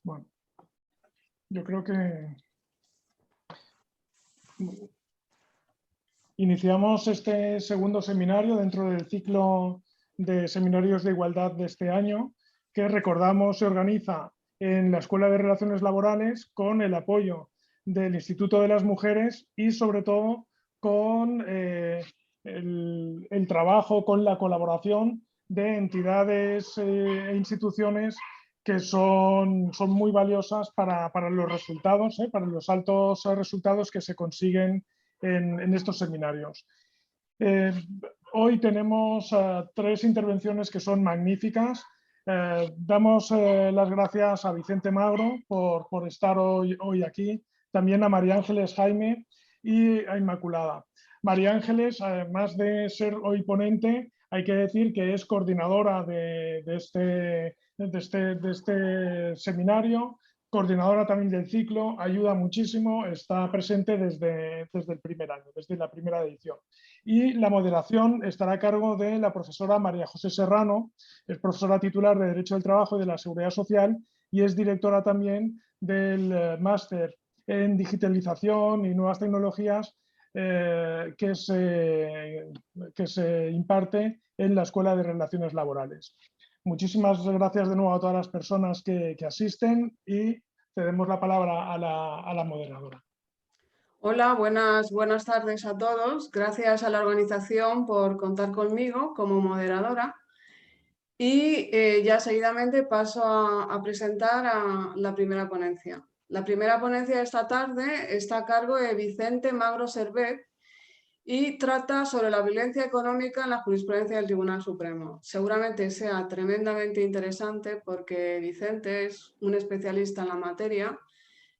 Bueno, yo creo que iniciamos este segundo seminario dentro del ciclo de seminarios de igualdad de este año, que recordamos se organiza en la Escuela de Relaciones Laborales con el apoyo del Instituto de las Mujeres y sobre todo con el trabajo, con la colaboración de entidades e instituciones que son muy valiosas para los resultados, para los altos resultados que se consiguen en estos seminarios. Hoy tenemos 3 intervenciones que son magníficas. Damos las gracias a Vicente Magro por estar hoy aquí, también a María Ángeles Jaime y a Inmaculada. María Ángeles, además de ser hoy ponente, hay que decir que es coordinadora de este seminario, coordinadora también del ciclo, ayuda muchísimo, está presente desde el primer año, desde la primera edición. Y la moderación estará a cargo de la profesora María José Serrano, es profesora titular de Derecho del Trabajo y de la Seguridad Social y es directora también del máster en digitalización y nuevas tecnologías que se imparte en la Escuela de Relaciones Laborales. Muchísimas gracias de nuevo a todas las personas que asisten y cedemos la palabra a la moderadora. Hola, buenas tardes a todos. Gracias a la organización por contar conmigo como moderadora. Y ya seguidamente paso a presentar a la primera ponencia. La primera ponencia de esta tarde está a cargo de Vicente Magro Servet y trata sobre la violencia económica en la jurisprudencia del Tribunal Supremo. Seguramente sea tremendamente interesante porque Vicente es un especialista en la materia,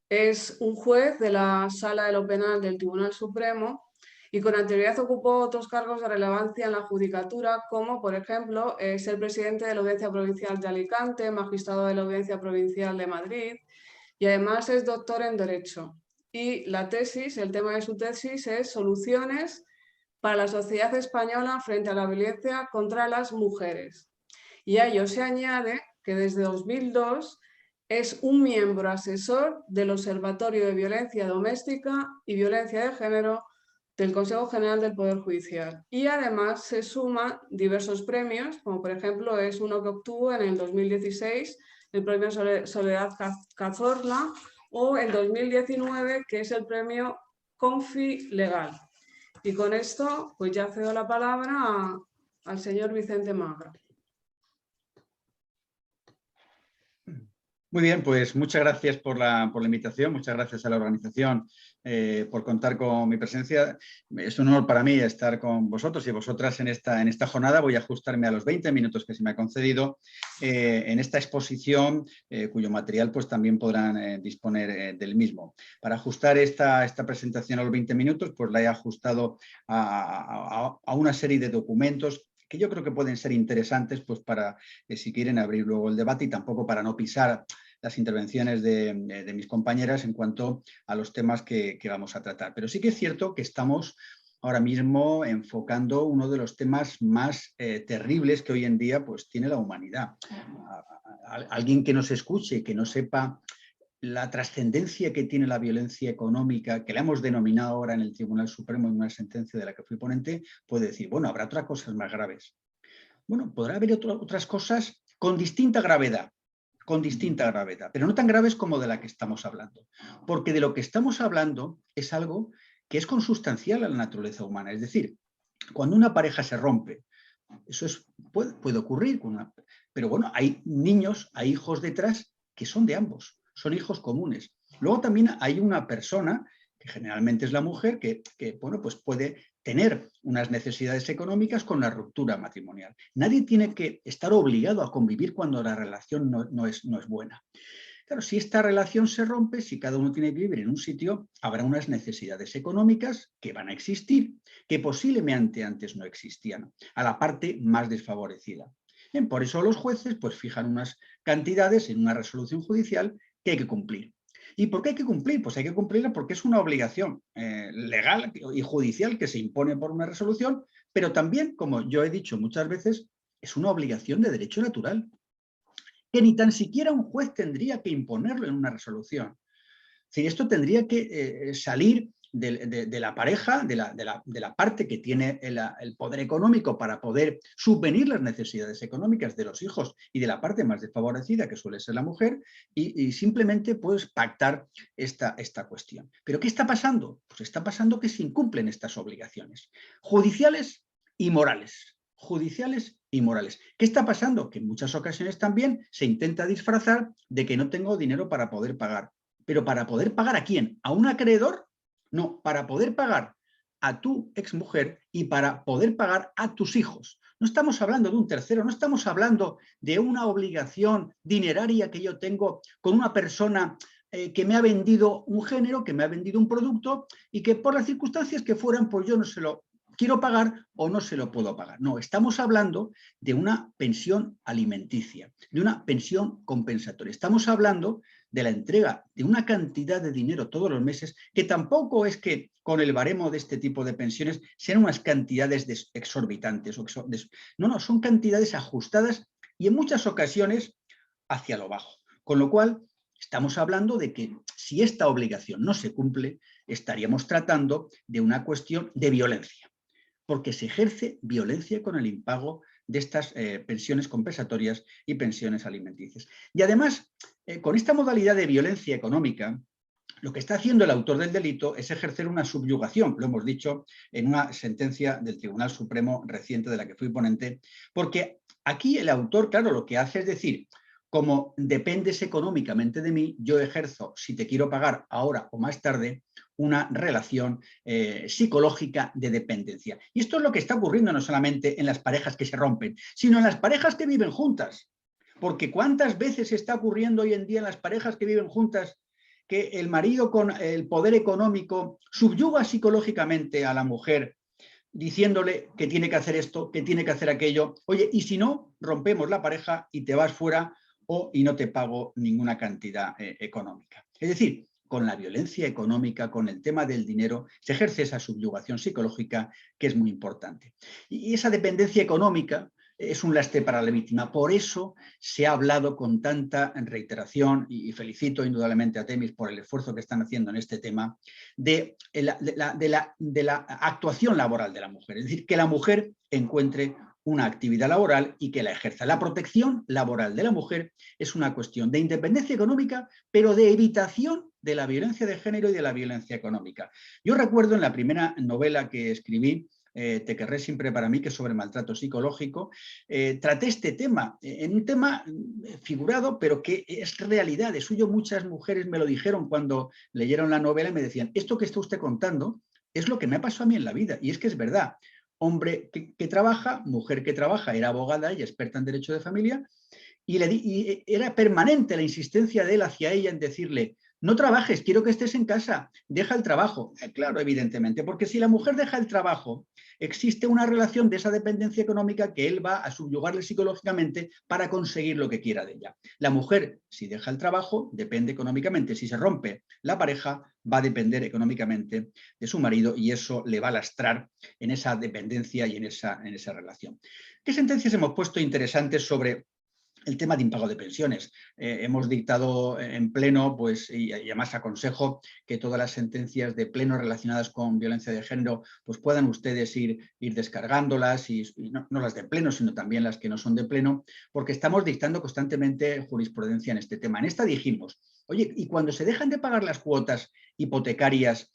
es un juez de la Sala de lo Penal del Tribunal Supremo y con anterioridad ocupó otros cargos de relevancia en la judicatura, como por ejemplo ser presidente de la Audiencia Provincial de Alicante, magistrado de la Audiencia Provincial de Madrid y además es doctor en Derecho. Y la tesis, el tema de su tesis es Soluciones para la sociedad española frente a la violencia contra las mujeres. Y a ello se añade que desde 2002 es un miembro asesor del Observatorio de Violencia Doméstica y Violencia de Género del Consejo General del Poder Judicial. Y además se suman diversos premios, como por ejemplo es uno que obtuvo en el 2016, el premio Soledad Cazorla, o en 2019, que es el premio Confi Legal. Y con esto, pues ya cedo la palabra al señor Vicente Magro. Muy bien, pues muchas gracias por la invitación, muchas gracias a la organización por contar con mi presencia. Es un honor para mí estar con vosotros y vosotras en esta jornada. Voy a ajustarme a los 20 minutos que se me ha concedido en esta exposición, cuyo material pues también podrán disponer del mismo. Para ajustar esta presentación a los 20 minutos, pues la he ajustado a una serie de documentos que yo creo que pueden ser interesantes pues para, si quieren, abrir luego el debate y tampoco para no pisar las intervenciones de mis compañeras en cuanto a los temas que vamos a tratar. Pero sí que es cierto que estamos ahora mismo enfocando uno de los temas más terribles que hoy en día pues, tiene la humanidad. Alguien que nos escuche, que no sepa la trascendencia que tiene la violencia económica, que la hemos denominado ahora en el Tribunal Supremo en una sentencia de la que fui ponente, puede decir, bueno, habrá otras cosas más graves. Bueno, podrá haber otras cosas con distinta gravedad, pero no tan graves como de la que estamos hablando. Porque de lo que estamos hablando es algo que es consustancial a la naturaleza humana. Es decir, cuando una pareja se rompe, eso puede ocurrir, pero bueno, hay niños, hay hijos detrás que son de ambos, son hijos comunes. Luego también hay una persona, que generalmente es la mujer, que bueno, pues puede tener unas necesidades económicas con la ruptura matrimonial. Nadie tiene que estar obligado a convivir cuando la relación no es buena. Claro, si esta relación se rompe, si cada uno tiene que vivir en un sitio, habrá unas necesidades económicas que van a existir, que posiblemente antes no existían, a la parte más desfavorecida. Bien, por eso los jueces pues, fijan unas cantidades en una resolución judicial que hay que cumplir. ¿Y por qué hay que cumplir? Pues hay que cumplirla porque es una obligación legal y judicial que se impone por una resolución, pero también, como yo he dicho muchas veces, es una obligación de derecho natural. que ni tan siquiera un juez tendría que imponerlo en una resolución. Es decir, esto tendría que salir de la pareja, de la parte que tiene el poder económico para poder subvenir las necesidades económicas de los hijos y de la parte más desfavorecida, que suele ser la mujer, y simplemente pues, pactar esta cuestión. ¿Pero qué está pasando? Pues está pasando que se incumplen estas obligaciones judiciales y morales. Judiciales y morales. ¿Qué está pasando? Que en muchas ocasiones también se intenta disfrazar de que no tengo dinero para poder pagar. ¿Pero para poder pagar a quién? ¿A un acreedor? No, para poder pagar a tu exmujer y para poder pagar a tus hijos. No estamos hablando de un tercero, no estamos hablando de una obligación dineraria que yo tengo con una persona que me ha vendido un género, que me ha vendido un producto y que por las circunstancias que fueran, pues yo no se lo quiero pagar o no se lo puedo pagar. No, estamos hablando de una pensión alimenticia, de una pensión compensatoria. Estamos hablando de la entrega de una cantidad de dinero todos los meses, que tampoco es que con el baremo de este tipo de pensiones sean unas cantidades exorbitantes. No, son cantidades ajustadas y en muchas ocasiones hacia lo bajo. Con lo cual, estamos hablando de que si esta obligación no se cumple, estaríamos tratando de una cuestión de violencia, porque se ejerce violencia con el impago de estas pensiones compensatorias y pensiones alimenticias. Y además, con esta modalidad de violencia económica, lo que está haciendo el autor del delito es ejercer una subyugación, lo hemos dicho en una sentencia del Tribunal Supremo reciente de la que fui ponente, porque aquí el autor, claro, lo que hace es decir, como dependes económicamente de mí, yo ejerzo, si te quiero pagar ahora o más tarde, una relación psicológica de dependencia. Y esto es lo que está ocurriendo no solamente en las parejas que se rompen, sino en las parejas que viven juntas. Porque ¿cuántas veces está ocurriendo hoy en día en las parejas que viven juntas que el marido con el poder económico subyuga psicológicamente a la mujer diciéndole que tiene que hacer esto, que tiene que hacer aquello? Oye, y si no, rompemos la pareja y te vas fuera y no te pago ninguna cantidad económica. Es decir, con la violencia económica, con el tema del dinero, se ejerce esa subyugación psicológica que es muy importante. Y esa dependencia económica es un lastre para la víctima. Por eso se ha hablado con tanta reiteración, y felicito indudablemente a Temis por el esfuerzo que están haciendo en este tema, de la actuación laboral de la mujer. Es decir, que la mujer encuentre una actividad laboral y que la ejerza. La protección laboral de la mujer es una cuestión de independencia económica, pero de evitación de la violencia de género y de la violencia económica. Yo recuerdo en la primera novela que escribí, Te querré siempre para mí, que es sobre maltrato psicológico, traté este tema, en un tema figurado, pero que es realidad. De suyo muchas mujeres me lo dijeron cuando leyeron la novela y me decían, esto que está usted contando es lo que me ha pasado a mí en la vida, y es que es verdad. Hombre que trabaja, mujer que trabaja, era abogada y experta en derecho de familia, y era permanente la insistencia de él hacia ella en decirle, no trabajes, quiero que estés en casa, deja el trabajo. Claro, evidentemente, porque si la mujer deja el trabajo, existe una relación de esa dependencia económica que él va a subyugarle psicológicamente para conseguir lo que quiera de ella. La mujer, si deja el trabajo, depende económicamente. Si se rompe la pareja, va a depender económicamente de su marido y eso le va a lastrar en esa dependencia y en esa relación. ¿Qué sentencias hemos puesto interesantes sobre el tema de impago de pensiones? Hemos dictado en pleno, pues, y además aconsejo que todas las sentencias de pleno relacionadas con violencia de género, pues puedan ustedes ir descargándolas, y no las de pleno, sino también las que no son de pleno, porque estamos dictando constantemente jurisprudencia en este tema. En esta dijimos, oye, y cuando se dejan de pagar las cuotas hipotecarias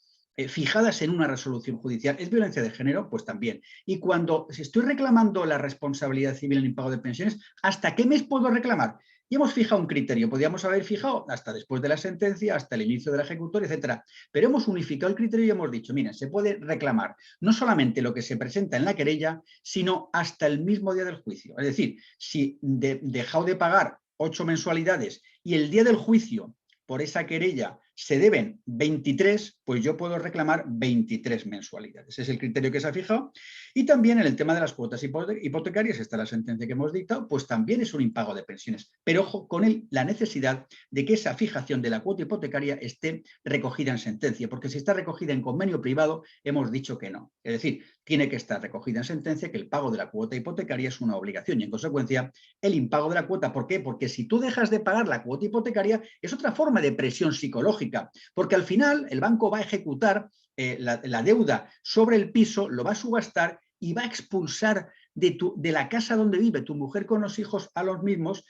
fijadas en una resolución judicial, ¿es violencia de género? Pues también. Y cuando estoy reclamando la responsabilidad civil en el impago de pensiones, ¿hasta qué mes puedo reclamar? Y hemos fijado un criterio, podríamos haber fijado hasta después de la sentencia, hasta el inicio de la ejecutoria, etcétera. Pero hemos unificado el criterio y hemos dicho, miren, se puede reclamar no solamente lo que se presenta en la querella, sino hasta el mismo día del juicio. Es decir, si dejado de pagar 8 mensualidades y el día del juicio por esa querella se deben 23, pues yo puedo reclamar 23 mensualidades. Ese es el criterio que se ha fijado. Y también en el tema de las cuotas hipotecarias, esta es la sentencia que hemos dictado, pues también es un impago de pensiones. Pero ojo con la necesidad de que esa fijación de la cuota hipotecaria esté recogida en sentencia, porque si está recogida en convenio privado, hemos dicho que no. Es decir, tiene que estar recogida en sentencia que el pago de la cuota hipotecaria es una obligación y, en consecuencia, el impago de la cuota. ¿Por qué? Porque si tú dejas de pagar la cuota hipotecaria, es otra forma de presión psicológica, porque al final el banco va a ejecutar la deuda sobre el piso, lo va a subastar y va a expulsar de la casa donde vive tu mujer con los hijos a los mismos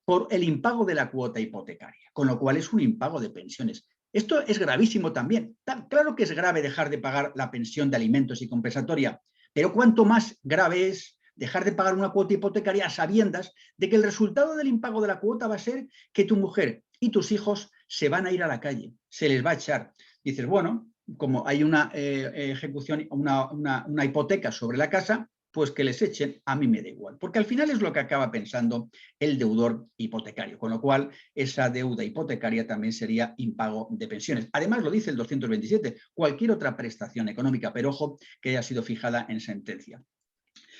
por el impago de la cuota hipotecaria, con lo cual es un impago de pensiones. Esto es gravísimo también. Claro que es grave dejar de pagar la pensión de alimentos y compensatoria, pero cuánto más grave es dejar de pagar una cuota hipotecaria a sabiendas de que el resultado del impago de la cuota va a ser que tu mujer y tus hijos se van a ir a la calle, se les va a echar. Dices, bueno, como hay una ejecución, una hipoteca sobre la casa, pues que les echen, a mí me da igual. Porque al final es lo que acaba pensando el deudor hipotecario, con lo cual esa deuda hipotecaria también sería impago de pensiones. Además, lo dice el 227, cualquier otra prestación económica, pero ojo, que haya sido fijada en sentencia.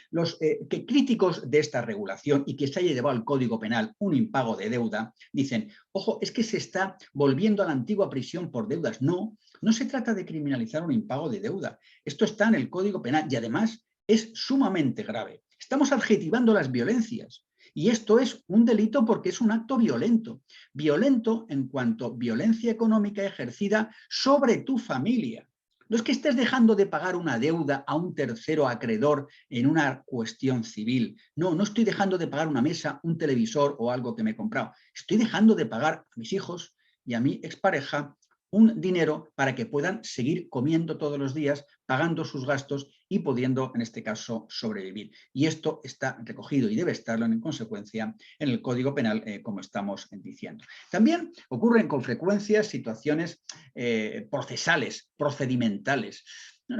Los críticos de esta regulación y que se haya llevado al Código Penal un impago de deuda, dicen, ojo, es que se está volviendo a la antigua prisión por deudas. No, no se trata de criminalizar un impago de deuda. Esto está en el Código Penal y además es sumamente grave. Estamos adjetivando las violencias y esto es un delito porque es un acto violento. Violento en cuanto a violencia económica ejercida sobre tu familia. No es que estés dejando de pagar una deuda a un tercero acreedor en una cuestión civil. No, no estoy dejando de pagar una mesa, un televisor o algo que me he comprado. Estoy dejando de pagar a mis hijos y a mi expareja un dinero para que puedan seguir comiendo todos los días, pagando sus gastos y pudiendo, en este caso, sobrevivir. Y esto está recogido y debe estarlo, en consecuencia, en el Código Penal, como estamos diciendo. También ocurren con frecuencia situaciones procesales, procedimentales.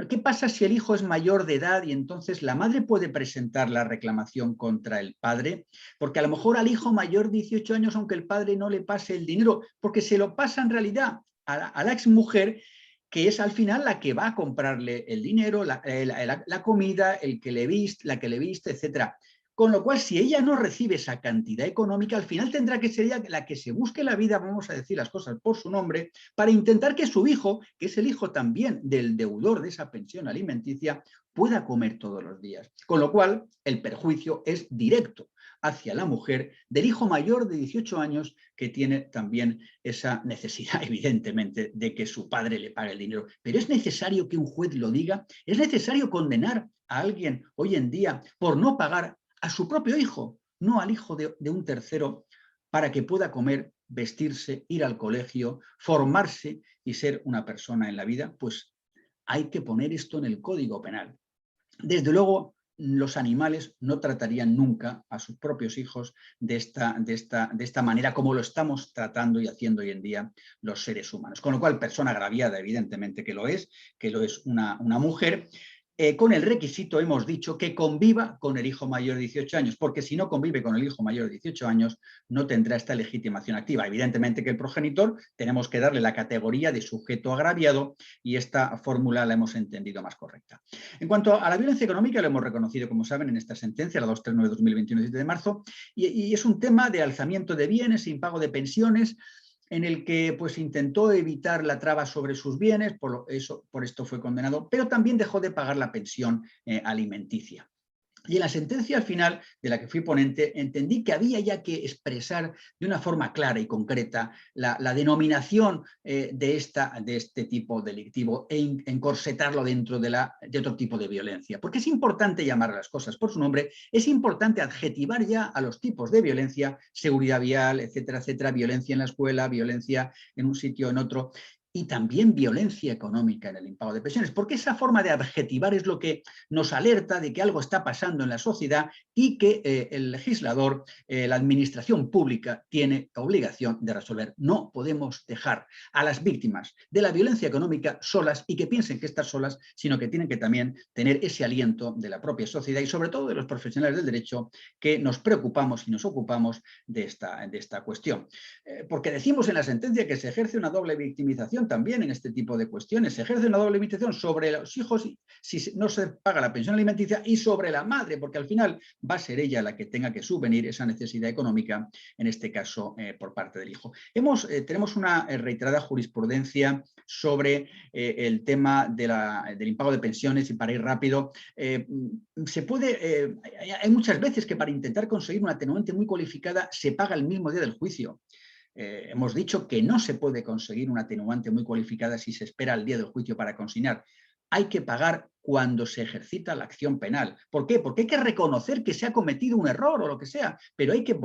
¿Qué pasa si el hijo es mayor de edad y entonces la madre puede presentar la reclamación contra el padre? Porque a lo mejor al hijo mayor de 18 años, aunque el padre no le pase el dinero, porque se lo pasa en realidad a la exmujer, que es al final la que va a comprarle el dinero, la comida, la que le viste, etc. Con lo cual, si ella no recibe esa cantidad económica, al final tendrá que ser ella la que se busque la vida, vamos a decir las cosas por su nombre, para intentar que su hijo, que es el hijo también del deudor de esa pensión alimenticia, pueda comer todos los días. Con lo cual, el perjuicio es directo hacia la mujer del hijo mayor de 18 años que tiene también esa necesidad, evidentemente, de que su padre le pague el dinero. Pero ¿es necesario que un juez lo diga? ¿Es necesario condenar a alguien hoy en día por no pagar a su propio hijo, no al hijo de un tercero, para que pueda comer, vestirse, ir al colegio, formarse y ser una persona en la vida? Pues hay que poner esto en el Código Penal. Desde luego, los animales no tratarían nunca a sus propios hijos de esta manera como lo estamos tratando y haciendo hoy en día los seres humanos. Con lo cual, persona agraviada, evidentemente que lo es una mujer, con el requisito, hemos dicho, que conviva con el hijo mayor de 18 años, porque si no convive con el hijo mayor de 18 años, no tendrá esta legitimación activa. Evidentemente que el progenitor tenemos que darle la categoría de sujeto agraviado y esta fórmula la hemos entendido más correcta. En cuanto a la violencia económica, lo hemos reconocido, como saben, en esta sentencia, la 239/2021, 7 de marzo, y es un tema de alzamiento de bienes, impago de pensiones, en el que pues, intentó evitar la traba sobre sus bienes, por esto fue condenado, pero también dejó de pagar la pensión alimenticia. Y en la sentencia al final, de la que fui ponente, entendí que había ya que expresar de una forma clara y concreta la denominación de este tipo delictivo e encorsetarlo dentro de otro tipo de violencia. Porque es importante llamar las cosas por su nombre, es importante adjetivar ya a los tipos de violencia, seguridad vial, etcétera, etcétera, violencia en la escuela, violencia en un sitio o en otro. y también violencia económica en el impago de pensiones, porque esa forma de adjetivar es lo que nos alerta de que algo está pasando en la sociedad y que el legislador, la administración pública, tiene obligación de resolver. No podemos dejar a las víctimas de la violencia económica solas y que piensen que están solas, sino que tienen que también tener ese aliento de la propia sociedad y sobre todo de los profesionales del derecho que nos preocupamos y nos ocupamos de esta cuestión. Porque decimos en la sentencia que se ejerce una doble victimización también en este tipo de cuestiones. Se ejerce una doble victimización sobre los hijos si no se paga la pensión alimenticia y sobre la madre, porque al final va a ser ella la que tenga que subvenir esa necesidad económica, en este caso por parte del hijo. Tenemos una reiterada jurisprudencia sobre el tema del impago de pensiones y para ir rápido, hay muchas veces que para intentar conseguir una atenuante muy cualificada se paga el mismo día del juicio. Hemos dicho que no se puede conseguir una atenuante muy cualificada si se espera el día del juicio para consignar. Hay que pagar cuando se ejercita la acción penal. ¿Por qué? Porque hay que reconocer que se ha cometido un error o lo que sea, pero hay que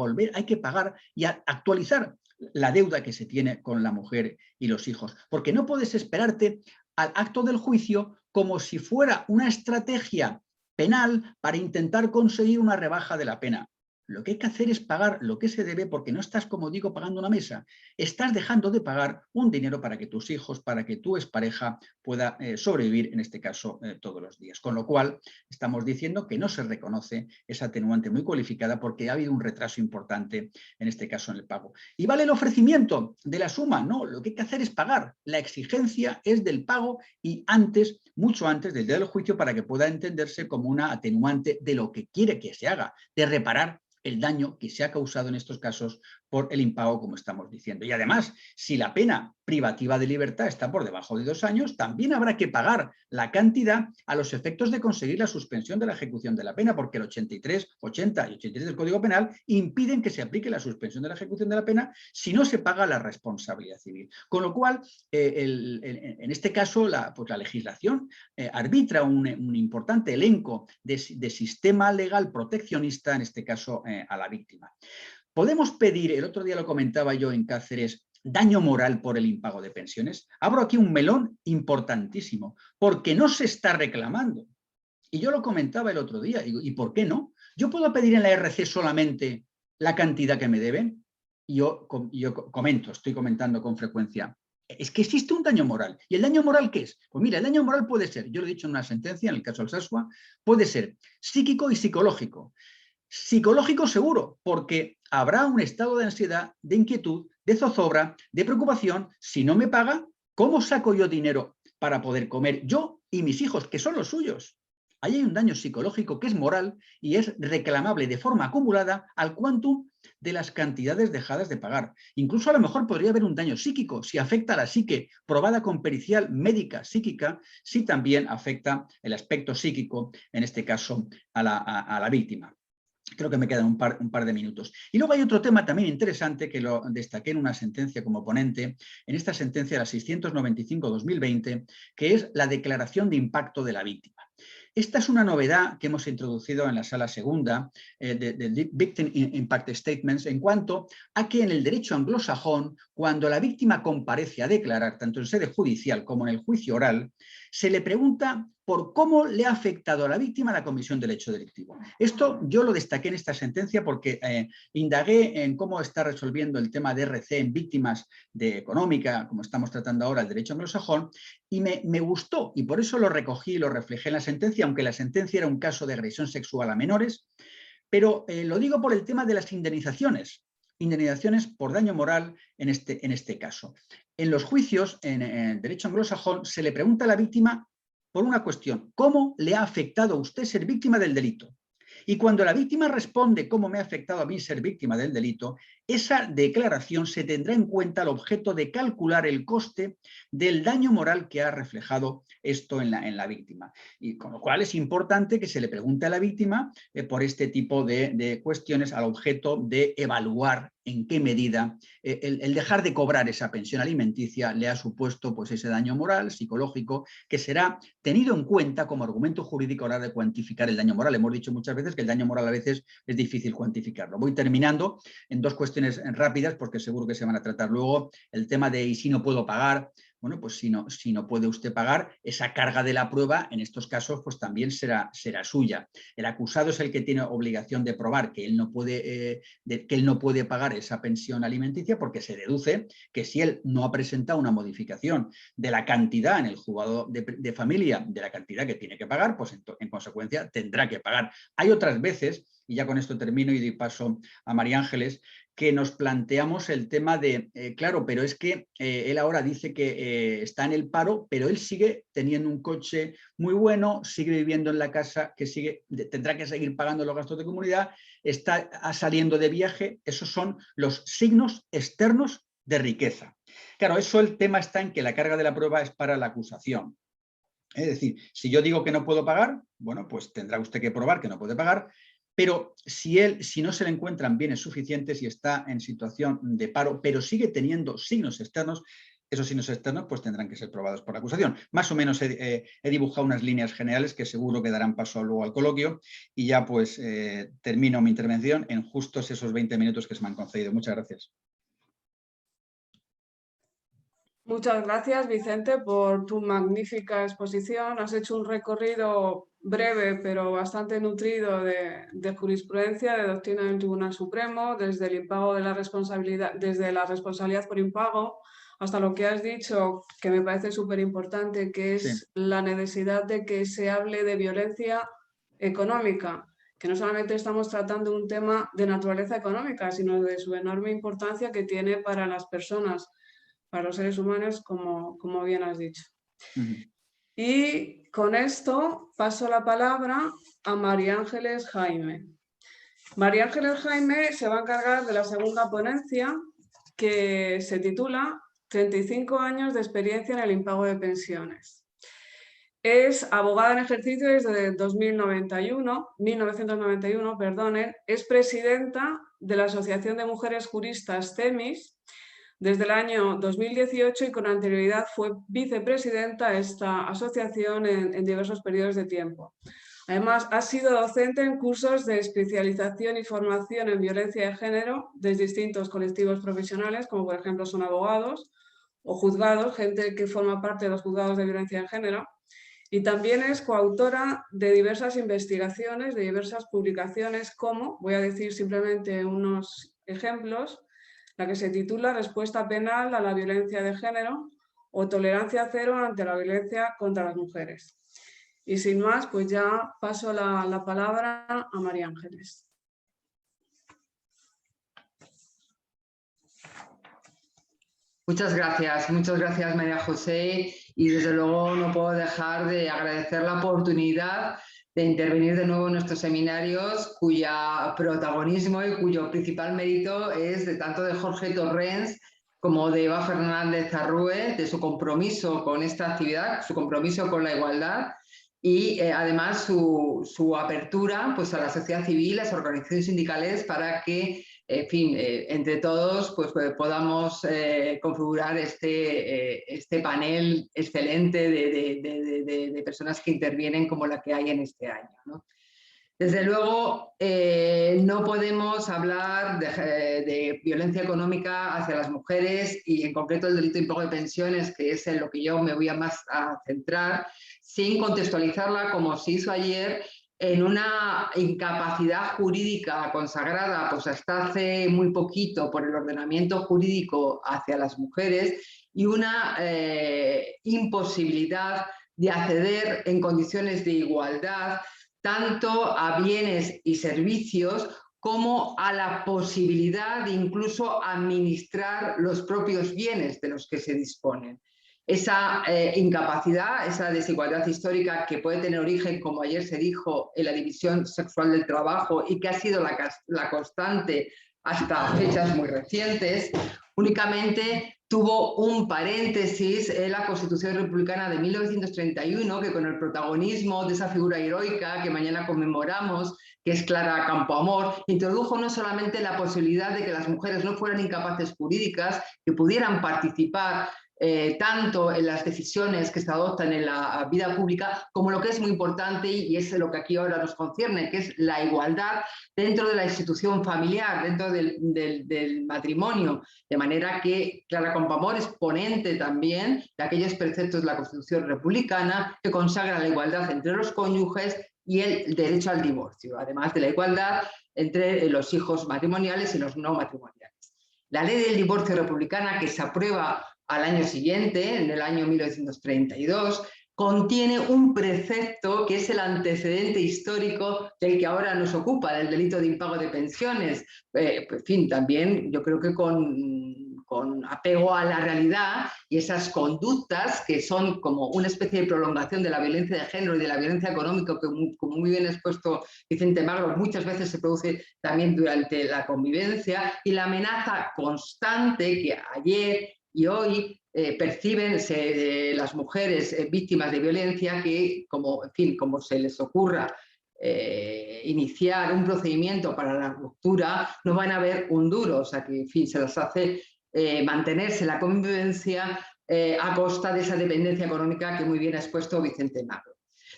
pagar y actualizar la deuda que se tiene con la mujer y los hijos. Porque no puedes esperarte al acto del juicio como si fuera una estrategia penal para intentar conseguir una rebaja de la pena. Lo que hay que hacer es pagar lo que se debe porque no estás, como digo, pagando una mesa. Estás dejando de pagar un dinero para que tus hijos, para que tu expareja pueda sobrevivir, en este caso, todos los días. Con lo cual, estamos diciendo que no se reconoce esa atenuante muy cualificada porque ha habido un retraso importante, en este caso, en el pago. ¿Y vale el ofrecimiento de la suma? No, lo que hay que hacer es pagar. La exigencia es del pago y antes, mucho antes del día del juicio, para que pueda entenderse como una atenuante de lo que quiere que se haga, de reparar el daño que se ha causado en estos casos por el impago, como estamos diciendo. Y además, si la pena privativa de libertad está por debajo de 2 años, también habrá que pagar la cantidad a los efectos de conseguir la suspensión de la ejecución de la pena, porque el 83, 80 y 83 del Código Penal impiden que se aplique la suspensión de la ejecución de la pena si no se paga la responsabilidad civil. Con lo cual, en este caso, la legislación arbitra un importante elenco de sistema legal proteccionista, en este caso, a la víctima. Podemos pedir, el otro día lo comentaba yo en Cáceres, daño moral por el impago de pensiones. Abro aquí un melón importantísimo, porque no se está reclamando. Y yo lo comentaba el otro día, ¿y por qué no? Yo puedo pedir en la RC solamente la cantidad que me deben. Y yo estoy comentando con frecuencia, es que existe un daño moral. ¿Y el daño moral qué es? Pues mira, el daño moral puede ser, yo lo he dicho en una sentencia, en el caso del Sasua, puede ser psíquico y psicológico. Psicológico seguro, porque habrá un estado de ansiedad, de inquietud, de zozobra, de preocupación. Si no me paga, ¿cómo saco yo dinero para poder comer yo y mis hijos, que son los suyos? Ahí hay un daño psicológico que es moral y es reclamable de forma acumulada al quantum de las cantidades dejadas de pagar. Incluso a lo mejor podría haber un daño psíquico si afecta a la psique, probada con pericial médica psíquica, si también afecta el aspecto psíquico, en este caso a la víctima. Creo que me quedan un par de minutos. Y luego hay otro tema también interesante que lo destaqué en una sentencia como ponente, en esta sentencia, la 695/2020, que es la declaración de impacto de la víctima. Esta es una novedad que hemos introducido en la sala segunda de Victim Impact Statements en cuanto a que en el derecho anglosajón, cuando la víctima comparece a declarar, tanto en sede judicial como en el juicio oral, se le pregunta por cómo le ha afectado a la víctima la comisión del hecho delictivo. Esto yo lo destaqué en esta sentencia porque indagué en cómo está resolviendo el tema de RC en víctimas de económica, como estamos tratando ahora el derecho anglosajón, y me gustó, y por eso lo recogí y lo reflejé en la sentencia, aunque la sentencia era un caso de agresión sexual a menores, pero lo digo por el tema de las indemnizaciones por daño moral en este caso. En los juicios, en el derecho anglosajón, se le pregunta a la víctima por una cuestión: ¿cómo le ha afectado a usted ser víctima del delito? Y cuando la víctima responde cómo me ha afectado a mí ser víctima del delito, esa declaración se tendrá en cuenta al objeto de calcular el coste del daño moral que ha reflejado esto en la víctima. Y con lo cual es importante que se le pregunte a la víctima por este tipo de cuestiones al objeto de evaluar en qué medida el dejar de cobrar esa pensión alimenticia le ha supuesto pues, ese daño moral, psicológico, que será tenido en cuenta como argumento jurídico a la hora de cuantificar el daño moral. Hemos dicho muchas veces que el daño moral a veces es difícil cuantificarlo. Voy terminando en dos cuestiones rápidas porque seguro que se van a tratar luego. El tema de ¿y si no puedo pagar? bueno, pues si no puede usted pagar, esa carga de la prueba en estos casos pues también será suya. El acusado es el que tiene obligación de probar que él no puede pagar esa pensión alimenticia, porque se deduce que si él no ha presentado una modificación de la cantidad en el juzgado de familia, de la cantidad que tiene que pagar, pues en consecuencia tendrá que pagar. Hay otras veces, y ya con esto termino y doy paso a María Ángeles, que nos planteamos el tema de, claro, pero es que él ahora dice que está en el paro, pero él sigue teniendo un coche muy bueno, sigue viviendo en la casa, que tendrá que seguir pagando los gastos de comunidad, está saliendo de viaje. Esos son los signos externos de riqueza. Claro, el tema está en que la carga de la prueba es para la acusación. Es decir, si yo digo que no puedo pagar, bueno, pues tendrá usted que probar que no puede pagar. Pero si no se le encuentran bienes suficientes y está en situación de paro, pero sigue teniendo signos externos, esos signos externos pues tendrán que ser probados por la acusación. Más o menos he dibujado unas líneas generales que seguro que darán paso luego al coloquio, y ya pues termino mi intervención en justos esos 20 minutos que se me han concedido. Muchas gracias. Muchas gracias, Vicente, por tu magnífica exposición. Has hecho un recorrido breve pero bastante nutrido de jurisprudencia, de doctrina del Tribunal Supremo, desde el impago de la responsabilidad, desde la responsabilidad por impago, hasta lo que has dicho, que me parece súper importante, que es la necesidad de que se hable de violencia económica, que no solamente estamos tratando un tema de naturaleza económica, sino de su enorme importancia que tiene para las personas, para los seres humanos, como bien has dicho. Y con esto paso la palabra a María Ángeles Jaime. María Ángeles Jaime se va a encargar de la segunda ponencia, que se titula 35 años de experiencia en el impago de pensiones. Es abogada en ejercicio desde 1991, perdonen, es presidenta de la Asociación de Mujeres Juristas CEMIS desde el año 2018 y con anterioridad fue vicepresidenta de esta asociación en diversos periodos de tiempo. Además, ha sido docente en cursos de especialización y formación en violencia de género de distintos colectivos profesionales, como por ejemplo son abogados o juzgados, gente que forma parte de los juzgados de violencia de género. Y también es coautora de diversas investigaciones, de diversas publicaciones, como, voy a decir simplemente unos ejemplos, la que se titula Respuesta penal a la violencia de género o Tolerancia cero ante la violencia contra las mujeres. Y sin más, pues ya paso la palabra a María Ángeles. Muchas gracias María José, y desde luego no puedo dejar de agradecer la oportunidad de intervenir de nuevo en nuestros seminarios, cuya protagonismo y cuyo principal mérito es de tanto de Jorge Torrens como de Eva Fernández Arrue, de su compromiso con esta actividad, su compromiso con la igualdad y además su apertura pues, a la sociedad civil, a las organizaciones sindicales, para que en fin, entre todos pues, podamos configurar este panel excelente de personas que intervienen como la que hay en este año, ¿no? Desde luego, no podemos hablar de violencia económica hacia las mujeres y en concreto el delito de impago de pensiones, que es en lo que yo me voy a centrar, sin contextualizarla como se hizo ayer en una incapacidad jurídica consagrada pues hasta hace muy poquito por el ordenamiento jurídico hacia las mujeres y una imposibilidad de acceder en condiciones de igualdad tanto a bienes y servicios como a la posibilidad de incluso administrar los propios bienes de los que se disponen. Esa incapacidad, esa desigualdad histórica que puede tener origen, como ayer se dijo, en la división sexual del trabajo y que ha sido la constante hasta fechas muy recientes, únicamente tuvo un paréntesis en la Constitución Republicana de 1931, que con el protagonismo de esa figura heroica que mañana conmemoramos, que es Clara Campoamor, introdujo no solamente la posibilidad de que las mujeres no fueran incapaces jurídicas, que pudieran participar tanto en las decisiones que se adoptan en la vida pública, como lo que es muy importante, y es lo que aquí ahora nos concierne, que es la igualdad dentro de la institución familiar, dentro del matrimonio, de manera que Clara Campoamor es ponente también de aquellos preceptos de la Constitución republicana que consagran la igualdad entre los cónyuges y el derecho al divorcio, además de la igualdad entre los hijos matrimoniales y los no matrimoniales. La ley del divorcio republicana, que se aprueba al año siguiente, en el año 1932, contiene un precepto que es el antecedente histórico del que ahora nos ocupa, del delito de impago de pensiones. En fin, también yo creo que con apego a la realidad y esas conductas que son como una especie de prolongación de la violencia de género y de la violencia económica, que como muy bien ha expuesto Vicente Magro, muchas veces se produce también durante la convivencia, y la amenaza constante que ayer y hoy perciben las mujeres víctimas de violencia, que como, en fin, como se les ocurra iniciar un procedimiento para la ruptura, no van a ver un duro, o sea que, en fin, se les hace mantenerse la convivencia a costa de esa dependencia económica que muy bien ha expuesto Vicente Magro.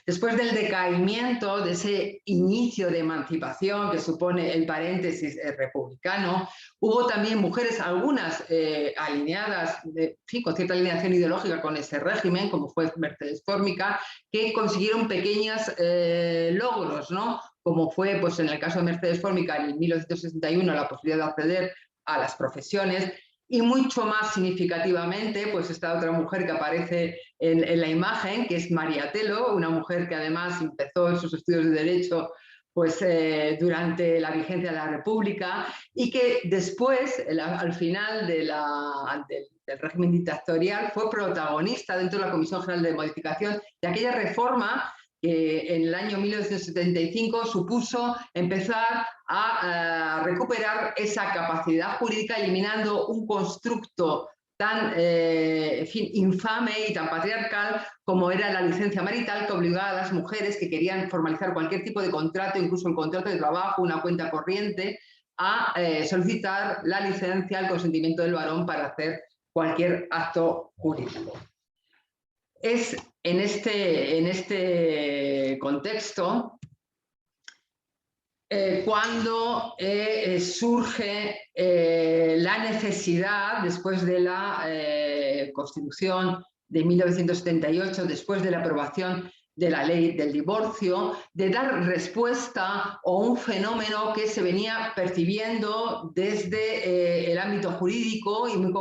Después del decaimiento, de ese inicio de emancipación que supone el paréntesis republicano, hubo también mujeres, algunas alineadas, con cierta alineación ideológica con ese régimen, como fue Mercedes Fórmica, que consiguieron pequeños logros, ¿no? Como fue, pues, en el caso de Mercedes Fórmica, en 1961, la posibilidad de acceder a las profesiones. Y mucho más significativamente, pues esta otra mujer que aparece en la imagen, que es María Telo, una mujer que además empezó sus estudios de Derecho pues, durante la vigencia de la República, y que después, al final del régimen dictatorial, fue protagonista dentro de la Comisión General de Modificación de aquella reforma que en el año 1975 supuso empezar a recuperar esa capacidad jurídica, eliminando un constructo tan en fin, infame y tan patriarcal como era la licencia marital, que obligaba a las mujeres que querían formalizar cualquier tipo de contrato, incluso el contrato de trabajo, una cuenta corriente, a solicitar la licencia, el consentimiento del varón para hacer cualquier acto jurídico. Es en este contexto cuando surge la necesidad, después de la Constitución de 1978, después de la aprobación de la ley del divorcio, de dar respuesta a un fenómeno que se venía percibiendo desde el ámbito jurídico y muy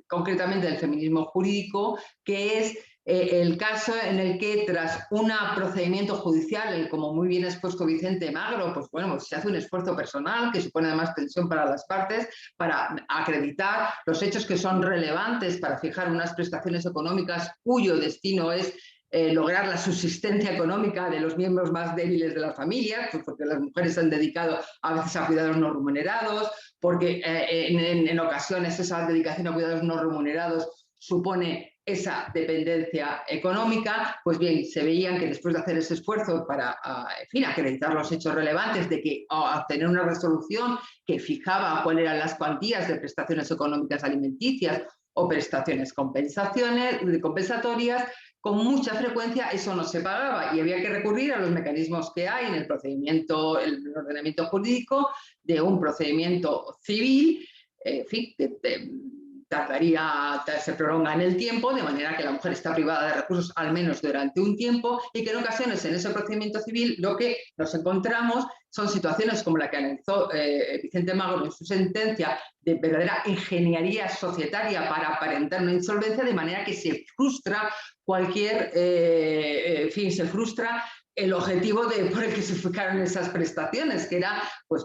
concretamente del feminismo jurídico, que es el caso en el que tras un procedimiento judicial, como muy bien ha expuesto Vicente Magro, pues bueno, pues se hace un esfuerzo personal que supone además tensión para las partes, para acreditar los hechos que son relevantes para fijar unas prestaciones económicas cuyo destino es lograr la subsistencia económica de los miembros más débiles de las familias, pues porque las mujeres se han dedicado a veces a cuidados no remunerados, porque en ocasiones esa dedicación a cuidados no remunerados supone esa dependencia económica. Pues bien, se veían que después de hacer ese esfuerzo para en fin, acreditar los hechos relevantes, de que obtener una resolución que fijaba cuáles eran las cuantías de prestaciones económicas alimenticias o prestaciones compensatorias, con mucha frecuencia eso no se pagaba y había que recurrir a los mecanismos que hay en el procedimiento, el ordenamiento jurídico, de un procedimiento civil, en fin, se prolonga en el tiempo, de manera que la mujer está privada de recursos al menos durante un tiempo, y que en ocasiones en ese procedimiento civil lo que nos encontramos son situaciones como la que analizó Vicente Magro en su sentencia, de verdadera ingeniería societaria para aparentar una insolvencia, de manera que se frustra cualquier, en fin, se frustra el objetivo por el que se fijaron esas prestaciones, que era pues,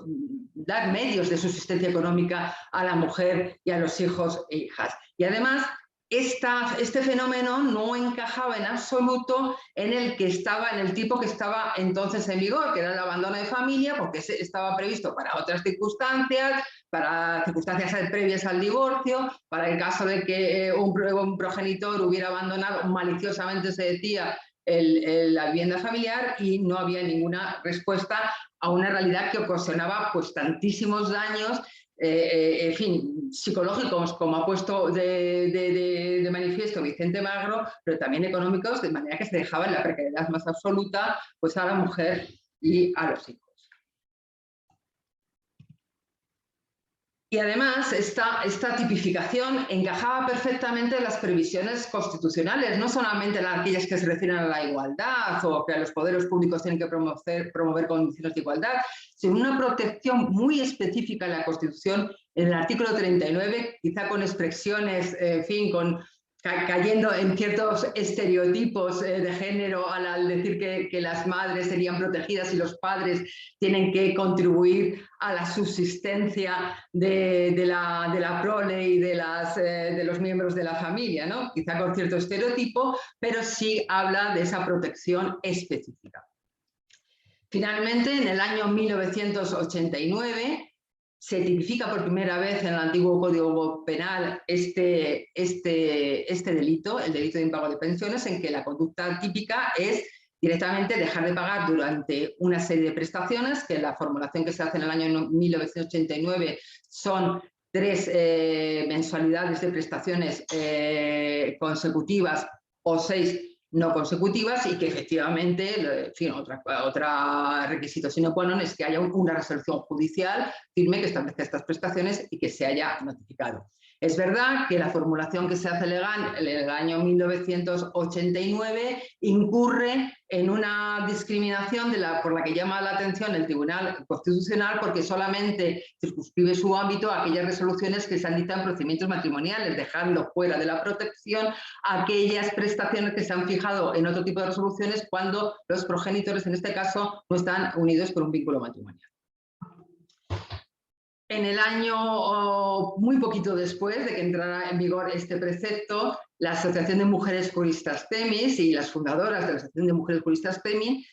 dar medios de subsistencia económica a la mujer y a los hijos e hijas. Y además, este fenómeno no encajaba en absoluto en el tipo que estaba entonces en vigor, que era el abandono de familia, porque estaba previsto para otras circunstancias, para circunstancias previas al divorcio, para el caso de que un progenitor hubiera abandonado, maliciosamente se decía, la vivienda familiar, y no había ninguna respuesta a una realidad que ocasionaba pues tantísimos daños en fin, psicológicos, como ha puesto de manifiesto Vicente Magro, pero también económicos, de manera que se dejaba en la precariedad más absoluta pues, a la mujer y a los hijos. Y además, esta tipificación encajaba perfectamente en las previsiones constitucionales, no solamente aquellas que se refieren a la igualdad o que los poderes públicos tienen que promover condiciones de igualdad, sino una protección muy específica en la Constitución, en el artículo 39, quizá con expresiones, en fin, cayendo en ciertos estereotipos de género al decir que las madres serían protegidas y los padres tienen que contribuir a la subsistencia de la prole y de los miembros de la familia, ¿no? Quizá con cierto estereotipo, pero sí habla de esa protección específica. Finalmente, en el año 1989, se tipifica por primera vez en el antiguo Código Penal este delito, el delito de impago de pensiones, en que la conducta típica es directamente dejar de pagar durante una serie de prestaciones, que la formulación que se hace en el año 1989 son 3 mensualidades de prestaciones consecutivas o 6 no consecutivas, y que efectivamente, en fin, otra requisito sine qua non es que haya una resolución judicial firme que establezca estas prestaciones y que se haya notificado. Es verdad que la formulación que se hace legal en el año 1989 incurre en una discriminación por la que llama la atención el Tribunal Constitucional, porque solamente circunscribe su ámbito a aquellas resoluciones que se han dictado en procedimientos matrimoniales, dejando fuera de la protección aquellas prestaciones que se han fijado en otro tipo de resoluciones cuando los progenitores, en este caso, no están unidos por un vínculo matrimonial. En el año, muy poquito después de que entrara en vigor este precepto, la Asociación de Mujeres Juristas TEMIS y las fundadoras de la Asociación de Mujeres Juristas TEMIS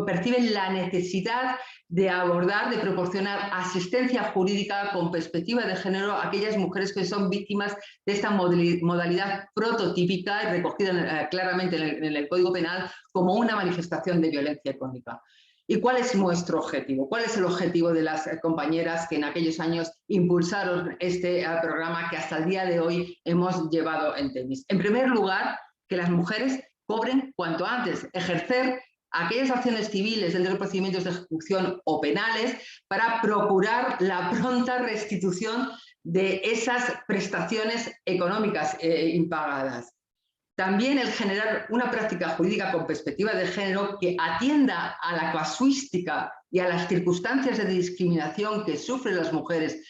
perciben la necesidad de abordar, de proporcionar asistencia jurídica con perspectiva de género a aquellas mujeres que son víctimas de esta modalidad prototípica y recogida claramente en el Código Penal como una manifestación de violencia económica. ¿Y cuál es nuestro objetivo? ¿Cuál es el objetivo de las compañeras que en aquellos años impulsaron este programa que hasta el día de hoy hemos llevado en TEMIS? En primer lugar, que las mujeres cobren cuanto antes, ejercer aquellas acciones civiles dentro de procedimientos de ejecución o penales para procurar la pronta restitución de esas prestaciones económicas impagadas. También el generar una práctica jurídica con perspectiva de género que atienda a la casuística y a las circunstancias de discriminación que sufren las mujeres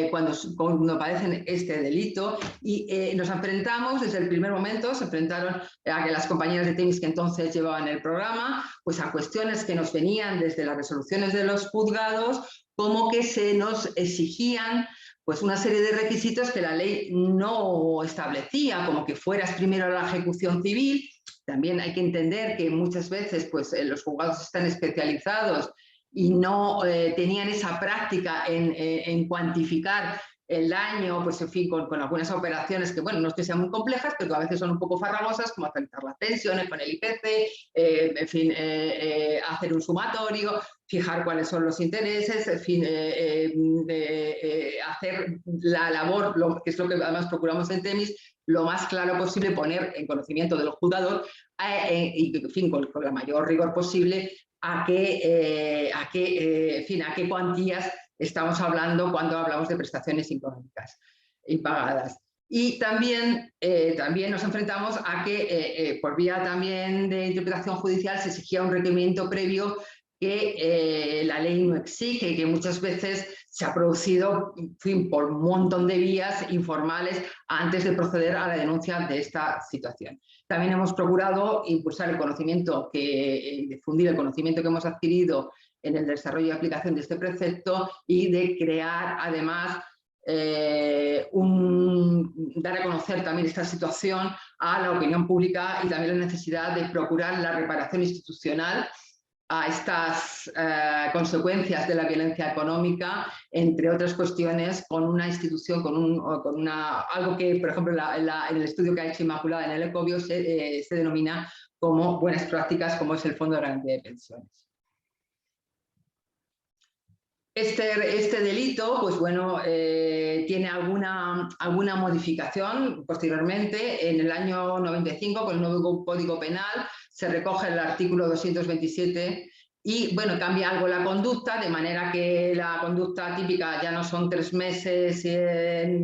cuando padecen este delito, y nos enfrentamos desde el primer momento, se enfrentaron a que las compañeras de TEMIS que entonces llevaban el programa, pues a cuestiones que nos venían desde las resoluciones de los juzgados, como que se nos exigían pues una serie de requisitos que la ley no establecía, como que fueras primero a la ejecución civil. También hay que entender que muchas veces pues, los juzgados están especializados y no tenían esa práctica en cuantificar el daño, pues en fin, con algunas operaciones que, bueno, no es que sean muy complejas, pero a veces son un poco farragosas, como actualizar las pensiones con el IPC, en fin, hacer un sumatorio, fijar cuáles son los intereses, en fin, hacer la labor, que es lo que además procuramos en TEMIS, lo más claro posible, poner en conocimiento del juzgador y, en fin, con la mayor rigor posible, a qué cuantías estamos hablando cuando hablamos de prestaciones económicas impagadas. Y también nos enfrentamos a que por vía también de interpretación judicial se exigía un requerimiento previo que la ley no exige, que muchas veces se ha producido, en fin, por un montón de vías informales antes de proceder a la denuncia de esta situación. También hemos procurado impulsar el conocimiento, difundir el conocimiento que hemos adquirido en el desarrollo y aplicación de este precepto, y de crear además dar a conocer también esta situación a la opinión pública, y también la necesidad de procurar la reparación institucional a estas consecuencias de la violencia económica, entre otras cuestiones, con una institución, algo que, por ejemplo, en el estudio que ha hecho Inmaculada en el Ecobio se denomina como buenas prácticas, como es el Fondo de Garantía de Pensiones. Este delito, pues bueno, tiene alguna modificación posteriormente. En el año 95, con el nuevo Código Penal, se recoge el artículo 227 y, bueno, cambia algo la conducta, de manera que la conducta típica ya no son 3 meses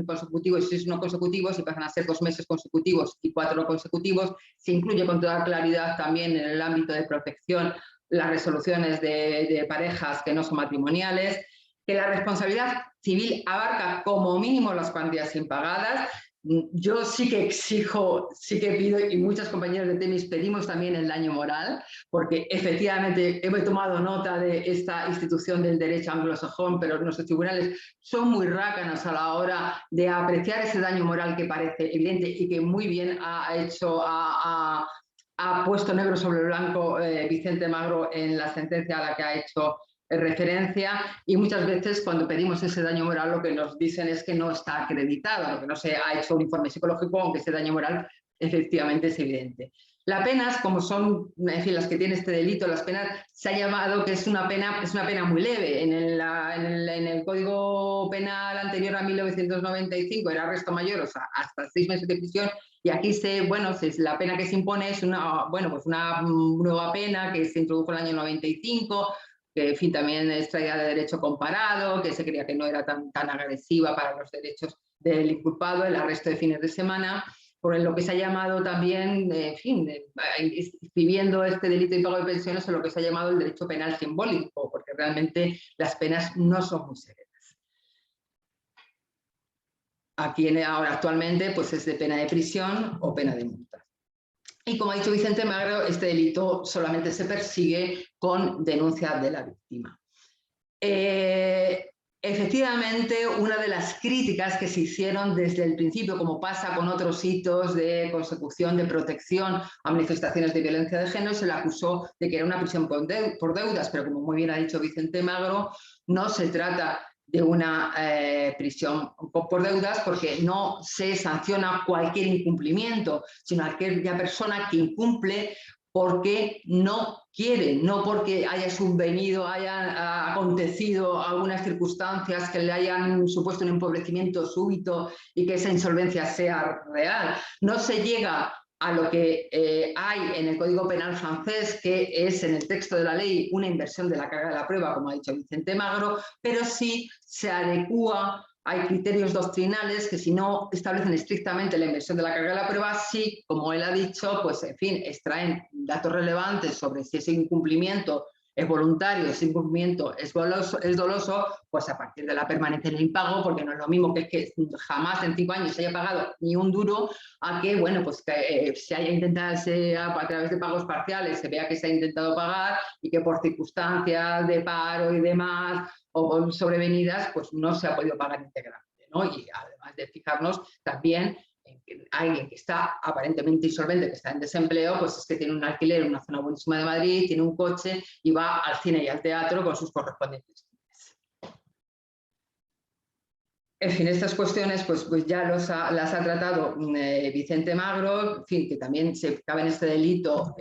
consecutivos y 6 no consecutivos, y pasan a ser 2 meses consecutivos y 4 no consecutivos. Se incluye con toda claridad también en el ámbito de protección las resoluciones de parejas que no son matrimoniales, que la responsabilidad civil abarca como mínimo las cuantías impagadas. Yo sí que exijo, sí que pido, y muchos compañeros de Temis pedimos también el daño moral, porque efectivamente he tomado nota de esta institución del derecho anglosajón, pero nuestros tribunales son muy rácanos a la hora de apreciar ese daño moral que parece evidente y que muy bien ha puesto negro sobre blanco Vicente Magro en la sentencia a la que ha hecho referencia, y muchas veces cuando pedimos ese daño moral lo que nos dicen es que no está acreditado, que no se ha hecho un informe psicológico, aunque ese daño moral efectivamente es evidente. Las penas, como son, en fin, las que tiene este delito, las penas se ha llamado que es una pena muy leve. En el Código Penal anterior a 1995 era arresto mayor, o sea, hasta 6 meses de prisión, y aquí la pena que se impone es una nueva pena que se introdujo en el año 95, que, en fin, también es traída de derecho comparado, que se creía que no era tan agresiva para los derechos del inculpado, el arresto de fines de semana, por lo que se ha llamado también, en fin, escribiendo este delito de impago de pensiones, en lo que se ha llamado el derecho penal simbólico, porque realmente las penas no son muy severas. Aquí ahora actualmente pues es de pena de prisión o pena de multa. Y como ha dicho Vicente Magro, este delito solamente se persigue con denuncia de la víctima. Efectivamente, una de las críticas que se hicieron desde el principio, como pasa con otros hitos de consecución de protección a manifestaciones de violencia de género, se le acusó de que era una prisión por deudas, pero como muy bien ha dicho Vicente Magro, no se trata de una prisión por deudas, porque no se sanciona cualquier incumplimiento, sino aquella persona que incumple porque no quiere, no porque haya subvenido, hayan acontecido algunas circunstancias que le hayan supuesto un empobrecimiento súbito y que esa insolvencia sea real. No se llega a lo que hay en el Código Penal francés, que es en el texto de la ley una inversión de la carga de la prueba, como ha dicho Vicente Magro, pero sí se adecúa. Hay criterios doctrinales que, si no establecen estrictamente la inversión de la carga de la prueba, sí, como él ha dicho, pues en fin, extraen datos relevantes sobre si ese incumplimiento es voluntario, ese incumplimiento es doloso, pues a partir de la permanencia en el impago, porque no es lo mismo que jamás en 5 años se haya pagado ni un duro, a que, bueno, pues que se haya intentado, a través de pagos parciales, se vea que se ha intentado pagar y que por circunstancias de paro y demás, o sobrevenidas, pues no se ha podido pagar íntegramente, ¿no? Y además de fijarnos también en que alguien que está aparentemente insolvente, que está en desempleo, pues es que tiene un alquiler en una zona buenísima de Madrid, tiene un coche y va al cine y al teatro con sus correspondientes. En fin, estas cuestiones pues ya las ha tratado Vicente Magro, en fin, que también se cabe en este delito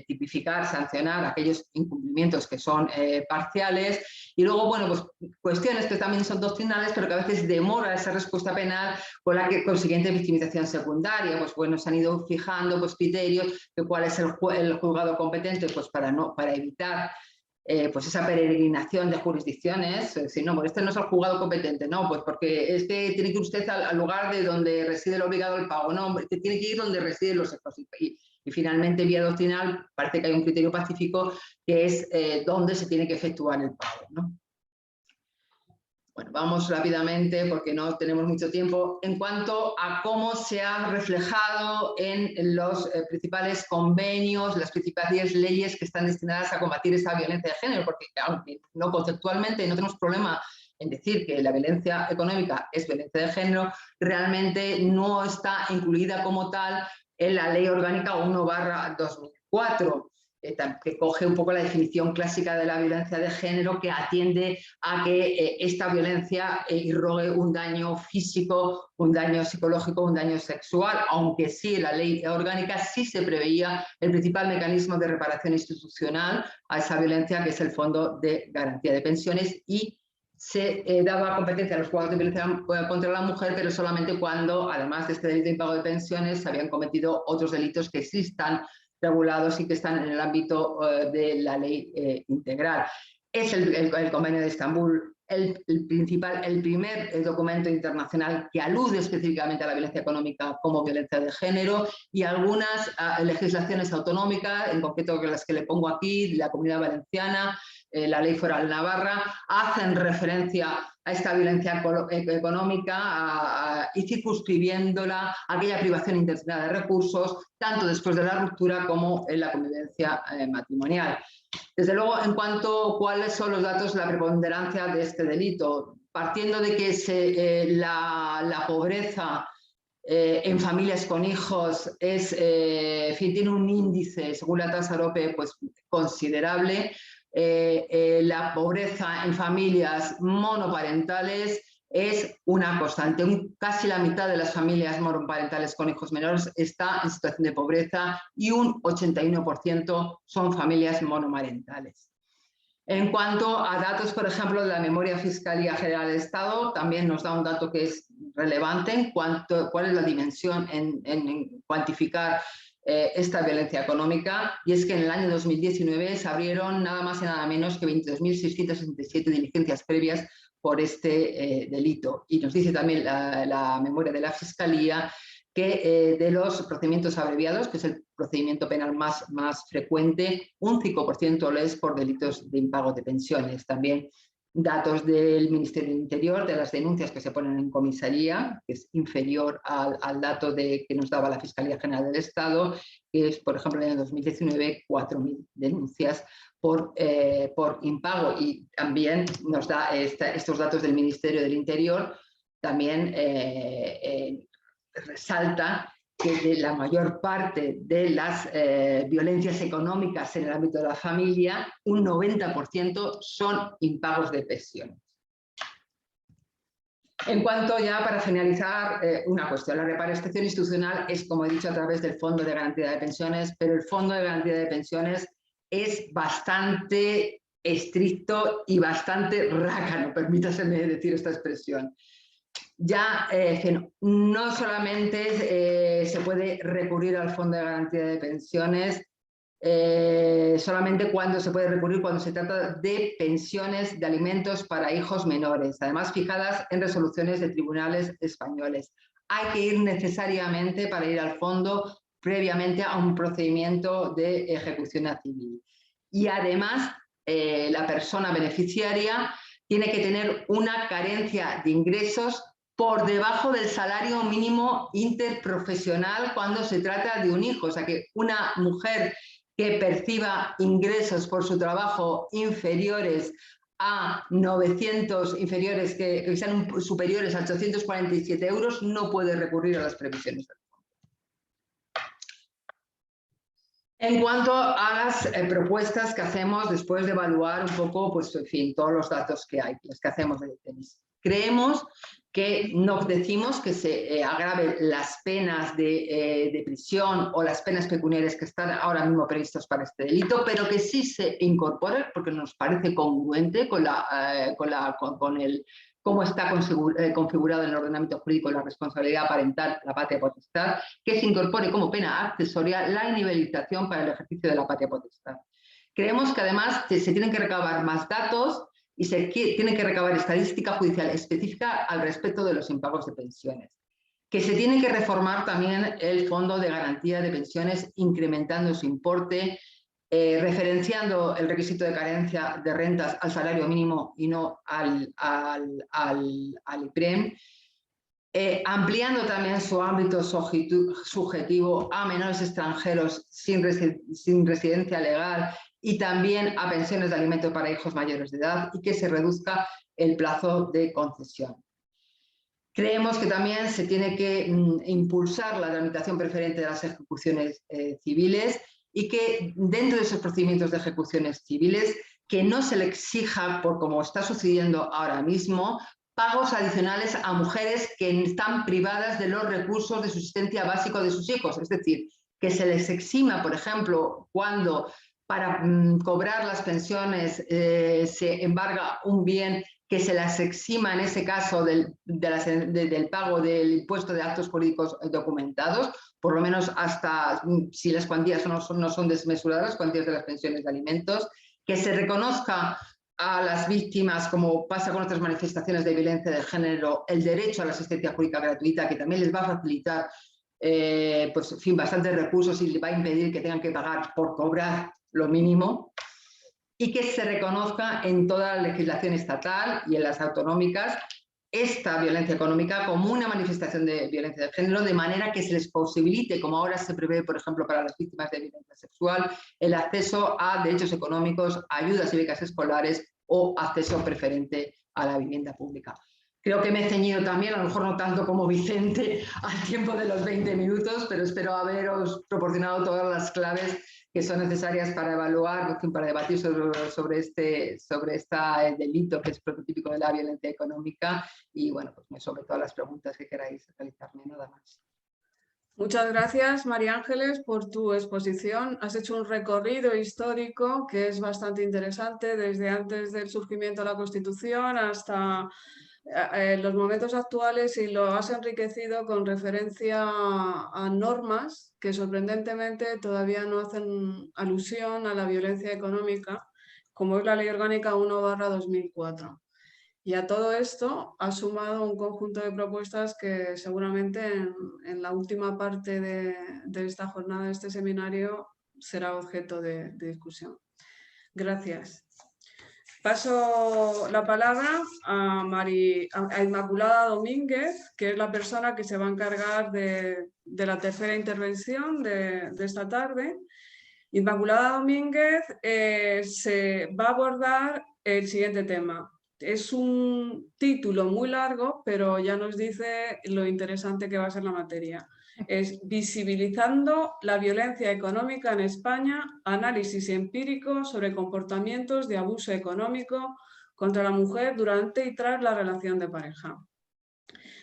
tipificar, sancionar aquellos incumplimientos que son parciales, y luego, bueno, pues cuestiones que también son doctrinales, pero que a veces demora esa respuesta penal con la consiguiente victimización secundaria. Pues bueno, se han ido fijando pues criterios de cuál es el juzgado competente, pues para evitar pues esa peregrinación de jurisdicciones. Si no, este no es el juzgado competente, no, pues porque tiene que ir usted al lugar de donde reside el obligado al pago, no, tiene que ir donde residen los hijos. Y finalmente, vía doctrinal, parece que hay un criterio pacífico, que es dónde se tiene que efectuar el pago, ¿no? Bueno, vamos rápidamente porque no tenemos mucho tiempo. En cuanto a cómo se ha reflejado en los principales convenios, las principales leyes que están destinadas a combatir esa violencia de género, porque aunque no conceptualmente no tenemos problema en decir que la violencia económica es violencia de género, realmente no está incluida como tal en la Ley Orgánica 1/2004. que coge un poco la definición clásica de la violencia de género, que atiende a que esta violencia irrogue un daño físico, un daño psicológico, un daño sexual, aunque sí en la ley orgánica sí se preveía el principal mecanismo de reparación institucional a esa violencia, que es el Fondo de Garantía de Pensiones, y se daba competencia a los juzgados de violencia contra la mujer, pero solamente cuando, además de este delito de impago de pensiones, se habían cometido otros delitos que sí están regulados y que están en el ámbito de la ley integral. Es el Convenio de Estambul el primer documento internacional que alude específicamente a la violencia económica como violencia de género, y algunas legislaciones autonómicas, en concreto las que le pongo aquí, la Comunidad Valenciana, la Ley Foral Navarra, hacen referencia a esta violencia económica y circunscribiéndola a aquella privación intencionada de recursos, tanto después de la ruptura como en la convivencia matrimonial. Desde luego, en cuanto a cuáles son los datos de la preponderancia de este delito, partiendo de que la pobreza en familias con hijos tiene un índice, según la tasa Arope, pues considerable. La pobreza en familias monoparentales es una constante. Casi la mitad de las familias monoparentales con hijos menores está en situación de pobreza y un 81% son familias monomarentales. En cuanto a datos, por ejemplo, de la memoria Fiscalía General del Estado, también nos da un dato que es relevante en cuanto cuál es la dimensión en cuantificar esta violencia económica, y es que en el año 2019 se abrieron nada más y nada menos que 22.667 diligencias previas por este delito. Y nos dice también la memoria de la Fiscalía que de los procedimientos abreviados, que es el procedimiento penal más frecuente, un 5% lo es por delitos de impago de pensiones. También datos del Ministerio del Interior, de las denuncias que se ponen en comisaría, que es inferior al dato que nos daba la Fiscalía General del Estado, que es, por ejemplo, en el 2019, 4.000 denuncias por impago. Y también nos da estos datos del Ministerio del Interior, también resalta que la mayor parte de las violencias económicas en el ámbito de la familia, un 90% son impagos de pensiones. En cuanto ya para finalizar, una cuestión, la reparación institucional es, como he dicho, a través del Fondo de Garantía de Pensiones, pero el Fondo de Garantía de Pensiones es bastante estricto y bastante rácano, permítaseme decir esta expresión. Ya no solamente se puede recurrir al Fondo de Garantía de Pensiones, solamente cuando se puede recurrir cuando se trata de pensiones de alimentos para hijos menores, además fijadas en resoluciones de tribunales españoles. Hay que ir necesariamente para ir al fondo previamente a un procedimiento de ejecución civil. Y además la persona beneficiaria tiene que tener una carencia de ingresos por debajo del salario mínimo interprofesional cuando se trata de un hijo. O sea que una mujer que perciba ingresos por su trabajo inferiores a 900, que sean superiores a 847 euros, no puede recurrir a las previsiones del fondo. En cuanto a las propuestas que hacemos después de evaluar un poco, pues, en fin, todos los datos que hay, los que hacemos de tenis. Creemos que no decimos que se agraven las penas de prisión o las penas pecuniarias que están ahora mismo previstas para este delito, pero que sí se incorporen, porque nos parece congruente con cómo está configurado en el ordenamiento jurídico la responsabilidad parental, la patria potestad, que se incorpore como pena accesoria la inhabilitación para el ejercicio de la patria potestad. Creemos que además se tienen que recabar más datos y se tiene que recabar estadística judicial específica al respecto de los impagos de pensiones. Que se tiene que reformar también el Fondo de Garantía de Pensiones, incrementando su importe, referenciando el requisito de carencia de rentas al salario mínimo y no al IPREM, ampliando también su ámbito subjetivo a menores extranjeros sin residencia legal y también a pensiones de alimentos para hijos mayores de edad, y que se reduzca el plazo de concesión. Creemos que también se tiene que impulsar la tramitación preferente de las ejecuciones civiles y que dentro de esos procedimientos de ejecuciones civiles que no se le exija, por como está sucediendo ahora mismo, pagos adicionales a mujeres que están privadas de los recursos de subsistencia básico de sus hijos. Es decir, que se les exima, por ejemplo, cuando para cobrar las pensiones se embarga un bien, que se las exima en ese caso del pago del impuesto de actos jurídicos documentados, por lo menos hasta si las cuantías no son desmesuradas, cuantías de las pensiones de alimentos, que se reconozca a las víctimas, como pasa con otras manifestaciones de violencia de género, el derecho a la asistencia jurídica gratuita, que también les va a facilitar pues, en fin, bastantes recursos y les va a impedir que tengan que pagar por cobrar lo mínimo, y que se reconozca en toda la legislación estatal y en las autonómicas esta violencia económica como una manifestación de violencia de género, de manera que se les posibilite, como ahora se prevé, por ejemplo, para las víctimas de violencia sexual, el acceso a derechos económicos, ayudas y becas escolares o acceso preferente a la vivienda pública. Creo que me he ceñido también, a lo mejor no tanto como Vicente, al tiempo de los 20 minutos, pero espero haberos proporcionado todas las claves que son necesarias para evaluar, para debatir sobre este delito que es prototípico de la violencia económica, y bueno, pues sobre todas las preguntas que queráis realizarme, nada más. Muchas gracias, María Ángeles, por tu exposición. Has hecho un recorrido histórico que es bastante interesante, desde antes del surgimiento de la Constitución hasta los momentos actuales, y lo has enriquecido con referencia a normas que sorprendentemente todavía no hacen alusión a la violencia económica, como es la Ley Orgánica 1/2004. Y a todo esto ha sumado un conjunto de propuestas que seguramente en la última parte de esta jornada, de este seminario, será objeto de discusión. Gracias. Paso la palabra a Inmaculada Domínguez, que es la persona que se va a encargar de la tercera intervención de esta tarde. Inmaculada Domínguez se va a abordar el siguiente tema. Es un título muy largo, pero ya nos dice lo interesante que va a ser la materia. Es Visibilizando la violencia económica en España, análisis empírico sobre comportamientos de abuso económico contra la mujer durante y tras la relación de pareja.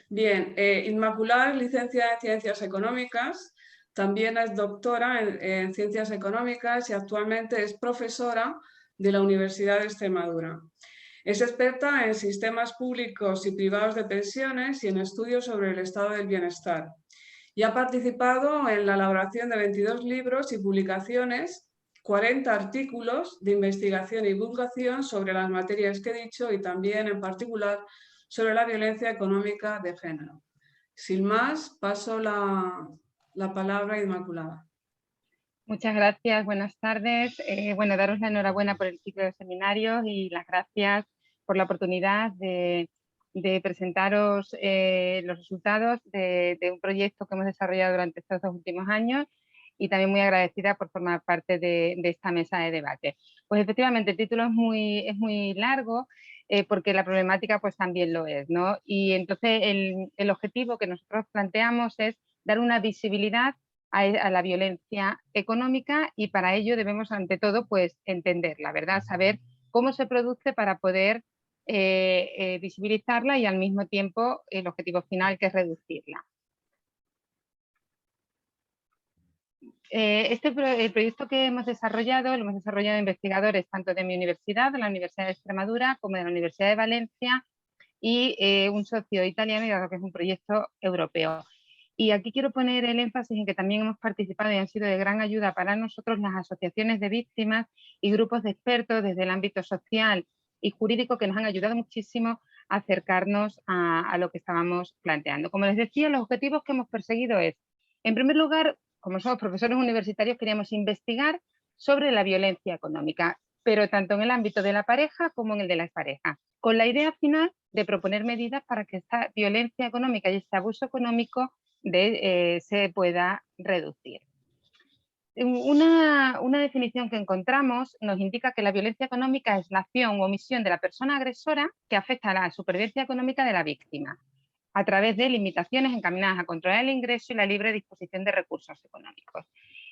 Bien, Inmaculada es licenciada en Ciencias Económicas, también es doctora en Ciencias Económicas y actualmente es profesora de la Universidad de Extremadura. Es experta en sistemas públicos y privados de pensiones y en estudios sobre el estado del bienestar. Y ha participado en la elaboración de 22 libros y publicaciones, 40 artículos de investigación y divulgación sobre las materias que he dicho, y también en particular sobre la violencia económica de género. Sin más, paso la palabra a Inmaculada. Muchas gracias, buenas tardes. Bueno, daros la enhorabuena por el ciclo de seminarios y las gracias por la oportunidad de presentaros los resultados de un proyecto que hemos desarrollado durante estos 2 últimos años, y también muy agradecida por formar parte de esta mesa de debate. Pues efectivamente el título es muy largo, porque la problemática pues también lo es, ¿no? Y entonces el objetivo que nosotros planteamos es dar una visibilidad a la violencia económica, y para ello debemos ante todo pues entenderla, ¿verdad? Saber cómo se produce para poder visibilizarla y al mismo tiempo el objetivo final, que es reducirla. El proyecto que hemos desarrollado, lo hemos desarrollado investigadores tanto de mi universidad, de la Universidad de Extremadura, como de la Universidad de Valencia, y un socio italiano, y dado que es un proyecto europeo. Y aquí quiero poner el énfasis en que también hemos participado y han sido de gran ayuda para nosotros las asociaciones de víctimas y grupos de expertos desde el ámbito social y jurídico, que nos han ayudado muchísimo a acercarnos a lo que estábamos planteando. Como les decía, los objetivos que hemos perseguido es, en primer lugar, como somos profesores universitarios, queríamos investigar sobre la violencia económica, pero tanto en el ámbito de la pareja como en el de las parejas, con la idea final de proponer medidas para que esta violencia económica y este abuso económico se pueda reducir. Una definición que encontramos nos indica que la violencia económica es la acción o omisión de la persona agresora que afecta a la supervivencia económica de la víctima, a través de limitaciones encaminadas a controlar el ingreso y la libre disposición de recursos económicos.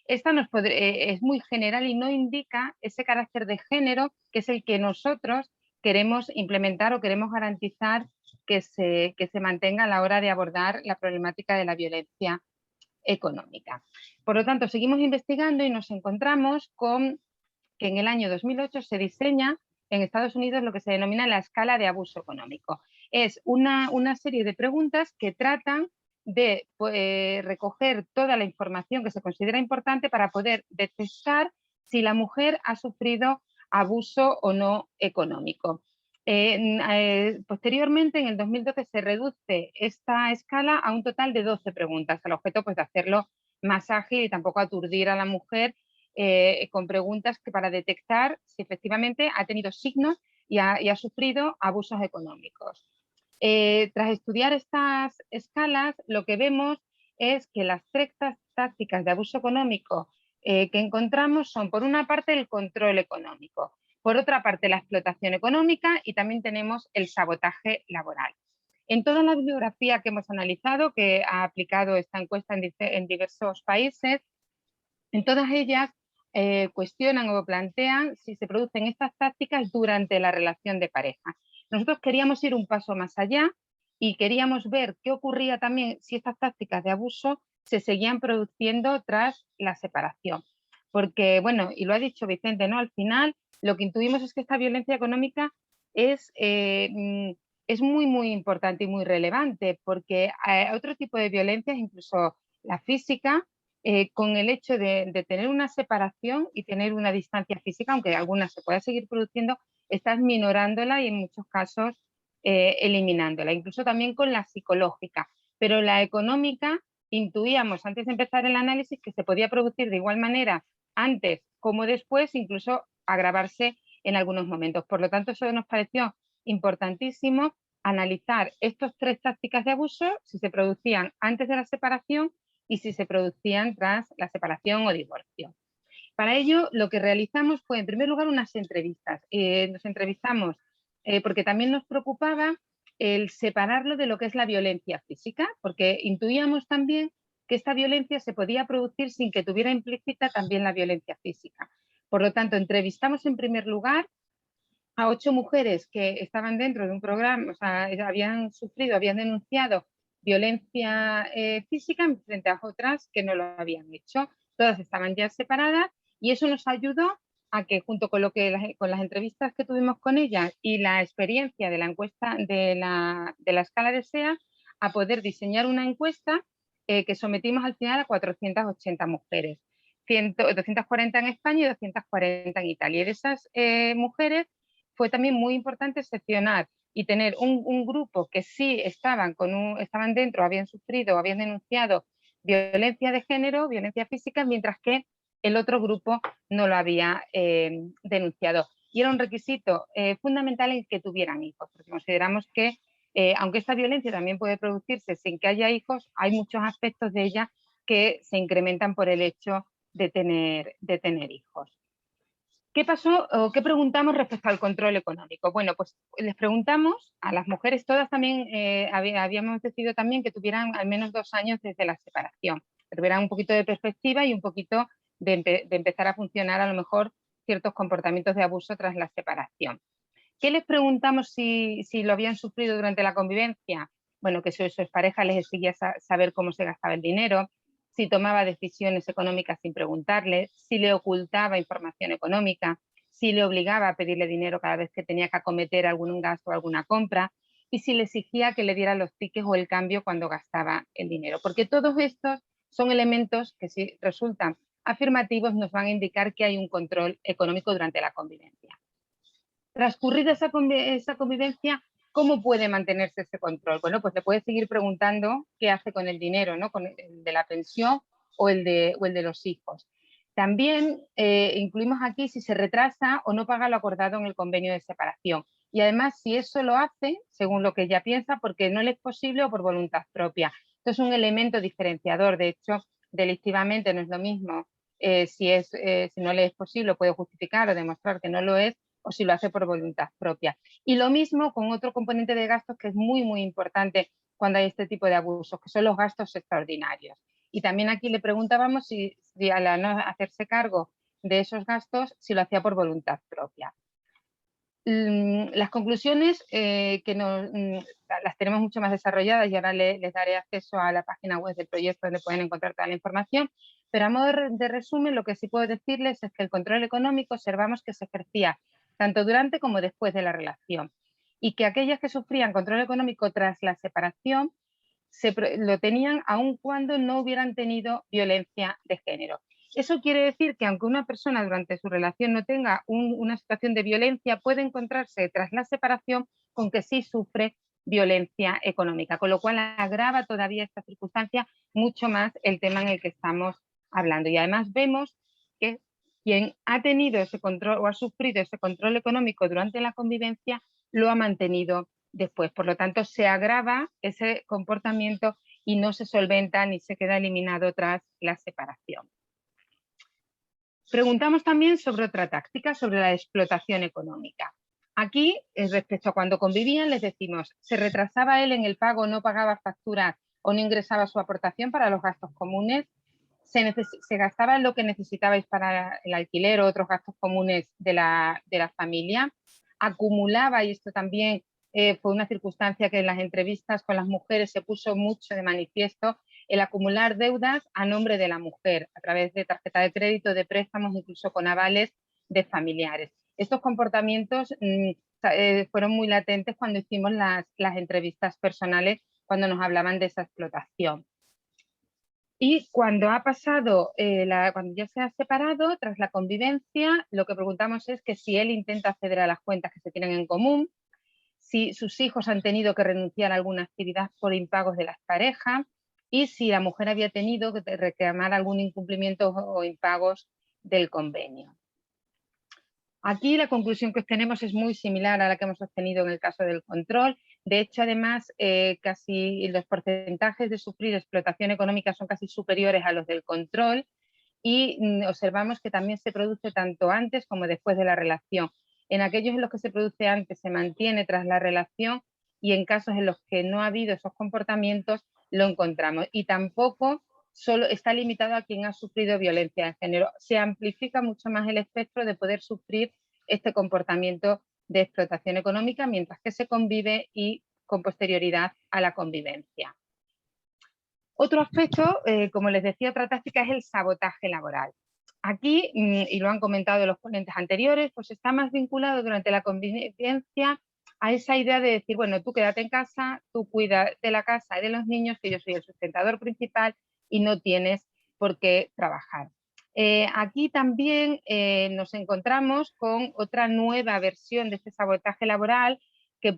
Esta es muy general y no indica ese carácter de género que es el que nosotros queremos implementar o queremos garantizar que se mantenga a la hora de abordar la problemática de la violencia económica. Por lo tanto, seguimos investigando y nos encontramos con que en el año 2008 se diseña en Estados Unidos lo que se denomina la escala de abuso económico. Es una serie de preguntas que tratan de recoger toda la información que se considera importante para poder detectar si la mujer ha sufrido abuso o no económico. Posteriormente, en el 2012, se reduce esta escala a un total de 12 preguntas, al objeto pues, de hacerlo más ágil y tampoco aturdir a la mujer con preguntas que para detectar si efectivamente ha tenido signos y ha sufrido abusos económicos. Tras estudiar estas escalas, lo que vemos es que las 3 tácticas de abuso económico que encontramos son, por una parte, el control económico, por otra parte, la explotación económica y también tenemos el sabotaje laboral. En toda la bibliografía que hemos analizado, que ha aplicado esta encuesta en diversos países, en todas ellas cuestionan o plantean si se producen estas tácticas durante la relación de pareja. Nosotros queríamos ir un paso más allá y queríamos ver qué ocurría también si estas tácticas de abuso se seguían produciendo tras la separación. Porque, bueno, y lo ha dicho Vicente, ¿no? Al final lo que intuimos es que esta violencia económica es muy, muy importante y muy relevante, porque otro tipo de violencias, incluso la física, con el hecho de tener una separación y tener una distancia física, aunque alguna se pueda seguir produciendo, estás minorándola y en muchos casos eliminándola, incluso también con la psicológica. Pero la económica, intuíamos antes de empezar el análisis que se podía producir de igual manera antes como después, incluso agravarse en algunos momentos. Por lo tanto, eso nos pareció importantísimo analizar estas 3 tácticas de abuso, si se producían antes de la separación y si se producían tras la separación o divorcio. Para ello, lo que realizamos fue, en primer lugar, unas entrevistas. Nos entrevistamos porque también nos preocupaba el separarlo de lo que es la violencia física, porque intuíamos también que esta violencia se podía producir sin que tuviera implícita también la violencia física. Por lo tanto, entrevistamos en primer lugar a 8 mujeres que estaban dentro de un programa, o sea, habían denunciado violencia física frente a otras que no lo habían hecho. Todas estaban ya separadas y eso nos ayudó a que, junto con con las entrevistas que tuvimos con ellas y la experiencia de la encuesta de la escala de SEA, a poder diseñar una encuesta que sometimos al final a 480 mujeres, 240 en España y 240 en Italia. Y de esas mujeres fue también muy importante seccionar y tener un grupo que sí estaban dentro, habían sufrido, habían denunciado violencia de género, violencia física, mientras que el otro grupo no lo había denunciado. Y era un requisito fundamental el que tuvieran hijos, porque consideramos que, aunque esta violencia también puede producirse sin que haya hijos, hay muchos aspectos de ella que se incrementan por el hecho de tener hijos. ¿Qué pasó o qué preguntamos respecto al control económico? Bueno, pues les preguntamos a las mujeres, todas también habíamos decidido también que tuvieran al menos 2 años desde la separación, que tuvieran un poquito de perspectiva y un poquito de empezar a funcionar a lo mejor ciertos comportamientos de abuso tras la separación. ¿Qué les preguntamos si lo habían sufrido durante la convivencia? Bueno, que su expareja les exigía saber cómo se gastaba el dinero, si tomaba decisiones económicas sin preguntarle, si le ocultaba información económica, si le obligaba a pedirle dinero cada vez que tenía que acometer algún gasto o alguna compra, y si le exigía que le diera los tickets o el cambio cuando gastaba el dinero. Porque todos estos son elementos que, si resultan afirmativos, nos van a indicar que hay un control económico durante la convivencia. Transcurrida esa convivencia, ¿cómo puede mantenerse ese control? Bueno, pues le puedes seguir preguntando qué hace con el dinero, ¿no? Con el de la pensión o el de los hijos. También incluimos aquí si se retrasa o no paga lo acordado en el convenio de separación. Y además, si eso lo hace, según lo que ella piensa, porque no le es posible o por voluntad propia. Esto es un elemento diferenciador. De hecho, delictivamente no es lo mismo si no le es posible o puede justificar o demostrar que no lo es, o si lo hace por voluntad propia. Y lo mismo con otro componente de gastos que es muy, muy importante cuando hay este tipo de abusos, que son los gastos extraordinarios. Y también aquí le preguntábamos si al no hacerse cargo de esos gastos, si lo hacía por voluntad propia. Las conclusiones las tenemos mucho más desarrolladas y ahora les daré acceso a la página web del proyecto donde pueden encontrar toda la información, pero a modo de resumen lo que sí puedo decirles es que el control económico observamos que se ejercía tanto durante como después de la relación y que aquellas que sufrían control económico tras la separación lo tenían aun cuando no hubieran tenido violencia de género. Eso quiere decir que aunque una persona durante su relación no tenga una situación de violencia, puede encontrarse tras la separación con que sí sufre violencia económica, con lo cual agrava todavía esta circunstancia mucho más el tema en el que estamos hablando. Y además vemos que quien ha tenido ese control o ha sufrido ese control económico durante la convivencia lo ha mantenido después. Por lo tanto, se agrava ese comportamiento y no se solventa ni se queda eliminado tras la separación. Preguntamos también sobre otra táctica, sobre la explotación económica. Aquí, respecto a cuando convivían, les decimos, se retrasaba él en el pago, no pagaba facturas o no ingresaba su aportación para los gastos comunes, se gastaba en lo que necesitabais para el alquiler o otros gastos comunes de la familia, acumulaba, y esto también fue una circunstancia que en las entrevistas con las mujeres se puso mucho de manifiesto, el acumular deudas a nombre de la mujer a través de tarjeta de crédito, de préstamos, incluso con avales de familiares. Estos comportamientos fueron muy latentes cuando hicimos las entrevistas personales, cuando nos hablaban de esa explotación. Y cuando ha pasado, cuando ya se ha separado, tras la convivencia, lo que preguntamos es que si él intenta acceder a las cuentas que se tienen en común, si sus hijos han tenido que renunciar a alguna actividad por impagos de las parejas y si la mujer había tenido que reclamar algún incumplimiento o impagos del convenio. Aquí la conclusión que obtenemos es muy similar a la que hemos obtenido en el caso del control. De hecho, además, casi los porcentajes de sufrir explotación económica son casi superiores a los del control y observamos que también se produce tanto antes como después de la relación. En aquellos en los que se produce antes se mantiene tras la relación y en casos en los que no ha habido esos comportamientos lo encontramos. Y tampoco solo está limitado a quien ha sufrido violencia de género. Se amplifica mucho más el espectro de poder sufrir este comportamiento de explotación económica mientras que se convive y con posterioridad a la convivencia. Otro aspecto, como les decía, otra táctica es el sabotaje laboral. Aquí, y lo han comentado los ponentes anteriores, pues está más vinculado durante la convivencia a esa idea de decir, bueno, tú quédate en casa, tú cuida de la casa y de los niños, que yo soy el sustentador principal y no tienes por qué trabajar. Aquí también nos encontramos con otra nueva versión de este sabotaje laboral que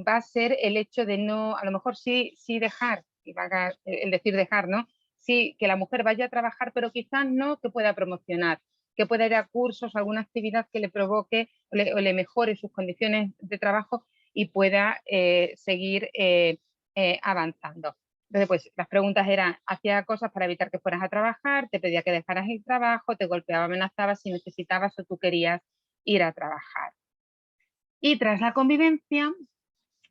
va a ser el hecho de no, a lo mejor sí dejar, el decir dejar, ¿no? Sí, que la mujer vaya a trabajar, pero quizás no que pueda promocionar, que pueda ir a cursos, alguna actividad que le provoque o le mejore sus condiciones de trabajo y pueda seguir avanzando. Entonces, pues las preguntas eran, hacía cosas para evitar que fueras a trabajar, te pedía que dejaras el trabajo, te golpeaba, amenazaba si necesitabas o tú querías ir a trabajar. Y tras la convivencia,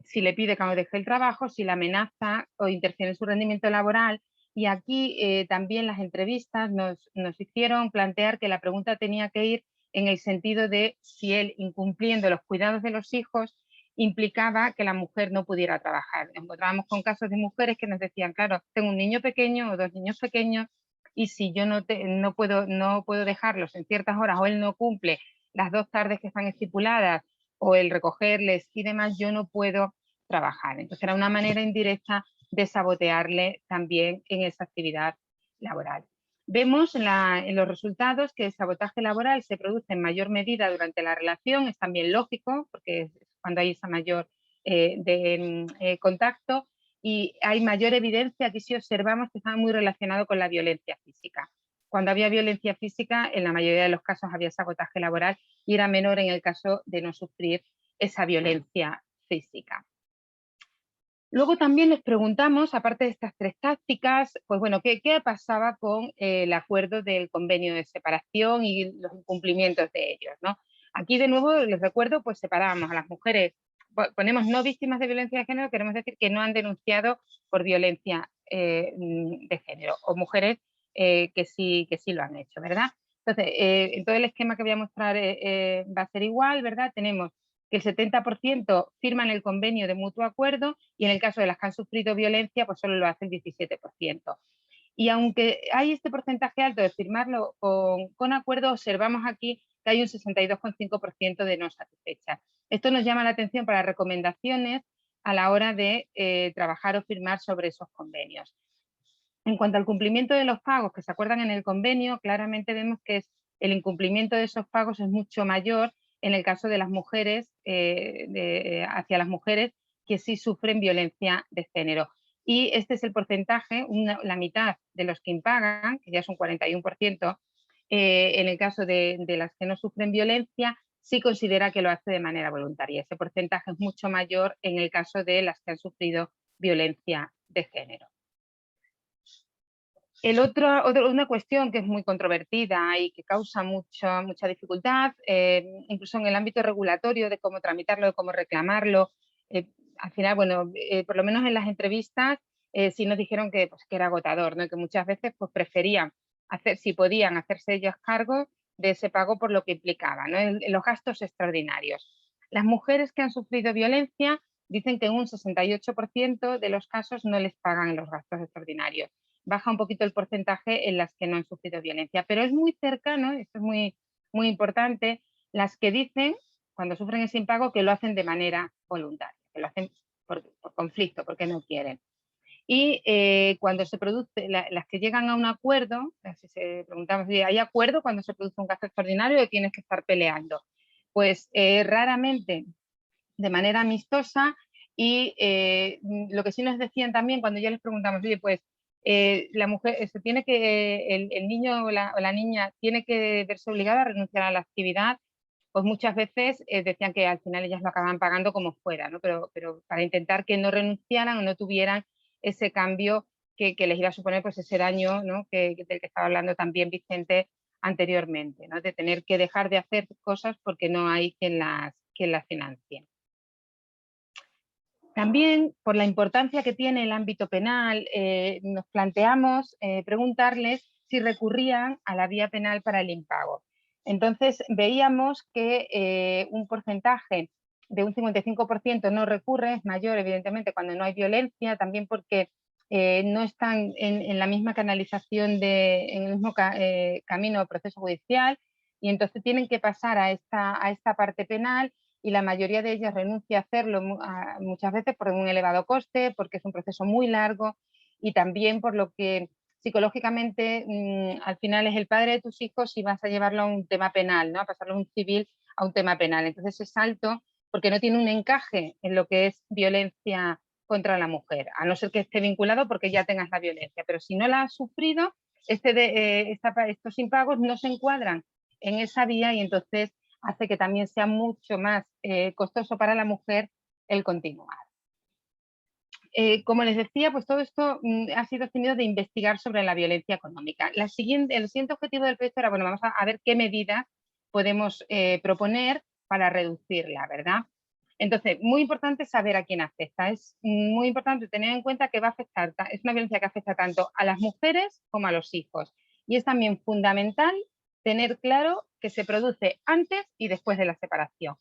si le pide que no deje el trabajo, si la amenaza o interfiere en su rendimiento laboral. Y aquí también las entrevistas nos hicieron plantear que la pregunta tenía que ir en el sentido de si él, incumpliendo los cuidados de los hijos, implicaba que la mujer no pudiera trabajar. Nos encontrábamos con casos de mujeres que nos decían, claro, tengo un niño pequeño o dos niños pequeños y si yo no puedo dejarlos en ciertas horas o él no cumple las 2 tardes que están estipuladas o el recogerles y demás, yo no puedo trabajar. Entonces era una manera indirecta de sabotearle también en esa actividad laboral. Vemos en los resultados que el sabotaje laboral se produce en mayor medida durante la relación, es también lógico, porque es cuando hay esa mayor contacto, y hay mayor evidencia, aquí sí observamos que está muy relacionado con la violencia física. Cuando había violencia física, en la mayoría de los casos había sabotaje laboral y era menor en el caso de no sufrir esa violencia física. Luego también les preguntamos, aparte de estas 3 tácticas, pues bueno, ¿qué pasaba con el acuerdo del convenio de separación y los incumplimientos de ellos, ¿no? Aquí de nuevo les recuerdo, pues separábamos a las mujeres, ponemos no víctimas de violencia de género, queremos decir que no han denunciado por violencia de género, o mujeres que sí lo han hecho, ¿verdad? Entonces, en todo el esquema que voy a mostrar va a ser igual, ¿verdad? Tenemos que el 70% firman el convenio de mutuo acuerdo y en el caso de las que han sufrido violencia, pues solo lo hace el 17%. Y aunque hay este porcentaje alto de firmarlo con acuerdo, observamos aquí que hay un 62,5% de no satisfechas. Esto nos llama la atención para recomendaciones a la hora de trabajar o firmar sobre esos convenios. En cuanto al cumplimiento de los pagos que se acuerdan en el convenio, claramente vemos que el incumplimiento de esos pagos es mucho mayor en el caso de las mujeres, hacia las mujeres que sí sufren violencia de género. Y este es el porcentaje, la mitad de los que impagan, que ya es un 41%, en el caso de las que no sufren violencia, sí considera que lo hace de manera voluntaria. Ese porcentaje es mucho mayor en el caso de las que han sufrido violencia de género. Una cuestión que es muy controvertida y que causa mucha dificultad, incluso en el ámbito regulatorio de cómo tramitarlo, de cómo reclamarlo. Al final, bueno, por lo menos en las entrevistas sí nos dijeron que era agotador, ¿no? Que muchas veces pues, preferían si podían hacerse ellos cargo de ese pago por lo que implicaba, ¿no? Los gastos extraordinarios. Las mujeres que han sufrido violencia dicen que en un 68% de los casos no les pagan los gastos extraordinarios. Baja un poquito el porcentaje en las que no han sufrido violencia, pero es muy cercano, esto es muy importante, las que dicen, cuando sufren ese impago, que lo hacen de manera voluntaria, que lo hacen por conflicto, porque no quieren. Y cuando se produce, las que llegan a un acuerdo, si se preguntamos si hay acuerdo cuando se produce un gasto extraordinario o tienes que estar peleando, pues raramente de manera amistosa y lo que sí nos decían también cuando ya les preguntamos, oye, pues la mujer, el niño o la niña tiene que verse obligada a renunciar a la actividad, pues muchas veces decían que al final ellas lo acaban pagando como fuera, ¿no? Pero para intentar que no renunciaran o no tuvieran ese cambio que les iba a suponer pues ese daño, ¿no? del que estaba hablando también Vicente anteriormente, ¿no? De tener que dejar de hacer cosas porque no hay quien las financie. También, por la importancia que tiene el ámbito penal, nos planteamos preguntarles si recurrían a la vía penal para el impago. Entonces, veíamos que un porcentaje de un 55% no recurre, es mayor, evidentemente, cuando no hay violencia, también porque no están en la misma canalización, en el mismo camino o proceso judicial, y entonces tienen que pasar a esta parte penal, y la mayoría de ellas renuncia a hacerlo muchas veces por un elevado coste, porque es un proceso muy largo y también por lo que psicológicamente al final es el padre de tus hijos y vas a llevarlo a un tema penal, ¿no? A pasarlo de un civil a un tema penal. Entonces es alto porque no tiene un encaje en lo que es violencia contra la mujer, a no ser que esté vinculado porque ya tengas la violencia. Pero si no la has sufrido, estos impagos no se encuadran en esa vía y entonces hace que también sea mucho más costoso para la mujer el continuar. Como les decía, pues todo esto ha sido tenido de investigar sobre la violencia económica. El siguiente objetivo del proyecto era, bueno, vamos a ver qué medidas podemos proponer para reducirla, ¿verdad? Entonces, muy importante saber a quién afecta. Es muy importante tener en cuenta que es una violencia que afecta tanto a las mujeres como a los hijos. Y es también fundamental tener claro que se produce antes y después de la separación.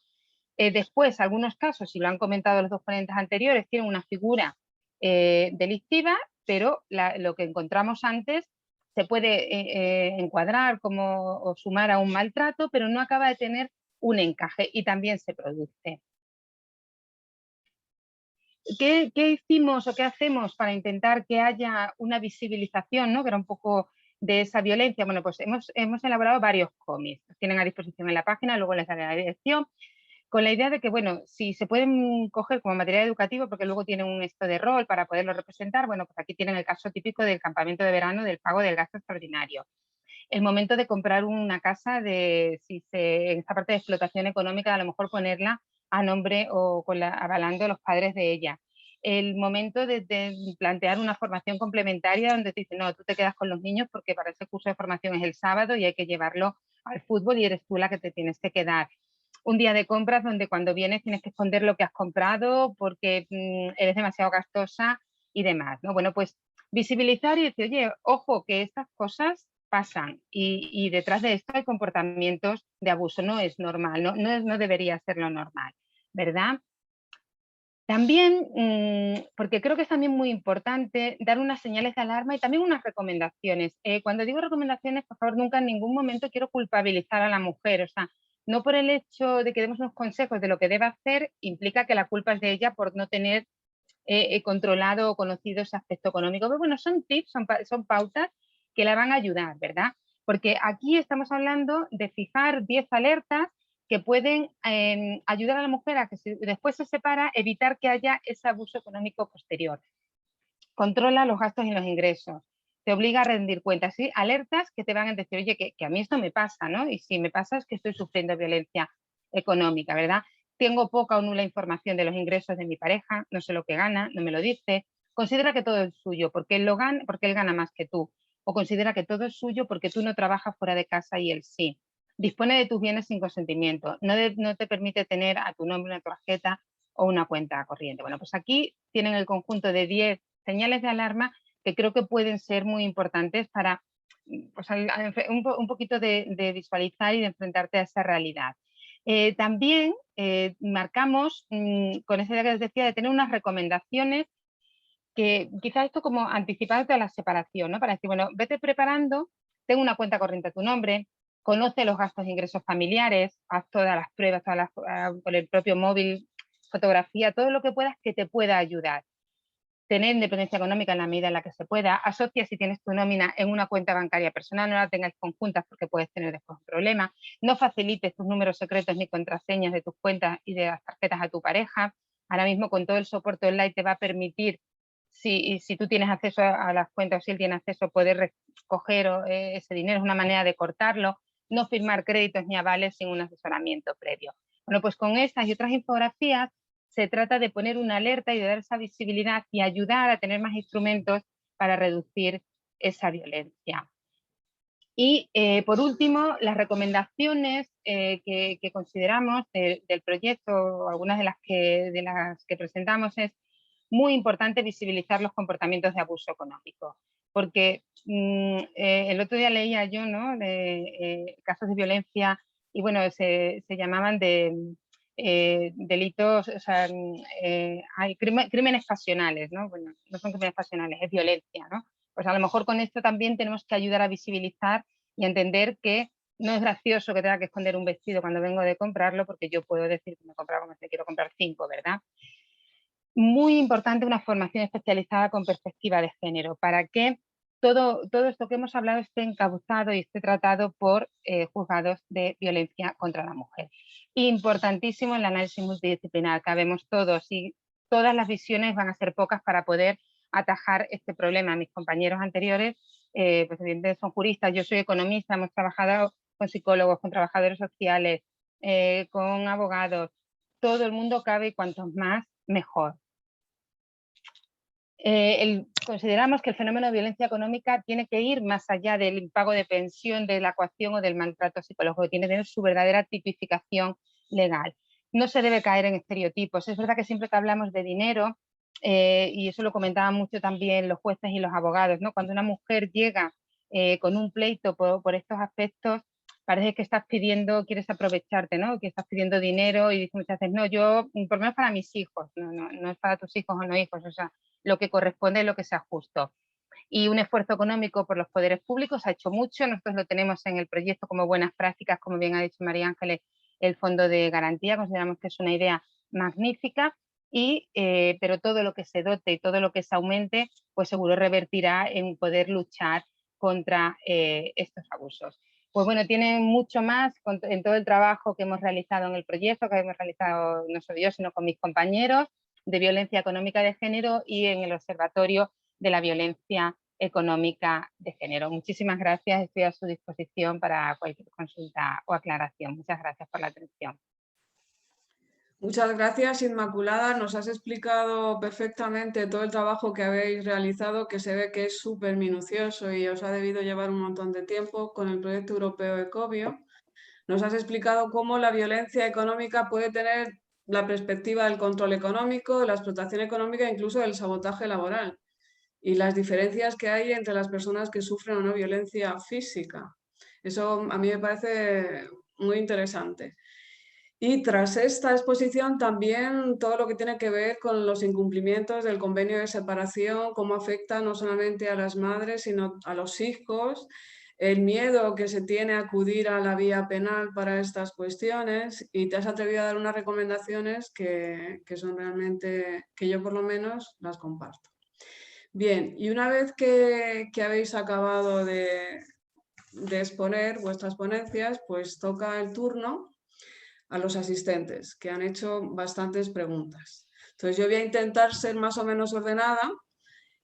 Después, algunos casos, y lo han comentado los dos ponentes anteriores, tienen una figura delictiva, pero lo que encontramos antes se puede encuadrar o sumar a un maltrato, pero no acaba de tener un encaje y también se produce. ¿Qué hicimos o qué hacemos para intentar que haya una visibilización, ¿no? Que era un poco de esa violencia? Bueno, pues hemos elaborado varios cómics, los tienen a disposición en la página, luego les daré la dirección, con la idea de que, bueno, si se pueden coger como material educativo, porque luego tienen un esto de rol para poderlo representar, bueno, pues aquí tienen el caso típico del campamento de verano del pago del gasto extraordinario. El momento de comprar una casa, en esta parte de explotación económica, a lo mejor ponerla a nombre o avalando a los padres de ella. El momento de plantear una formación complementaria donde te dicen, no, tú te quedas con los niños porque para ese curso de formación es el sábado y hay que llevarlo al fútbol y eres tú la que te tienes que quedar. Un día de compras donde cuando vienes tienes que esconder lo que has comprado porque eres demasiado gastosa y demás, ¿no? Bueno, pues Visibilizar y decir, oye, ojo, que estas cosas pasan y detrás de esto hay comportamientos de abuso, no es normal, no debería ser lo normal, ¿verdad? También, porque creo que es también muy importante dar unas señales de alarma y también unas recomendaciones. Cuando digo recomendaciones, por favor, nunca en ningún momento quiero culpabilizar a la mujer, o sea, no por el hecho de que demos unos consejos de lo que debe hacer, implica que la culpa es de ella por no tener controlado o conocido ese aspecto económico. Pero bueno, son tips, son pautas que la van a ayudar, ¿verdad? Porque aquí estamos hablando de fijar 10 alertas que pueden ayudar a la mujer a que si después se separa, evitar que haya ese abuso económico posterior. Controla los gastos y los ingresos. Te obliga a rendir cuentas, ¿sí? Alertas que te van a decir, oye, que a mí esto me pasa, ¿no? Y si me pasa es que estoy sufriendo violencia económica, ¿verdad? Tengo poca o nula información de los ingresos de mi pareja, no sé lo que gana, no me lo dice. Considera que todo es suyo porque él gana más que tú. O considera que todo es suyo porque tú no trabajas fuera de casa y él sí. Dispone de tus bienes sin consentimiento. No te permite tener a tu nombre una tarjeta o una cuenta corriente. Bueno, pues aquí tienen el conjunto de 10 señales de alarma que creo que pueden ser muy importantes para pues, un poquito de visualizar y de enfrentarte a esa realidad. También marcamos, con esa idea que les decía, de tener unas recomendaciones que quizás esto como anticiparte a la separación, ¿no? Para decir, bueno, vete preparando, ten una cuenta corriente a tu nombre, conoce los gastos e ingresos familiares, haz todas las pruebas con el propio móvil, fotografía, todo lo que puedas que te pueda ayudar. Tener independencia económica en la medida en la que se pueda, asocia si tienes tu nómina en una cuenta bancaria personal, no la tengáis conjuntas porque puedes tener después un problema, no facilites tus números secretos ni contraseñas de tus cuentas y de las tarjetas a tu pareja. Ahora mismo con todo el soporte online te va a permitir, si tú tienes acceso a las cuentas o si él tiene acceso, poder recoger ese dinero, es una manera de cortarlo, no firmar créditos ni avales sin un asesoramiento previo. Bueno, pues con estas y otras infografías se trata de poner una alerta y de dar esa visibilidad y ayudar a tener más instrumentos para reducir esa violencia. Y por último, las recomendaciones que consideramos del proyecto, algunas de las que presentamos, es muy importante visibilizar los comportamientos de abuso económico, porque el otro día leía yo, ¿no?, de casos de violencia y bueno, se llamaban de delitos, o sea, hay crímenes pasionales, ¿no? Bueno, no son crímenes pasionales, es violencia, ¿no? Pues a lo mejor con esto también tenemos que ayudar a visibilizar y a entender que no es gracioso que tenga que esconder un vestido cuando vengo de comprarlo, porque yo puedo decir que me quiero comprar 5, ¿verdad? Muy importante una formación especializada con perspectiva de género, para que todo esto que hemos hablado esté encauzado y esté tratado por juzgados de violencia contra la mujer. Importantísimo el análisis multidisciplinar, cabemos todos y todas las visiones van a ser pocas para poder atajar este problema. Mis compañeros anteriores, pues evidentemente son juristas, yo soy economista, hemos trabajado con psicólogos, con trabajadores sociales, con abogados, todo el mundo cabe y cuantos más, mejor. Consideramos que el fenómeno de violencia económica tiene que ir más allá del impago de pensión, de la coacción o del maltrato psicológico, tiene que tener su verdadera tipificación legal. No se debe caer en estereotipos. Es verdad que siempre que hablamos de dinero, y eso lo comentaban mucho también los jueces y los abogados, ¿no? Cuando una mujer llega con un pleito por estos aspectos, parece que estás pidiendo, quieres aprovecharte, ¿no? Que estás pidiendo dinero y dices muchas veces, no, yo, por lo menos para mis hijos, no es para tus hijos o no hijos, o sea, lo que corresponde, lo que sea justo. Y un esfuerzo económico por los poderes públicos ha hecho mucho, nosotros lo tenemos en el proyecto como buenas prácticas, como bien ha dicho María Ángeles, el fondo de garantía, consideramos que es una idea magnífica, pero todo lo que se dote y todo lo que se aumente, pues seguro revertirá en poder luchar contra estos abusos. Pues bueno, tienen mucho más en todo el trabajo que hemos realizado en el proyecto, que hemos realizado no solo yo, sino con mis compañeros de violencia económica de género y en el Observatorio de la Violencia Económica de Género. Muchísimas gracias, estoy a su disposición para cualquier consulta o aclaración. Muchas gracias por la atención. Muchas gracias, Inmaculada. Nos has explicado perfectamente todo el trabajo que habéis realizado, que se ve que es súper minucioso y os ha debido llevar un montón de tiempo con el proyecto europeo Ecovio. Nos has explicado cómo la violencia económica puede tener la perspectiva del control económico, de la explotación económica e incluso del sabotaje laboral. y las diferencias que hay entre las personas que sufren o no violencia física. Eso a mí me parece muy interesante. Y tras esta exposición también todo lo que tiene que ver con los incumplimientos del convenio de separación, cómo afecta no solamente a las madres, sino a los hijos, el miedo que se tiene a acudir a la vía penal para estas cuestiones, y te has atrevido a dar unas recomendaciones que son realmente, que yo por lo menos las comparto. Bien, y una vez que habéis acabado de exponer vuestras ponencias, pues toca el turno a los asistentes, que han hecho bastantes preguntas. Entonces yo voy a intentar ser más o menos ordenada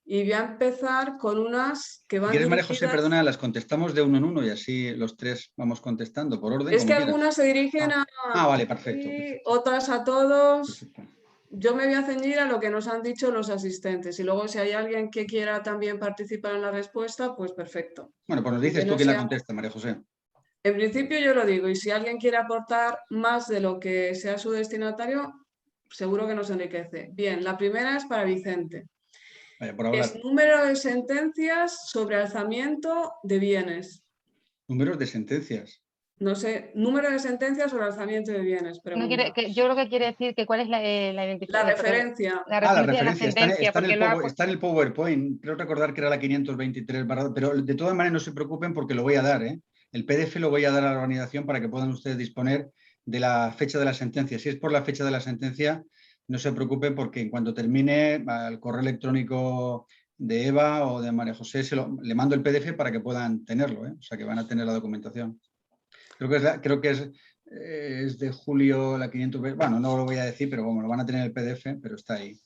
y voy a empezar con unas que van si quieres, María dirigidas... José, perdona, las contestamos de uno en uno y así los tres vamos contestando por orden. Es como que quieras. algunas se dirigen a... Vale, perfecto. otras a todos. Perfecto. Yo me voy a ceñir a lo que nos han dicho los asistentes y luego si hay alguien que quiera también participar en la respuesta, pues perfecto. Bueno, pues nos dices tú quién la contesta, María José. En principio yo lo digo, y si alguien quiere aportar más de lo que sea su destinatario, seguro que nos enriquece. Bien, la primera es para Vicente. Vaya, por hablar. Es número de sentencias sobre alzamiento de bienes. Números de sentencias. No sé, número de sentencias sobre alzamiento de bienes. No quiere, yo creo que quiere decir que cuál es la identificación. La referencia. La La referencia de la sentencia. Está en el PowerPoint. Creo recordar que era la 523, pero de todas maneras no se preocupen porque lo voy a dar. El PDF lo voy a dar a la organización para que puedan ustedes disponer de la fecha de la sentencia. Si es por la fecha de la sentencia, no se preocupen porque en cuanto termine al correo electrónico de Eva o de María José, le mando el PDF para que puedan tenerlo. O sea que van a tener la documentación. Creo que es de julio la 500. Bueno, no lo voy a decir, pero bueno, lo van a tener el PDF, pero está ahí.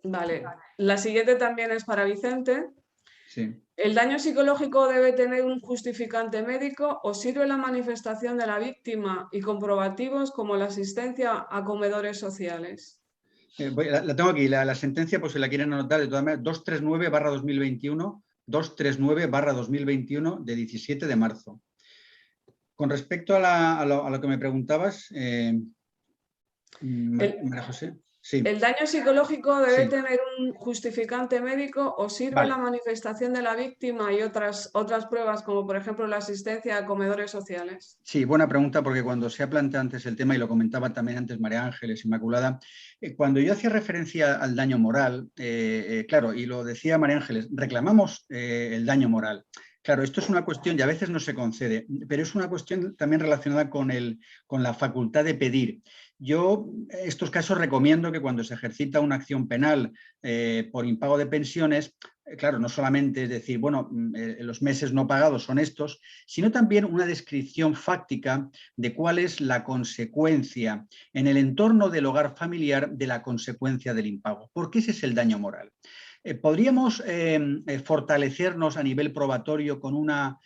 Vale. La siguiente también es para Vicente. Sí. ¿El daño psicológico debe tener un justificante médico o sirve la manifestación de la víctima y comprobativos como la asistencia a comedores sociales? La tengo aquí, la sentencia, pues si la quieren anotar, de todas maneras, 239/2021, 239/2021 de 17 de marzo. Con respecto a lo que me preguntabas, María José. Sí. ¿El daño psicológico debe tener un justificante médico o sirve la manifestación de la víctima y otras pruebas, como por ejemplo la asistencia a comedores sociales? Sí, buena pregunta, porque cuando se ha planteado antes el tema, y lo comentaba también antes María Ángeles, Inmaculada, cuando yo hacía referencia al daño moral, claro, y lo decía María Ángeles, reclamamos el daño moral. Claro, esto es una cuestión y a veces no se concede, pero es una cuestión también relacionada con la facultad de pedir. Yo, en estos casos, recomiendo que cuando se ejercita una acción penal por impago de pensiones, claro, no solamente es decir, bueno, los meses no pagados son estos, sino también una descripción fáctica de cuál es la consecuencia en el entorno del hogar familiar de la consecuencia del impago, porque ese es el daño moral. ¿Podríamos fortalecernos a nivel probatorio con una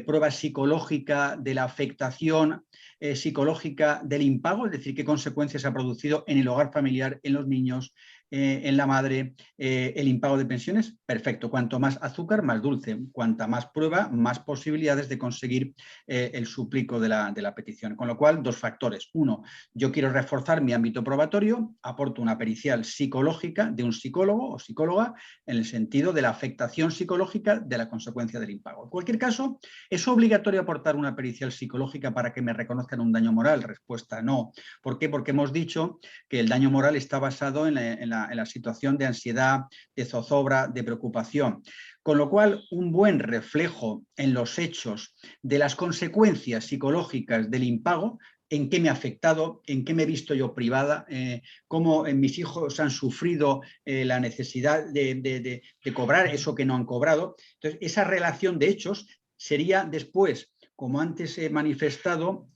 prueba psicológica de la afectación psicológica del impago? Es decir, qué consecuencias ha producido en el hogar familiar, en los niños, en la madre, el impago de pensiones. Perfecto, cuanto más azúcar, más dulce. Cuanta más prueba, más posibilidades de conseguir el suplico de la petición. Con lo cual, dos factores. Uno, yo quiero reforzar mi ámbito probatorio, aporto una pericial psicológica de un psicólogo o psicóloga en el sentido de la afectación psicológica de la consecuencia del impago. En cualquier caso, ¿es obligatorio aportar una pericial psicológica para que me reconozcan un daño moral? Respuesta, no. ¿Por qué? Porque hemos dicho que el daño moral está basado en la situación de ansiedad, de zozobra, de preocupación. Con lo cual, un buen reflejo en los hechos de las consecuencias psicológicas del impago, en qué me ha afectado, en qué me he visto yo privada, cómo mis hijos han sufrido la necesidad de cobrar eso que no han cobrado. Entonces, esa relación de hechos sería después, como antes he manifestado,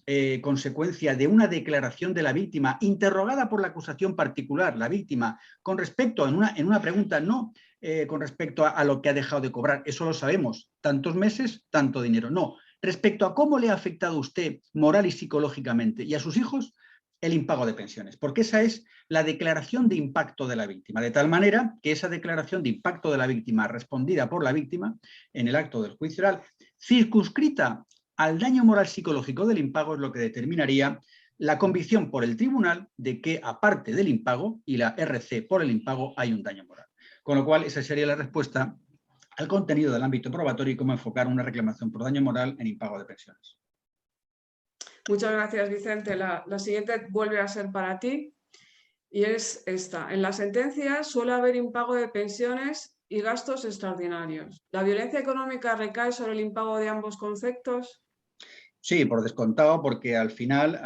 consecuencia de una declaración de la víctima interrogada por la acusación particular, la víctima, con respecto, en una pregunta, no con respecto a lo que ha dejado de cobrar, eso lo sabemos, tantos meses, tanto dinero, no. Respecto a cómo le ha afectado a usted moral y psicológicamente y a sus hijos el impago de pensiones, porque esa es la declaración de impacto de la víctima, de tal manera que esa declaración de impacto de la víctima respondida por la víctima en el acto del juicio oral, circunscrita al daño moral psicológico del impago, es lo que determinaría la convicción por el tribunal de que aparte del impago y la RC por el impago hay un daño moral. Con lo cual, esa sería la respuesta al contenido del ámbito probatorio y cómo enfocar una reclamación por daño moral en impago de pensiones. Muchas gracias, Vicente. La siguiente vuelve a ser para ti y es esta. En la sentencia suele haber impago de pensiones y gastos extraordinarios. ¿La violencia económica recae sobre el impago de ambos conceptos? Sí, por descontado, porque al final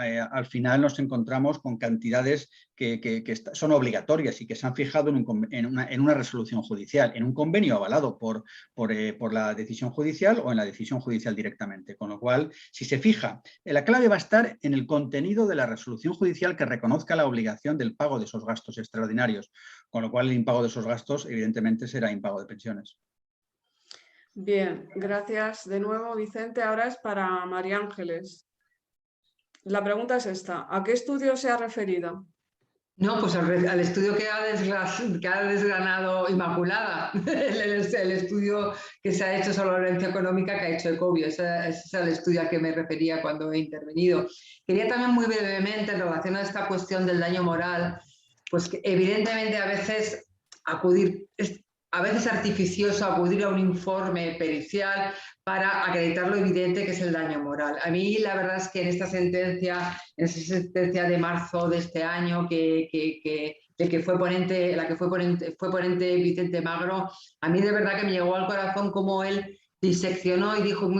nos encontramos con cantidades que son obligatorias y que se han fijado en una resolución judicial, en un convenio avalado por la decisión judicial o en la decisión judicial directamente. Con lo cual, si se fija, la clave va a estar en el contenido de la resolución judicial que reconozca la obligación del pago de esos gastos extraordinarios. Con lo cual, el impago de esos gastos, evidentemente, será impago de pensiones. Bien, gracias de nuevo, Vicente. Ahora es para María Ángeles. La pregunta es esta. ¿A qué estudio se ha referido? No, pues al estudio que ha desgranado Inmaculada, el estudio que se ha hecho sobre la violencia económica que ha hecho Ecovio. Ese es el estudio al que me refería cuando he intervenido. Quería también muy brevemente, en relación a esta cuestión del daño moral, pues que evidentemente a veces es artificioso acudir a un informe pericial para acreditar lo evidente que es el daño moral. A mí la verdad es que en esa sentencia de marzo de este año fue ponente Vicente Magro, a mí de verdad que me llegó al corazón cómo él diseccionó y dijo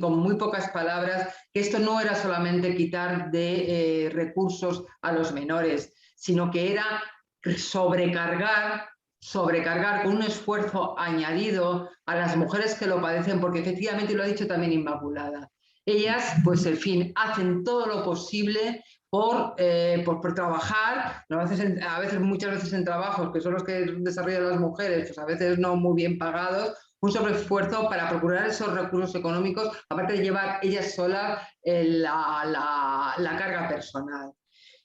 con muy pocas palabras que esto no era solamente quitar de recursos a los menores, sino que era sobrecargar con un esfuerzo añadido a las mujeres que lo padecen, porque efectivamente lo ha dicho también Inmaculada. Ellas, pues en fin, hacen todo lo posible por trabajar, muchas veces en trabajos que son los que desarrollan las mujeres, pues a veces no muy bien pagados, un sobreesfuerzo para procurar esos recursos económicos, aparte de llevar ellas solas la carga personal.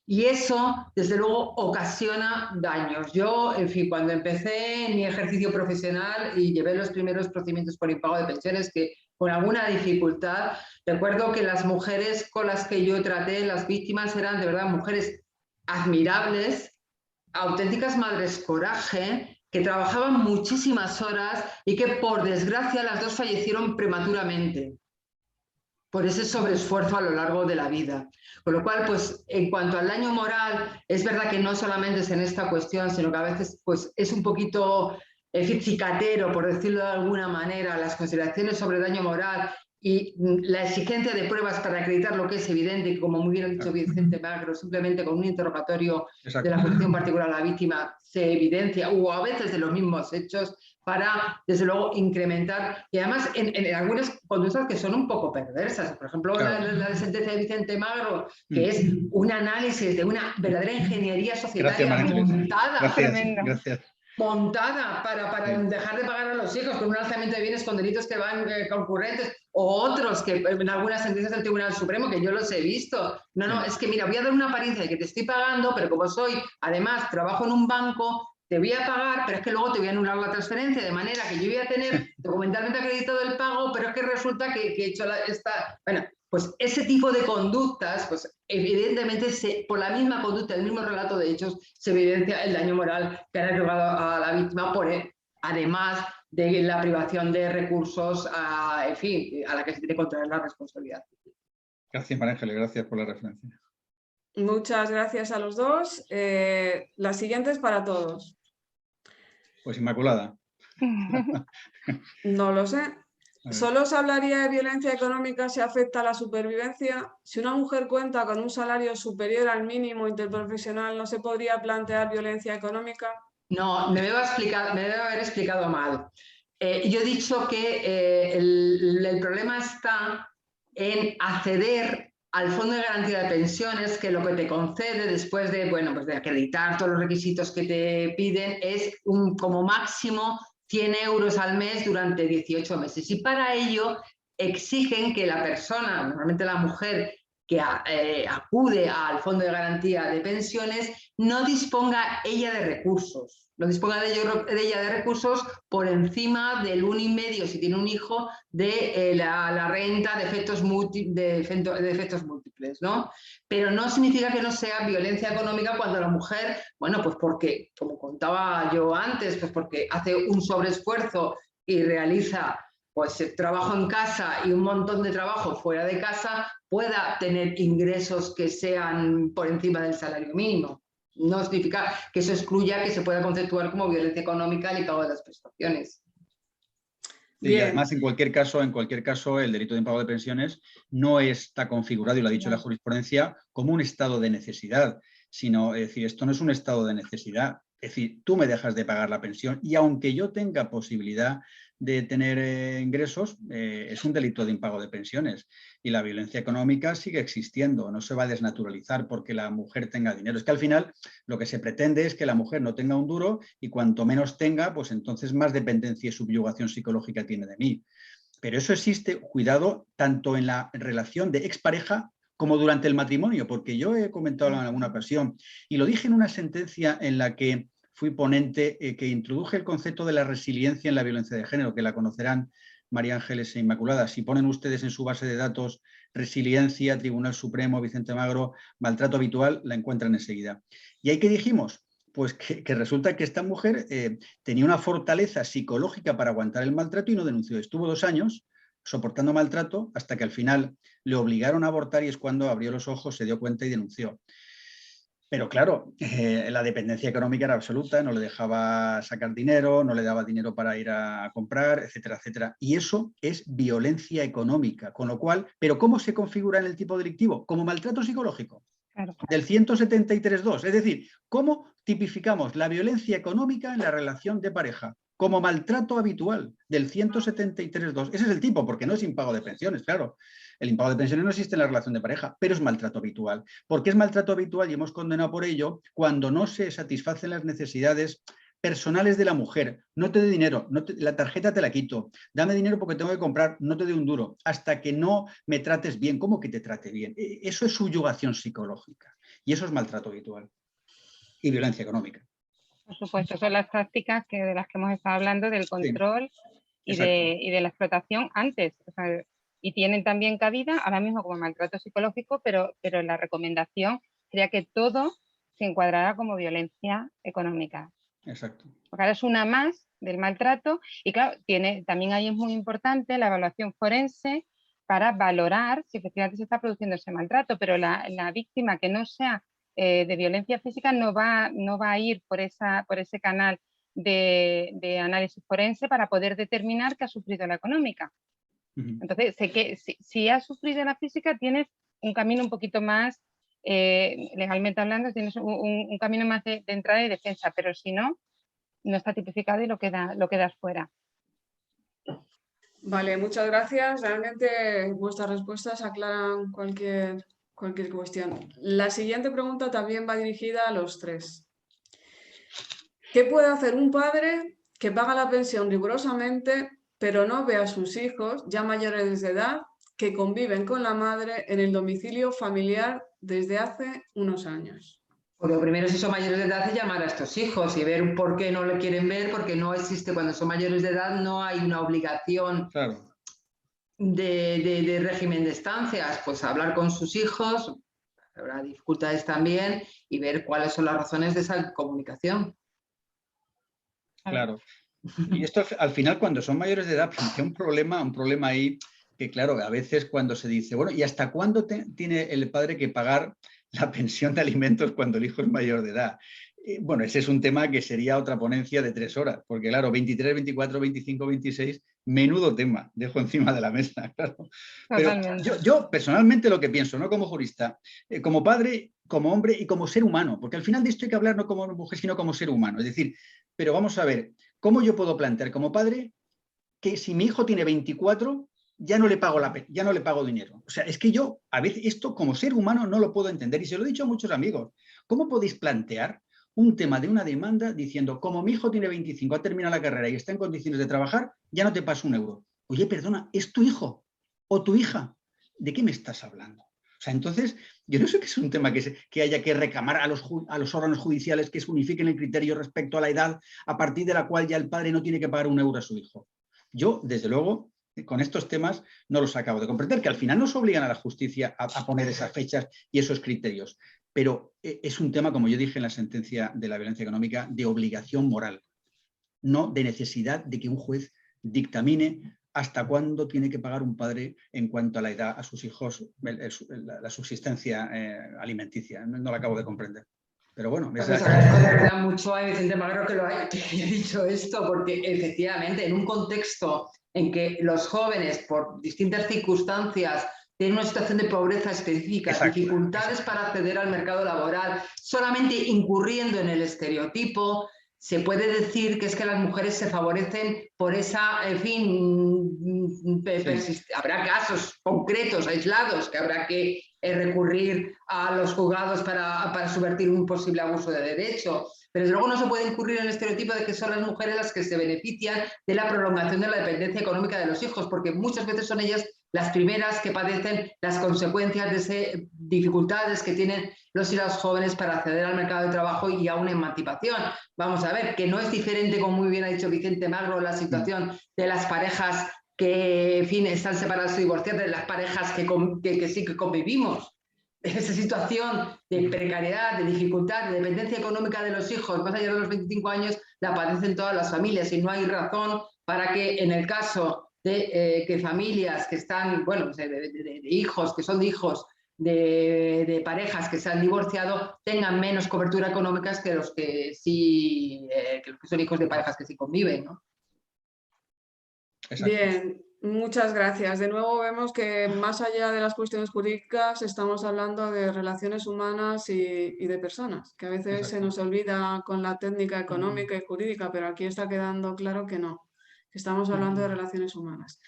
Y eso, desde luego, ocasiona daños. Yo, en fin, cuando empecé mi ejercicio profesional y llevé los primeros procedimientos por impago de pensiones, que con alguna dificultad, recuerdo que las mujeres con las que yo traté, las víctimas, eran de verdad mujeres admirables, auténticas madres coraje, que trabajaban muchísimas horas y que, por desgracia, las dos fallecieron prematuramente por ese sobreesfuerzo a lo largo de la vida. Con lo cual, pues, en cuanto al daño moral, es verdad que no solamente es en esta cuestión, sino que a veces pues, es un poquito cicatero, por decirlo de alguna manera, las consideraciones sobre daño moral y la exigencia de pruebas para acreditar lo que es evidente, y como muy bien ha dicho Vicente Magro, simplemente con un interrogatorio de la función particular a la víctima se evidencia, o a veces de los mismos hechos, para, desde luego, incrementar, y además en algunas conductas que son un poco perversas. Por ejemplo, claro, la sentencia de Vicente Magro, que es un análisis de una verdadera ingeniería societaria montada para dejar de pagar a los hijos con un alzamiento de bienes con delitos que van concurrentes, o otros que en algunas sentencias del Tribunal Supremo, que yo los he visto. No, es que mira, voy a dar una apariencia de que te estoy pagando, pero como además trabajo en un banco, te voy a pagar, pero es que luego te voy a anular la transferencia, de manera que yo voy a tener documentalmente acreditado el pago, pero es que resulta que he hecho Bueno, pues ese tipo de conductas, pues evidentemente por la misma conducta, el mismo relato de hechos, se evidencia el daño moral que ha arriesgado a la víctima, además de la privación de recursos, en fin, a la que se tiene que contraer la responsabilidad. Gracias, María Ángeles, gracias por la referencia. Muchas gracias a los dos. La siguiente es para todos. Pues Inmaculada. No lo sé. ¿Solo se hablaría de violencia económica si afecta a la supervivencia? Si una mujer cuenta con un salario superior al mínimo interprofesional, ¿no se podría plantear violencia económica? No, me debo haber explicado mal. Yo he dicho que el problema está en acceder al Fondo de Garantía de Pensiones, que lo que te concede después de, pues de acreditar todos los requisitos que te piden es como máximo 100 euros al mes durante 18 meses. Y para ello exigen que la persona, normalmente la mujer que acude al Fondo de Garantía de Pensiones, no disponga ella de recursos. No disponga de ella de recursos por encima del 1,5, si tiene un hijo, de la renta de efectos múltiples. veces, ¿no? Pero no significa que no sea violencia económica cuando la mujer, bueno, pues porque, como contaba yo antes, pues porque hace un sobreesfuerzo y realiza pues el trabajo en casa y un montón de trabajo fuera de casa, pueda tener ingresos que sean por encima del salario mínimo. No significa que eso excluya que se pueda conceptuar como violencia económica el pago de las prestaciones. Y además, en cualquier caso, el delito de impago de pensiones no está configurado, y lo ha dicho la jurisprudencia, como un estado de necesidad, sino, es decir, esto no es un estado de necesidad. Es decir, tú me dejas de pagar la pensión y aunque yo tenga posibilidad de tener ingresos, es un delito de impago de pensiones. Y la violencia económica sigue existiendo, no se va a desnaturalizar porque la mujer tenga dinero. Es que al final lo que se pretende es que la mujer no tenga un duro y cuanto menos tenga, pues entonces más dependencia y subyugación psicológica tiene de mí. Pero eso existe, cuidado, tanto en la relación de expareja como durante el matrimonio, porque yo he comentado en alguna ocasión y lo dije en una sentencia en la que fui ponente, que introduje el concepto de la resiliencia en la violencia de género, que la conocerán María Ángeles e Inmaculada. Si ponen ustedes en su base de datos resiliencia, Tribunal Supremo, Vicente Magro, maltrato habitual, la encuentran enseguida. ¿Y ahí qué dijimos? Pues que resulta que esta mujer tenía una fortaleza psicológica para aguantar el maltrato y no denunció. Estuvo 2 años soportando maltrato hasta que al final le obligaron a abortar y es cuando abrió los ojos, se dio cuenta y denunció. Pero claro, la dependencia económica era absoluta, no le dejaba sacar dinero, no le daba dinero para ir a comprar, etcétera, etcétera. Y eso es violencia económica, con lo cual, ¿pero cómo se configura en el tipo delictivo? Como maltrato psicológico. Claro. Del 173.2. Es decir, ¿cómo tipificamos la violencia económica en la relación de pareja? Como maltrato habitual del 173.2. Ese es el tipo, porque no es impago de pensiones, claro. El impago de pensiones no existe en la relación de pareja, pero es maltrato habitual. ¿Por qué es maltrato habitual? Y hemos condenado por ello cuando no se satisfacen las necesidades personales de la mujer. No te dé dinero, la tarjeta te la quito, dame dinero porque tengo que comprar, no te dé un duro, hasta que no me trates bien. ¿Cómo que te trate bien? Eso es subyugación psicológica y eso es maltrato habitual y violencia económica. Por supuesto, son las tácticas de las que hemos estado hablando, del control y de la explotación antes. O sea, y tienen también cabida ahora mismo como maltrato psicológico, pero la recomendación sería que todo se encuadrara como violencia económica. Exacto. Porque ahora es una más del maltrato y claro, también ahí es muy importante la evaluación forense para valorar si efectivamente se está produciendo ese maltrato, pero la víctima que no sea de violencia física no va a ir por ese canal de análisis forense para poder determinar que ha sufrido la económica. Entonces, sé que si has sufrido la física tienes un camino un poquito más, legalmente hablando, tienes un camino más de entrada y defensa, pero si no, no está tipificado y lo quedas fuera. Vale, muchas gracias. Realmente vuestras respuestas aclaran cualquier cuestión. La siguiente pregunta también va dirigida a los tres. ¿Qué puede hacer un padre que paga la pensión rigurosamente pero no ve a sus hijos, ya mayores de edad, que conviven con la madre en el domicilio familiar desde hace unos años? Pues lo primero, si son mayores de edad, es llamar a estos hijos y ver por qué no lo quieren ver, porque no existe, cuando son mayores de edad no hay una obligación de régimen de estancias. Pues hablar con sus hijos, habrá dificultades también, y ver cuáles son las razones de esa comunicación. Claro. Y esto al final, cuando son mayores de edad, plantea un problema ahí que, claro, a veces cuando se dice, bueno, ¿y hasta cuándo tiene el padre que pagar la pensión de alimentos cuando el hijo es mayor de edad? Bueno, ese es un tema que sería otra ponencia de 3 horas, porque claro, 23, 24, 25, 26, menudo tema, dejo encima de la mesa, claro. Pero yo personalmente lo que pienso, no como jurista, como padre, como hombre y como ser humano, porque al final de esto hay que hablar no como mujer, sino como ser humano. Es decir, pero vamos a ver, ¿cómo yo puedo plantear como padre que si mi hijo tiene 24, ya no le pago dinero? O sea, es que yo a veces esto como ser humano no lo puedo entender y se lo he dicho a muchos amigos. ¿Cómo podéis plantear un tema de una demanda diciendo, como mi hijo tiene 25, ha terminado la carrera y está en condiciones de trabajar, ya no te paso un euro? Oye, perdona, ¿es tu hijo o tu hija? ¿De qué me estás hablando? O sea, entonces, yo no sé que es un tema que haya que reclamar a los órganos judiciales que se unifiquen el criterio respecto a la edad a partir de la cual ya el padre no tiene que pagar un euro a su hijo. Yo, desde luego, con estos temas no los acabo de comprender, que al final nos obligan a la justicia a poner esas fechas y esos criterios. Pero es un tema, como yo dije en la sentencia de la violencia económica, de obligación moral, no de necesidad de que un juez dictamine hasta cuándo tiene que pagar un padre en cuanto a la edad a sus hijos, la subsistencia alimenticia. No la acabo de comprender. Pero bueno, pues agradezco de verdad mucho a Vicente Magro que haya dicho esto, porque efectivamente en un contexto en que los jóvenes, por distintas circunstancias, tienen una situación de pobreza específica, exacto, dificultades para acceder al mercado laboral, solamente incurriendo en el estereotipo, se puede decir que es que las mujeres se favorecen por esa, en fin, habrá casos concretos, aislados, que habrá que recurrir a los juzgados para subvertir un posible abuso de derecho. Pero desde luego no se puede incurrir en el estereotipo de que son las mujeres las que se benefician de la prolongación de la dependencia económica de los hijos, porque muchas veces son ellas las primeras que padecen las consecuencias de esas dificultades que tienen los y las jóvenes para acceder al mercado de trabajo y a una emancipación. Vamos a ver, que no es diferente, como muy bien ha dicho Vicente Magro, la situación de las parejas que, en fin, están separadas o divorciadas, de las parejas que sí que convivimos. Esa situación de precariedad, de dificultad, de dependencia económica de los hijos, más allá de los 25 años, la padecen todas las familias y no hay razón para que en el caso de que familias que están, bueno, de hijos, que son hijos de parejas que se han divorciado, tengan menos cobertura económica que los que sí, que los que son hijos de parejas que sí conviven, ¿no? Exacto. Bien, muchas gracias. De nuevo vemos que más allá de las cuestiones jurídicas estamos hablando de relaciones humanas y de personas, que a veces Exacto. se nos olvida con la técnica económica y jurídica, pero aquí está quedando claro que no, que estamos hablando de relaciones humanas.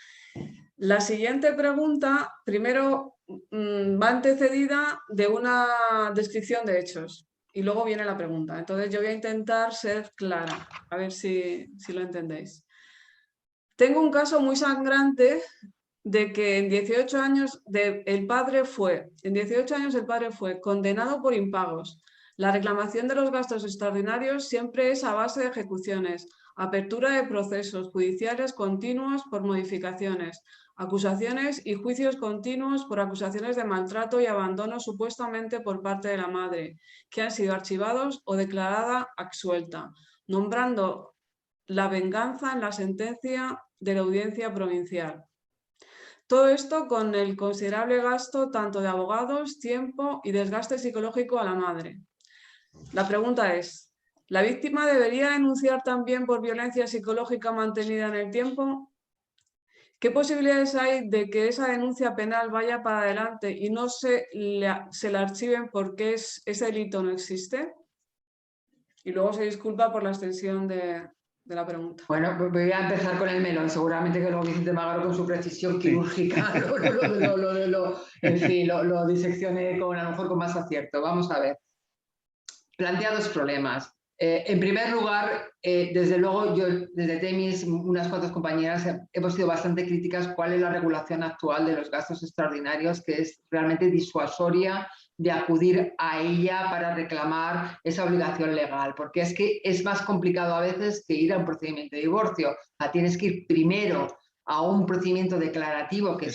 La siguiente pregunta, primero, va antecedida de una descripción de hechos y luego viene la pregunta. Entonces yo voy a intentar ser clara, a ver si lo entendéis. Tengo un caso muy sangrante de que en 18 años el padre fue condenado por impagos. La reclamación de los gastos extraordinarios siempre es a base de ejecuciones, apertura de procesos judiciales continuos por modificaciones, acusaciones y juicios continuos por acusaciones de maltrato y abandono supuestamente por parte de la madre, que han sido archivados o declarada absuelta, nombrando la venganza en la sentencia de la audiencia provincial. Todo esto con el considerable gasto tanto de abogados, tiempo y desgaste psicológico a la madre. La pregunta es, ¿la víctima debería denunciar también por violencia psicológica mantenida en el tiempo? ¿Qué posibilidades hay de que esa denuncia penal vaya para adelante y no se la archiven porque ese delito no existe? Y luego se disculpa por la extensión de la pregunta. Bueno, pues voy a empezar con el melón. Seguramente que luego Vicente Magro con su precisión quirúrgica lo diseccione a lo mejor con más acierto. Vamos a ver. Plantea dos problemas. En primer lugar, desde luego, yo desde Temis, unas cuantas compañeras, hemos sido bastante críticas cuál es la regulación actual de los gastos extraordinarios, que es realmente disuasoria de acudir a ella para reclamar esa obligación legal, porque es que es más complicado a veces que ir a un procedimiento de divorcio. O sea, tienes que ir primero a un procedimiento declarativo que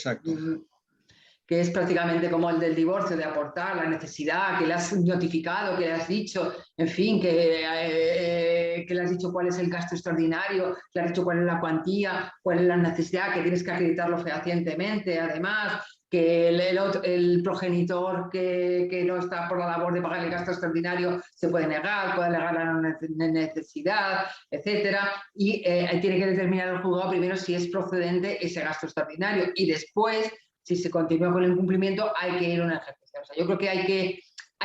es prácticamente como el del divorcio, de aportar la necesidad, que le has notificado, que le has dicho, en fin, que le has dicho cuál es el gasto extraordinario, que le has dicho cuál es la cuantía, cuál es la necesidad, que tienes que acreditarlo fehacientemente, además, que el progenitor que no está por la labor de pagar el gasto extraordinario se puede negar la necesidad, etcétera, y tiene que determinar el juzgado primero si es procedente ese gasto extraordinario y después, si se continúa con el incumplimiento, hay que ir a una ejecución. O sea, yo creo que hay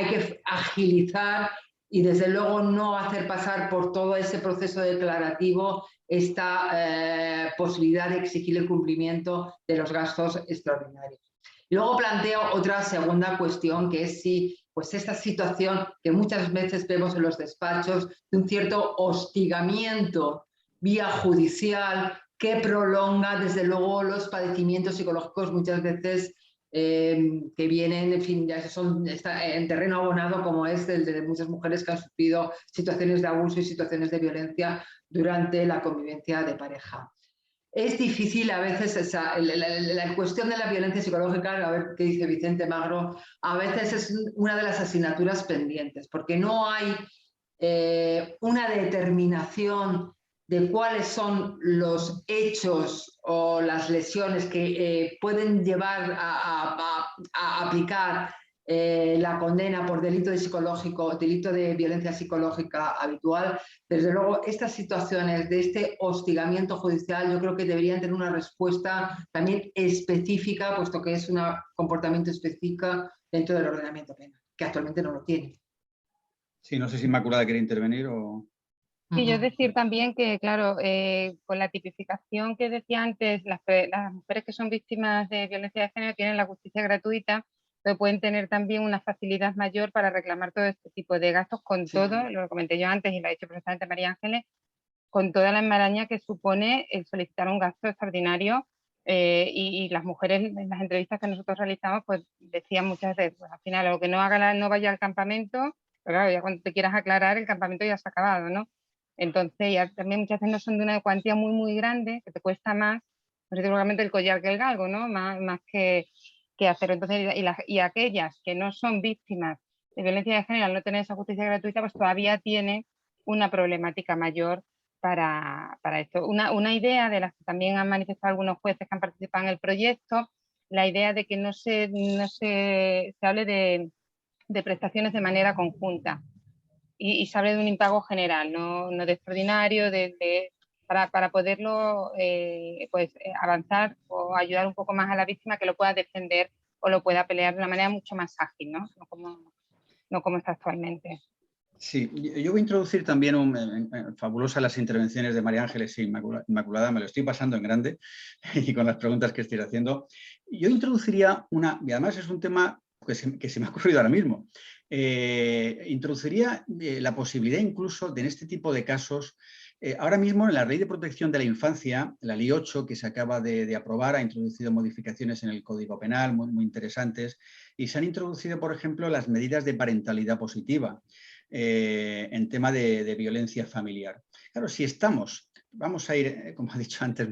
que agilizar y desde luego no hacer pasar por todo ese proceso declarativo esta posibilidad de exigir el cumplimiento de los gastos extraordinarios. Y luego planteo otra segunda cuestión, que es si pues esta situación que muchas veces vemos en los despachos de un cierto hostigamiento vía judicial que prolonga desde luego los padecimientos psicológicos muchas veces que vienen, en fin, ya está en terreno abonado, como es el de muchas mujeres que han sufrido situaciones de abuso y situaciones de violencia durante la convivencia de pareja. es difícil a veces la cuestión de la violencia psicológica, a ver qué dice Vicente Magro, a veces es una de las asignaturas pendientes, porque no hay una determinación de cuáles son los hechos o las lesiones que pueden llevar a aplicar la condena por delito de violencia psicológica habitual. Desde luego, estas situaciones de este hostigamiento judicial yo creo que deberían tener una respuesta también específica, puesto que es un comportamiento específico dentro del ordenamiento penal, que actualmente no lo tiene. Sí, no sé si Inmaculada quiere intervenir o... Sí, yo decir también que, claro, con la tipificación que decía antes, las mujeres que son víctimas de violencia de género tienen la justicia gratuita, pero pueden tener también una facilidad mayor para reclamar todo este tipo de gastos con todo, lo comenté yo antes y lo ha dicho perfectamente María Ángeles, con toda la enmaraña que supone el solicitar un gasto extraordinario. Y las mujeres en las entrevistas que nosotros realizamos pues decían muchas veces, pues al final lo que no haga no vaya al campamento, pero claro, ya cuando te quieras aclarar el campamento ya se ha acabado, ¿no? Entonces ya también muchas veces no son de una cuantía muy muy grande, que te cuesta más, pues seguramente el collar que el galgo, ¿no? Más que hacer. Entonces, y aquellas que no son víctimas de violencia de género al no tener esa justicia gratuita, pues todavía tienen una problemática mayor para esto. Una idea de las que también han manifestado algunos jueces que han participado en el proyecto, la idea de que no se hable de prestaciones de manera conjunta y se hable de un impago general, no de extraordinario, para poderlo avanzar o ayudar un poco más a la víctima que lo pueda defender o lo pueda pelear de una manera mucho más ágil, ¿no? No como está actualmente. Sí, yo voy a introducir también fabulosas las intervenciones de María Ángeles y Inmaculada, me lo estoy pasando en grande y con las preguntas que estoy haciendo. Yo introduciría y además es un tema que se me ha ocurrido ahora mismo, introduciría la posibilidad incluso de en este tipo de casos, ahora mismo en la Ley de Protección de la Infancia, la Ley 8 que se acaba de aprobar, ha introducido modificaciones en el Código Penal muy interesantes y se han introducido, por ejemplo, las medidas de parentalidad positiva. En tema de violencia familiar. Claro, si vamos a ir, como ha dicho antes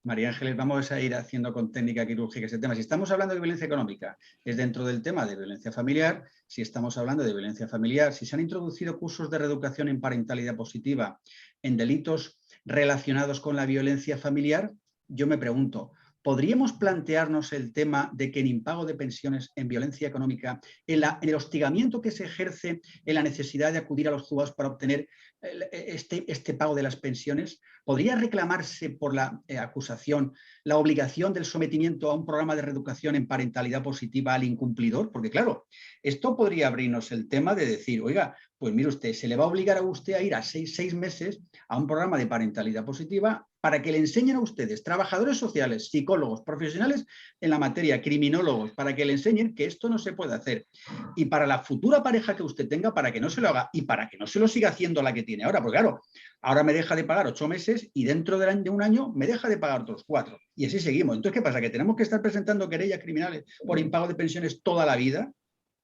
María Ángeles, vamos a ir haciendo con técnica quirúrgica ese tema. Si estamos hablando de violencia económica, es dentro del tema de violencia familiar. Si estamos hablando de violencia familiar, si se han introducido cursos de reeducación en parentalidad positiva en delitos relacionados con la violencia familiar, yo me pregunto, ¿podríamos plantearnos el tema de que en impago de pensiones, en violencia económica, en el hostigamiento que se ejerce en la necesidad de acudir a los juzgados para obtener este pago de las pensiones, podría reclamarse por la acusación la obligación del sometimiento a un programa de reeducación en parentalidad positiva al incumplidor? Porque claro, esto podría abrirnos el tema de decir, oiga, pues mire usted, se le va a obligar a usted a ir a seis meses a un programa de parentalidad positiva para que le enseñen a ustedes, trabajadores sociales, psicólogos, profesionales en la materia, criminólogos, para que le enseñen que esto no se puede hacer. Y para la futura pareja que usted tenga, para que no se lo haga y para que no se lo siga haciendo la que tiene ahora. Porque claro, ahora me deja de pagar 8 meses y dentro de un año me deja de pagar otros 4. Y así seguimos. Entonces, ¿qué pasa? ¿Que tenemos que estar presentando querellas criminales por impago de pensiones toda la vida?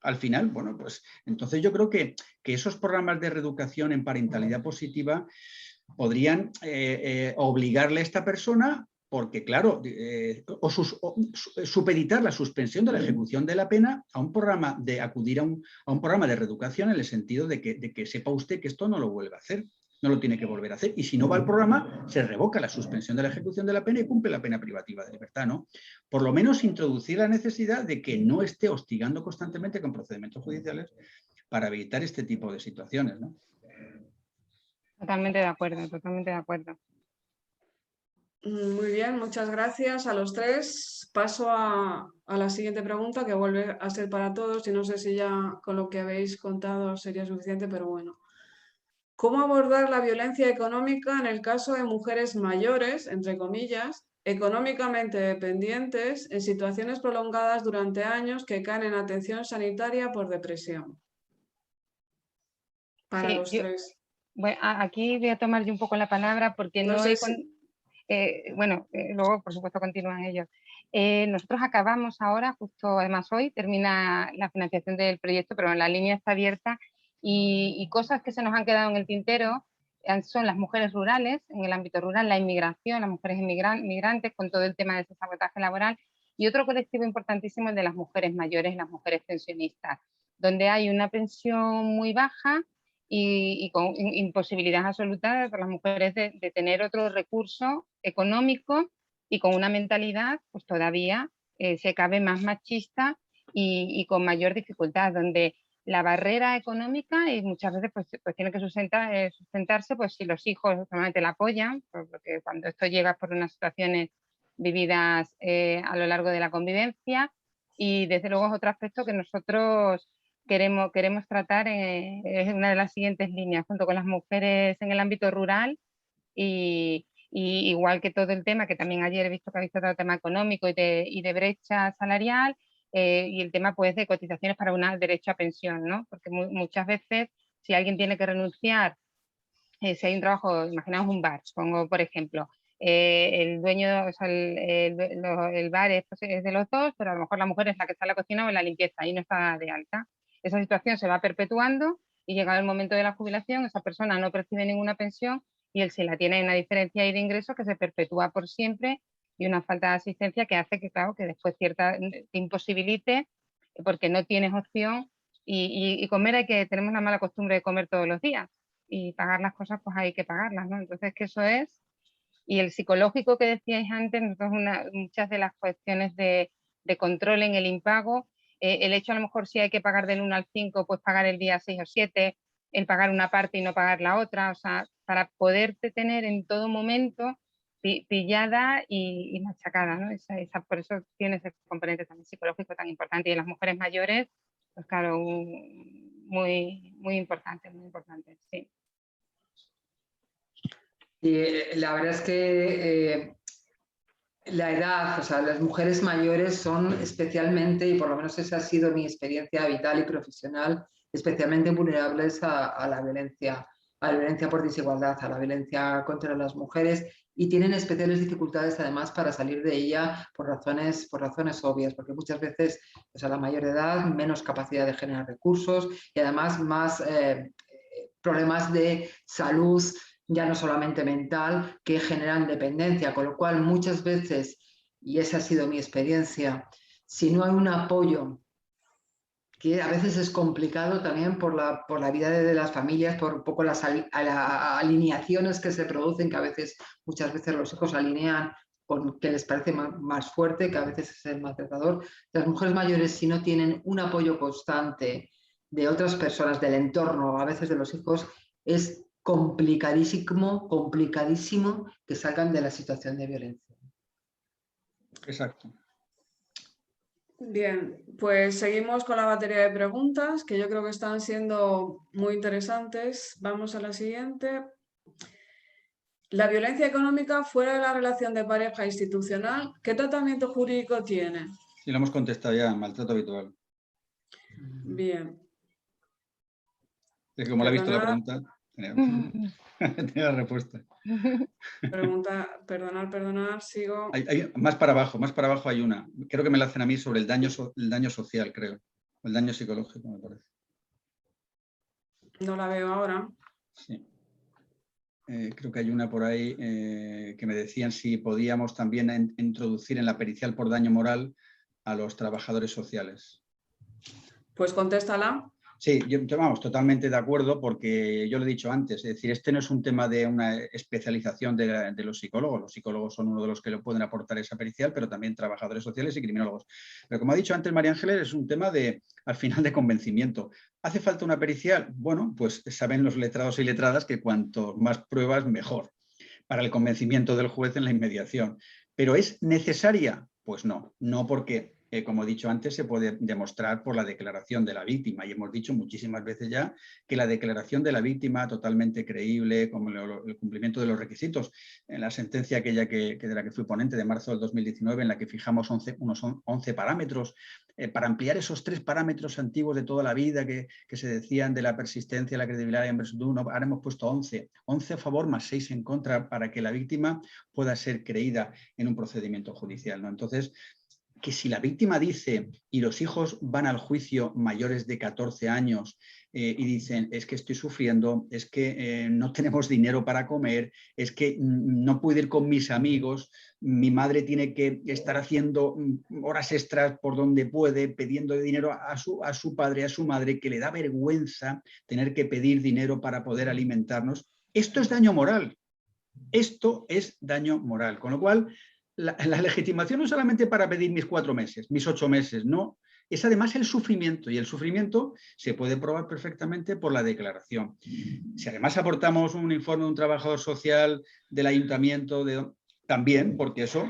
Al final, bueno, pues entonces yo creo que esos programas de reeducación en parentalidad positiva podrían obligarle a esta persona, porque claro, supeditar la suspensión de la ejecución de la pena a un programa de acudir a un programa de reeducación en el sentido de que sepa usted que esto no lo vuelve a hacer, no lo tiene que volver a hacer, y si no va al programa se revoca la suspensión de la ejecución de la pena y cumple la pena privativa de libertad, ¿no? Por lo menos introducir la necesidad de que no esté hostigando constantemente con procedimientos judiciales para evitar este tipo de situaciones, ¿no? Totalmente de acuerdo, totalmente de acuerdo. Muy bien, muchas gracias a los tres. Paso a la siguiente pregunta, que vuelve a ser para todos y no sé si ya con lo que habéis contado sería suficiente, pero bueno. ¿Cómo abordar la violencia económica en el caso de mujeres mayores, entre comillas, económicamente dependientes en situaciones prolongadas durante años que caen en atención sanitaria por depresión? Para los tres. Bueno, aquí voy a tomar yo un poco la palabra porque No no sé he... luego por supuesto continúan ellos. Nosotros acabamos ahora, justo además hoy, termina la financiación del proyecto, pero la línea está abierta y cosas que se nos han quedado en el tintero son las mujeres rurales, en el ámbito rural, la inmigración, las mujeres migrantes con todo el tema de ese sabotaje laboral, y otro colectivo importantísimo, el de las mujeres mayores, las mujeres pensionistas, donde hay una pensión muy baja y con imposibilidad absoluta para las mujeres de tener otro recurso económico, y con una mentalidad pues todavía se cabe más machista y con mayor dificultad, donde la barrera económica, y muchas veces pues tiene que sustentarse pues si los hijos normalmente la apoyan, porque cuando esto llega por unas situaciones vividas a lo largo de la convivencia, y desde luego es otro aspecto que nosotros queremos tratar, es una de las siguientes líneas, junto con las mujeres en el ámbito rural, y igual que todo el tema, que también ayer he visto que habéis tratado el tema económico y de brecha salarial, y el tema pues de cotizaciones para un derecho a pensión, ¿no? Porque muchas veces si alguien tiene que renunciar, si hay un trabajo, imaginaos un bar, pongo por ejemplo, el dueño, o sea, el bar es de los dos, pero a lo mejor la mujer es la que está en la cocina o en la limpieza y no está de alta. Esa situación se va perpetuando y llegado el momento de la jubilación, esa persona no percibe ninguna pensión y él, si la tiene, una diferencia ahí de ingresos que se perpetúa por siempre, y una falta de asistencia que hace que, claro, que después te imposibilite, porque no tienes opción, y comer tenemos la mala costumbre de comer todos los días, y pagar las cosas pues hay que pagarlas, ¿no? Entonces que eso es, y el psicológico que decíais antes, nosotros muchas de las cuestiones de control en el impago, el hecho a lo mejor si hay que pagar del 1 al 5, pues pagar el día 6 o 7, el pagar una parte y no pagar la otra, o sea, para poderte tener en todo momento pillada y machacada, ¿no? Por eso tiene ese componente también psicológico tan importante, y en las mujeres mayores, pues claro, muy importante, sí. Y la verdad es que la edad, o sea, las mujeres mayores son especialmente, y por lo menos esa ha sido mi experiencia vital y profesional, especialmente vulnerables a la violencia por desigualdad, a la violencia contra las mujeres, y tienen especiales dificultades además para salir de ella por razones obvias, porque muchas veces, o sea, la mayor edad, menos capacidad de generar recursos y además más problemas de salud, ya no solamente mental, que generan dependencia, con lo cual muchas veces, y esa ha sido mi experiencia, si no hay un apoyo, que a veces es complicado también por la vida de las familias, por un poco las alineaciones que se producen, que muchas veces los hijos alinean con que les parece más fuerte, que a veces es el maltratador. Las mujeres mayores, si no tienen un apoyo constante de otras personas, del entorno, a veces de los hijos, es complicadísimo que salgan de la situación de violencia. Exacto. Bien, pues seguimos con la batería de preguntas, que yo creo que están siendo muy interesantes. Vamos a la siguiente. La violencia económica fuera de la relación de pareja institucional, ¿qué tratamiento jurídico tiene? Sí, lo hemos contestado ya, maltrato habitual. Bien. Es que como le he visto la pregunta, tenía la respuesta. Perdonar, sigo. Hay, más para abajo hay una. Creo que me la hacen a mí sobre el daño social, creo. O el daño psicológico, me parece. No la veo ahora. Sí. Creo que hay una por ahí que me decían si podíamos también introducir en la pericial por daño moral a los trabajadores sociales. Pues contéstala. Sí, vamos, totalmente de acuerdo, porque yo lo he dicho antes, es decir, este no es un tema de una especialización de los psicólogos. Los psicólogos son uno de los que le pueden aportar esa pericial, pero también trabajadores sociales y criminólogos. Pero como ha dicho antes María Ángeles, es un tema al final, de convencimiento. ¿Hace falta una pericial? Bueno, pues saben los letrados y letradas que cuanto más pruebas, mejor, para el convencimiento del juez en la inmediación. ¿Pero es necesaria? Pues no, porque como he dicho antes, se puede demostrar por la declaración de la víctima, y hemos dicho muchísimas veces ya que la declaración de la víctima totalmente creíble, como el cumplimiento de los requisitos, en la sentencia aquella de la que fui ponente de marzo del 2019, en la que fijamos unos 11 parámetros, para ampliar esos 3 parámetros antiguos de toda la vida que se decían de la persistencia, la credibilidad y la ahora hemos puesto 11 a favor más 6 en contra, para que la víctima pueda ser creída en un procedimiento judicial, ¿no? Entonces, que si la víctima dice y los hijos van al juicio mayores de 14 años y dicen es que estoy sufriendo, es que no tenemos dinero para comer, es que no puedo ir con mis amigos, mi madre tiene que estar haciendo horas extras por donde puede, pidiendo dinero a su padre, a su madre, que le da vergüenza tener que pedir dinero para poder alimentarnos. Esto es daño moral. Esto es daño moral. Con lo cual, la legitimación no es solamente para pedir mis 4 meses, mis 8 meses, no. Es además el sufrimiento, y el sufrimiento se puede probar perfectamente por la declaración. Si además aportamos un informe de un trabajador social del ayuntamiento, también, porque eso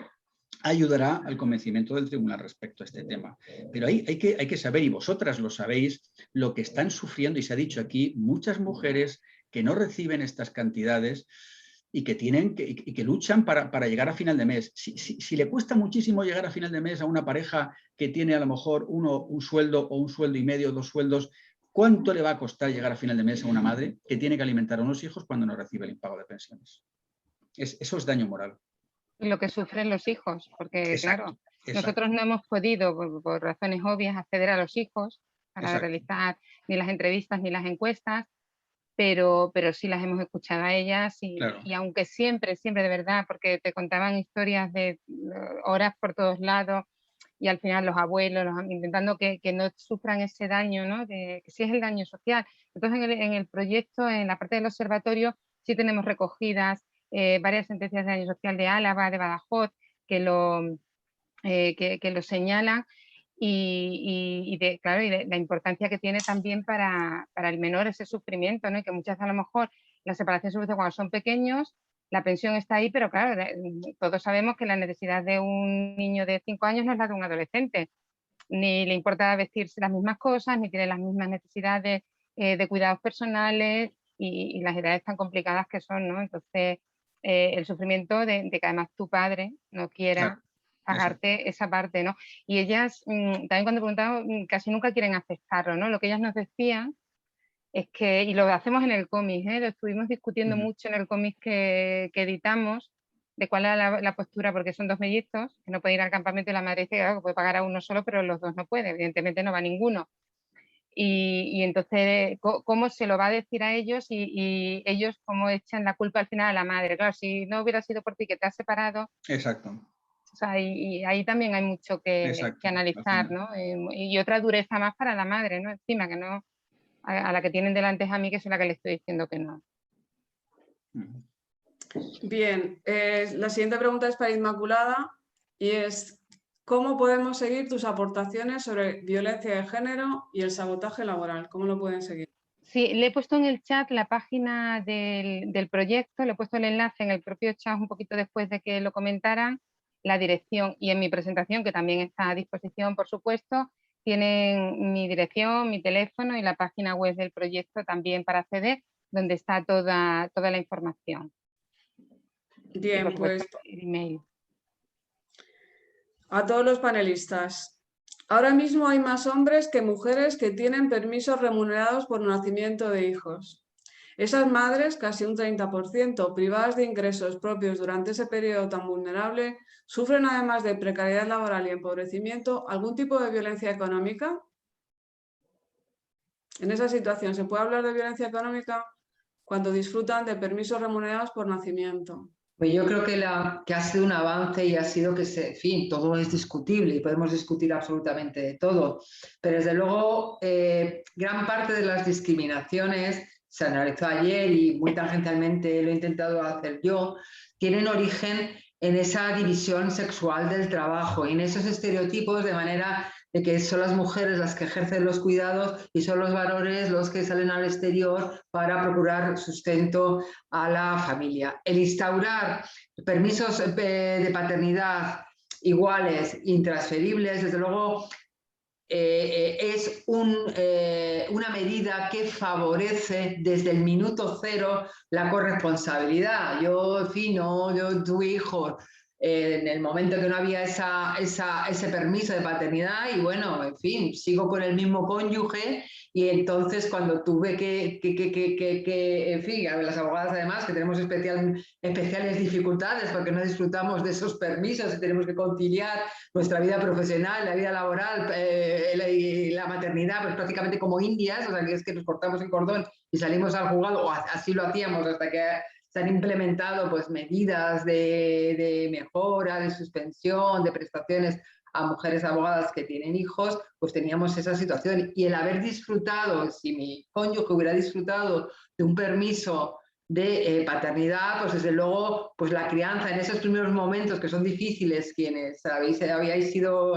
ayudará al convencimiento del tribunal respecto a este tema. Pero hay que saber, y vosotras lo sabéis, lo que están sufriendo, y se ha dicho aquí, muchas mujeres que no reciben estas cantidades y que luchan para llegar a final de mes. Si le cuesta muchísimo llegar a final de mes a una pareja que tiene a lo mejor un sueldo o un sueldo y medio, 2 sueldos, ¿cuánto le va a costar llegar a final de mes a una madre que tiene que alimentar a unos hijos cuando no recibe el impago de pensiones? Eso es daño moral. Lo que sufren los hijos, porque Exacto, claro, nosotros no hemos podido, por razones obvias, acceder a los hijos para realizar ni las entrevistas ni las encuestas, pero sí las hemos escuchado a ellas y aunque siempre de verdad, porque te contaban historias de horas por todos lados y al final los abuelos intentando que no sufran ese daño, ¿no? Que sí es el daño social. Entonces en el proyecto, en la parte del observatorio, sí tenemos recogidas varias sentencias de daño social de Álava, de Badajoz, que lo señalan. Y de la importancia que tiene también para el menor ese sufrimiento, ¿no? Y que muchas veces a lo mejor la separación se produce cuando son pequeños, la pensión está ahí, pero claro, todos sabemos que la necesidad de un niño de 5 años no es la de un adolescente, ni le importa vestirse las mismas cosas, ni tiene las mismas necesidades de cuidados personales y las edades tan complicadas que son, ¿no? Entonces, el sufrimiento de que además tu padre no quiera pagarte esa parte, ¿no? Y ellas, también cuando preguntamos, casi nunca quieren aceptarlo, ¿no? Lo que ellas nos decían es que, y lo hacemos en el cómic, lo estuvimos discutiendo mucho en el cómic que editamos, de cuál era la postura, porque son 2 mellizos, que no pueden ir al campamento y la madre dice que puede pagar a uno solo, pero los 2 no pueden, evidentemente no va ninguno. Y entonces, ¿cómo se lo va a decir a ellos y ellos cómo echan la culpa al final a la madre? Claro, si no hubiera sido por ti que te has separado... Exacto. O sea, y ahí también hay mucho que analizar, ¿no? Y otra dureza más para la madre, ¿no? Encima, que no, a la que tienen delante es a mí, que soy la que le estoy diciendo que no. Bien, la siguiente pregunta es para Inmaculada y es ¿cómo podemos seguir tus aportaciones sobre violencia de género y el sabotaje laboral? ¿Cómo lo pueden seguir? Sí, le he puesto en el chat la página del proyecto, le he puesto el enlace en el propio chat un poquito después de que lo comentaran, la dirección, y en mi presentación, que también está a disposición, por supuesto, tienen mi dirección, mi teléfono y la página web del proyecto también para acceder, donde está toda la información. Bien, y por supuesto, pues el email. A todos los panelistas. Ahora mismo hay más hombres que mujeres que tienen permisos remunerados por nacimiento de hijos. Esas madres, casi un 30%, privadas de ingresos propios durante ese periodo tan vulnerable, ¿sufren además de precariedad laboral y empobrecimiento algún tipo de violencia económica? En esa situación, ¿se puede hablar de violencia económica cuando disfrutan de permisos remunerados por nacimiento? Pues yo creo que ha sido un avance y ha sido que, en fin, todo es discutible y podemos discutir absolutamente de todo, pero desde luego gran parte de las discriminaciones, se analizó ayer y muy tangencialmente lo he intentado hacer yo, tienen origen en esa división sexual del trabajo y en esos estereotipos de manera de que son las mujeres las que ejercen los cuidados y son los varones los que salen al exterior para procurar sustento a la familia. El instaurar permisos de paternidad iguales, intransferibles, desde luego es una medida que favorece desde el minuto cero la corresponsabilidad. Yo, en fin, yo tuve hijos en el momento que no había ese permiso de paternidad y bueno, en fin, sigo con el mismo cónyuge y entonces cuando tuve en fin, las abogadas además que tenemos especiales dificultades porque no disfrutamos de esos permisos y tenemos que conciliar nuestra vida profesional, la vida laboral y la maternidad pues prácticamente como indias, o sea que es que nos cortamos el cordón y salimos al juzgado, o así lo hacíamos hasta que se han implementado pues, medidas de mejora, de suspensión, de prestaciones a mujeres abogadas que tienen hijos, pues teníamos esa situación. Y el haber disfrutado, si mi cónyuge hubiera disfrutado de un permiso de paternidad, pues desde luego pues la crianza en esos primeros momentos que son difíciles, quienes hayáis sido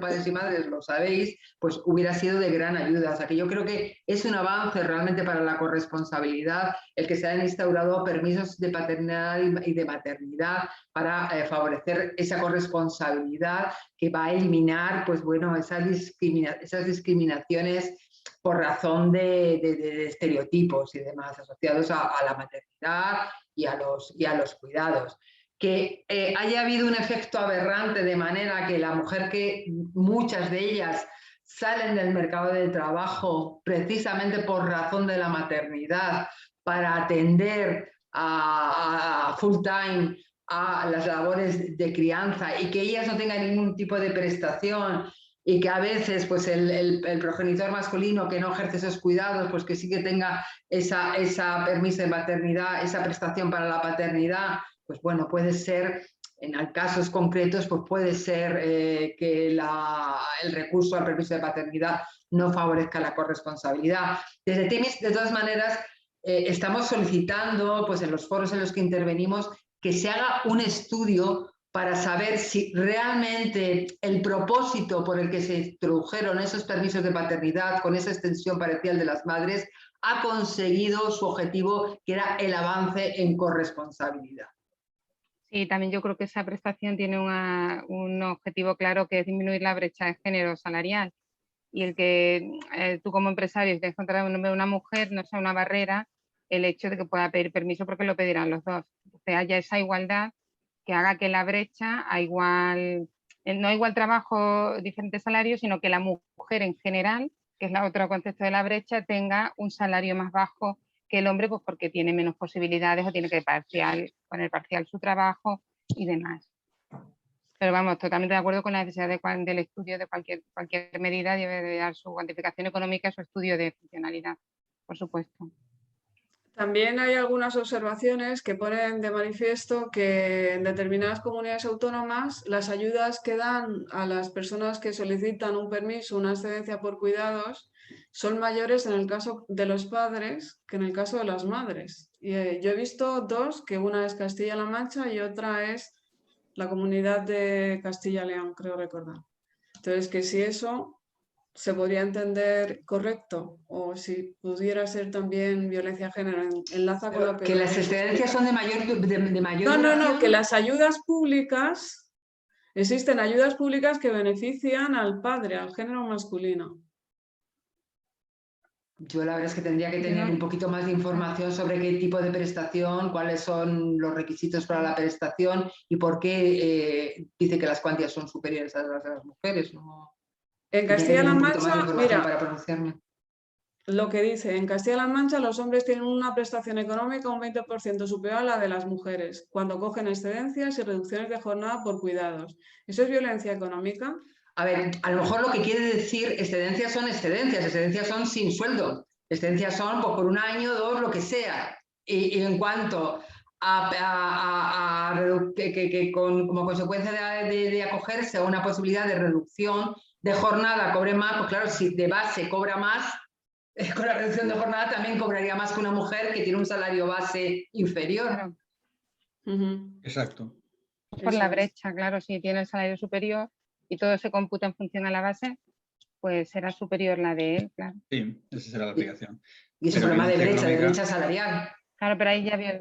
padres y madres lo sabéis, pues hubiera sido de gran ayuda. O sea que yo creo que es un avance realmente para la corresponsabilidad el que se han instaurado permisos de paternidad y de maternidad para favorecer esa corresponsabilidad que va a eliminar pues bueno, esas discriminaciones por razón de estereotipos y demás asociados a la maternidad y a los cuidados. Que haya habido un efecto aberrante de manera que la mujer, que muchas de ellas salen del mercado de trabajo precisamente por razón de la maternidad para atender a full time a las labores de crianza y que ellas no tengan ningún tipo de prestación y que a veces pues el progenitor masculino que no ejerce esos cuidados, pues que sí que tenga esa permiso de maternidad, esa prestación para la paternidad, pues bueno, puede ser, en casos concretos, pues puede ser que el recurso al permiso de paternidad no favorezca la corresponsabilidad. Desde TIMIS, de todas maneras, estamos solicitando, pues en los foros en los que intervenimos, que se haga un estudio para saber si realmente el propósito por el que se introdujeron esos permisos de paternidad con esa extensión parcial de las madres ha conseguido su objetivo, que era el avance en corresponsabilidad. Sí, también yo creo que esa prestación tiene un objetivo claro, que es disminuir la brecha de género salarial. Y el que tú como empresario estés encontrar un hombre o una mujer no sea una barrera el hecho de que pueda pedir permiso, porque lo pedirán los dos. Que haya esa igualdad que haga que la brecha, no igual trabajo, diferentes salarios, sino que la mujer en general, que es la otro concepto de la brecha, tenga un salario más bajo que el hombre, pues porque tiene menos posibilidades o tiene que poner parcial su trabajo y demás. Pero vamos, totalmente de acuerdo con la necesidad del estudio de cualquier medida, debe de dar su cuantificación económica y su estudio de funcionalidad, por supuesto. También hay algunas observaciones que ponen de manifiesto que en determinadas comunidades autónomas las ayudas que dan a las personas que solicitan un permiso, una excedencia por cuidados, son mayores en el caso de los padres que en el caso de las madres. Y, yo he visto dos, que una es Castilla-La Mancha y otra es la comunidad de Castilla-León, creo recordar. Entonces, que si eso se podría entender correcto, o si pudiera ser también violencia de género, enlaza con lo que las excedencias son de mayor No, que las ayudas públicas, existen ayudas públicas que benefician al padre, al género masculino. Yo la verdad es que tendría que tener un poquito más de información sobre qué tipo de prestación, cuáles son los requisitos para la prestación y por qué dice que las cuantías son superiores a las de las mujeres, ¿no? En Castilla-La Mancha, mira, para pronunciarme. Lo que dice, en Castilla-La Mancha los hombres tienen una prestación económica un 20% superior a la de las mujeres cuando cogen excedencias y reducciones de jornada por cuidados. ¿Eso es violencia económica? A ver, a lo mejor lo que quiere decir excedencias son sin sueldo, excedencias son pues, por un año, dos, lo que sea. Y en cuanto que como consecuencia de acogerse a una posibilidad de reducción de jornada cobre más, pues claro, si de base cobra más, con la reducción de jornada también cobraría más que una mujer que tiene un salario base inferior. Claro. Exacto. Por la brecha, claro, si tiene el salario superior y todo se computa en función a la base, pues será superior la de él, claro. Sí, esa será la aplicación. Y ese problema de brecha salarial. Claro, pero ahí ya había...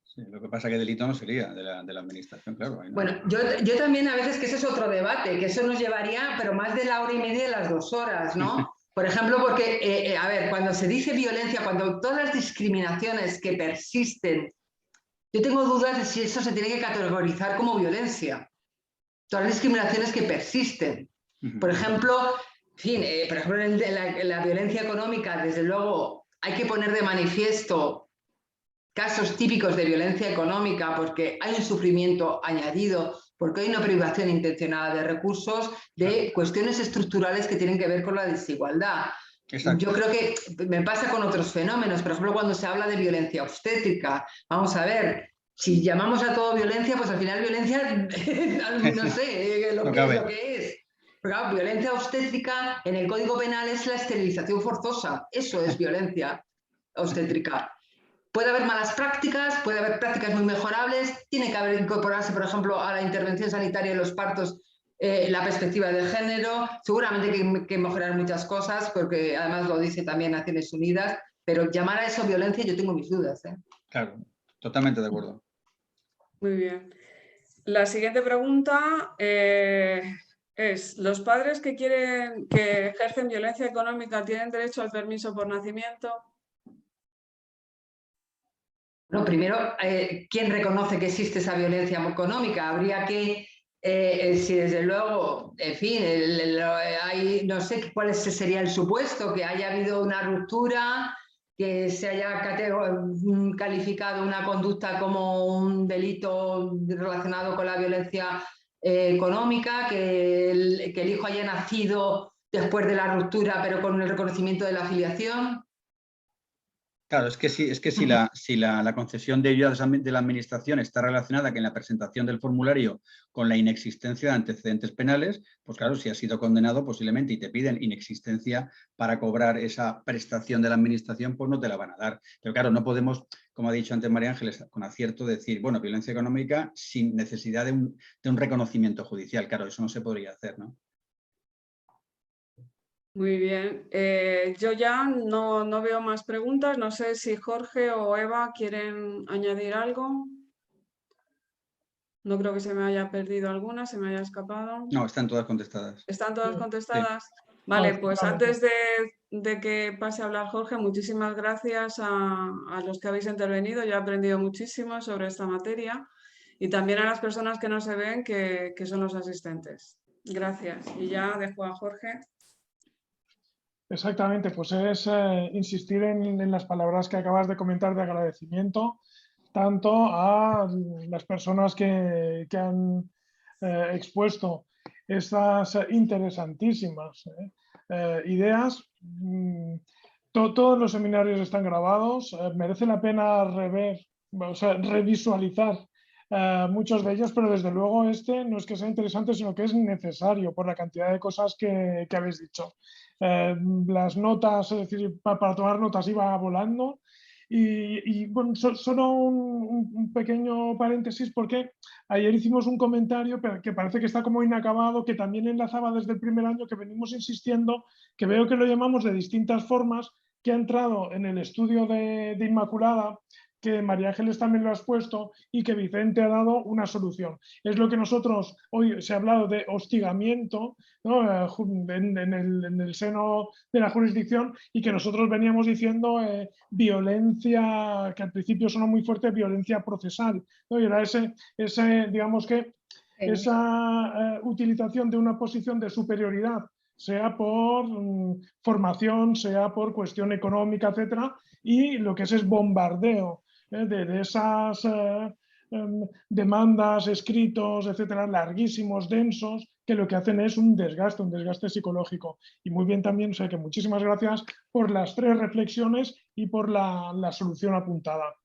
Sí, lo que pasa es que delito no sería de la administración, claro. No. Bueno, yo también a veces que ese es otro debate, que eso nos llevaría, pero más de la hora y media de las 2 horas, ¿no? Por ejemplo, porque, a ver, cuando se dice violencia, cuando todas las discriminaciones que persisten Yo tengo dudas de si eso se tiene que categorizar como violencia. Todas las discriminaciones que persisten. Por ejemplo, en fin, en la violencia económica, desde luego, hay que poner de manifiesto casos típicos de violencia económica porque hay un sufrimiento añadido, porque hay una privación intencionada de recursos, de cuestiones estructurales que tienen que ver con la desigualdad. Exacto. Yo creo que me pasa con otros fenómenos, por ejemplo, cuando se habla de violencia obstétrica. Vamos a ver, si llamamos a todo violencia, pues al final violencia, no sé lo que es lo que es. Pero claro, violencia obstétrica en el Código Penal es la esterilización forzosa. Eso es violencia obstétrica. Puede haber malas prácticas, puede haber prácticas muy mejorables, tiene que incorporarse, por ejemplo, a la intervención sanitaria en los partos la perspectiva de género, seguramente hay que mejorar muchas cosas, porque además lo dice también Naciones Unidas, pero llamar a eso violencia yo tengo mis dudas. Claro, totalmente de acuerdo. Muy bien. La siguiente pregunta es, ¿los padres que ejercen violencia económica tienen derecho al permiso por nacimiento? Bueno, primero, ¿quién reconoce que existe esa violencia económica? Habría que, si desde luego, en fin, no sé cuál sería el supuesto, que haya habido una ruptura, que se haya calificado una conducta como un delito relacionado con la violencia económica, que el hijo haya nacido después de la ruptura, pero con el reconocimiento de la filiación. Claro, es que si la concesión de ayudas de la Administración está relacionada con la presentación del formulario con la inexistencia de antecedentes penales, pues claro, si has sido condenado posiblemente y te piden inexistencia para cobrar esa prestación de la Administración, pues no te la van a dar. Pero claro, no podemos, como ha dicho antes María Ángeles, con acierto decir, bueno, violencia económica sin necesidad de un reconocimiento judicial. Claro, eso no se podría hacer, ¿no? Muy bien. Yo ya no veo más preguntas. No sé si Jorge o Eva quieren añadir algo. No creo que se me haya perdido alguna, se me haya escapado. No, están todas contestadas. ¿Están todas contestadas? Sí. Vale, pues antes de que pase a hablar Jorge, muchísimas gracias a los que habéis intervenido. Yo he aprendido muchísimo sobre esta materia y también a las personas que no se ven, que son los asistentes. Gracias. Y ya dejo a Jorge. Exactamente, pues es insistir en las palabras que acabas de comentar de agradecimiento, tanto a las personas que han expuesto estas interesantísimas ideas. Todos los seminarios están grabados, merece la pena revisualizar muchos de ellos, pero desde luego este no es que sea interesante, sino que es necesario por la cantidad de cosas que habéis dicho. Las notas, es decir, para tomar notas iba volando. Y bueno, solo un pequeño paréntesis, porque ayer hicimos un comentario que parece que está como inacabado, que también enlazaba desde el primer año, que venimos insistiendo, que veo que lo llamamos de distintas formas, que ha entrado en el estudio de Inmaculada, que María Ángeles también lo ha expuesto y que Vicente ha dado una solución. Es lo que nosotros, hoy se ha hablado de hostigamiento, ¿no? en el seno de la jurisdicción, y que nosotros veníamos diciendo violencia, que al principio sonó muy fuerte, violencia procesal, ¿no? Y era digamos que esa utilización de una posición de superioridad, sea por formación, sea por cuestión económica, etcétera, y lo que es bombardeo de esas demandas, escritos, etcétera, larguísimos, densos, que lo que hacen es un desgaste psicológico. Y muy bien también, o sea que muchísimas gracias por las 3 reflexiones y por la solución apuntada.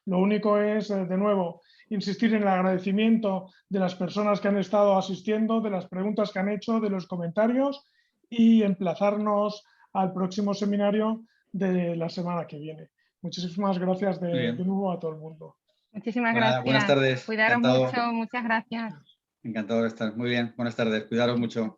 Lo único es, de nuevo, insistir en el agradecimiento de las personas que han estado asistiendo, de las preguntas que han hecho, de los comentarios, y emplazarnos al próximo seminario de la semana que viene. Muchísimas gracias de nuevo a todo el mundo. Muchísimas gracias. Buenas tardes. Cuidaros mucho, muchas gracias. Encantado de estar. Muy bien, buenas tardes. Cuidaros mucho.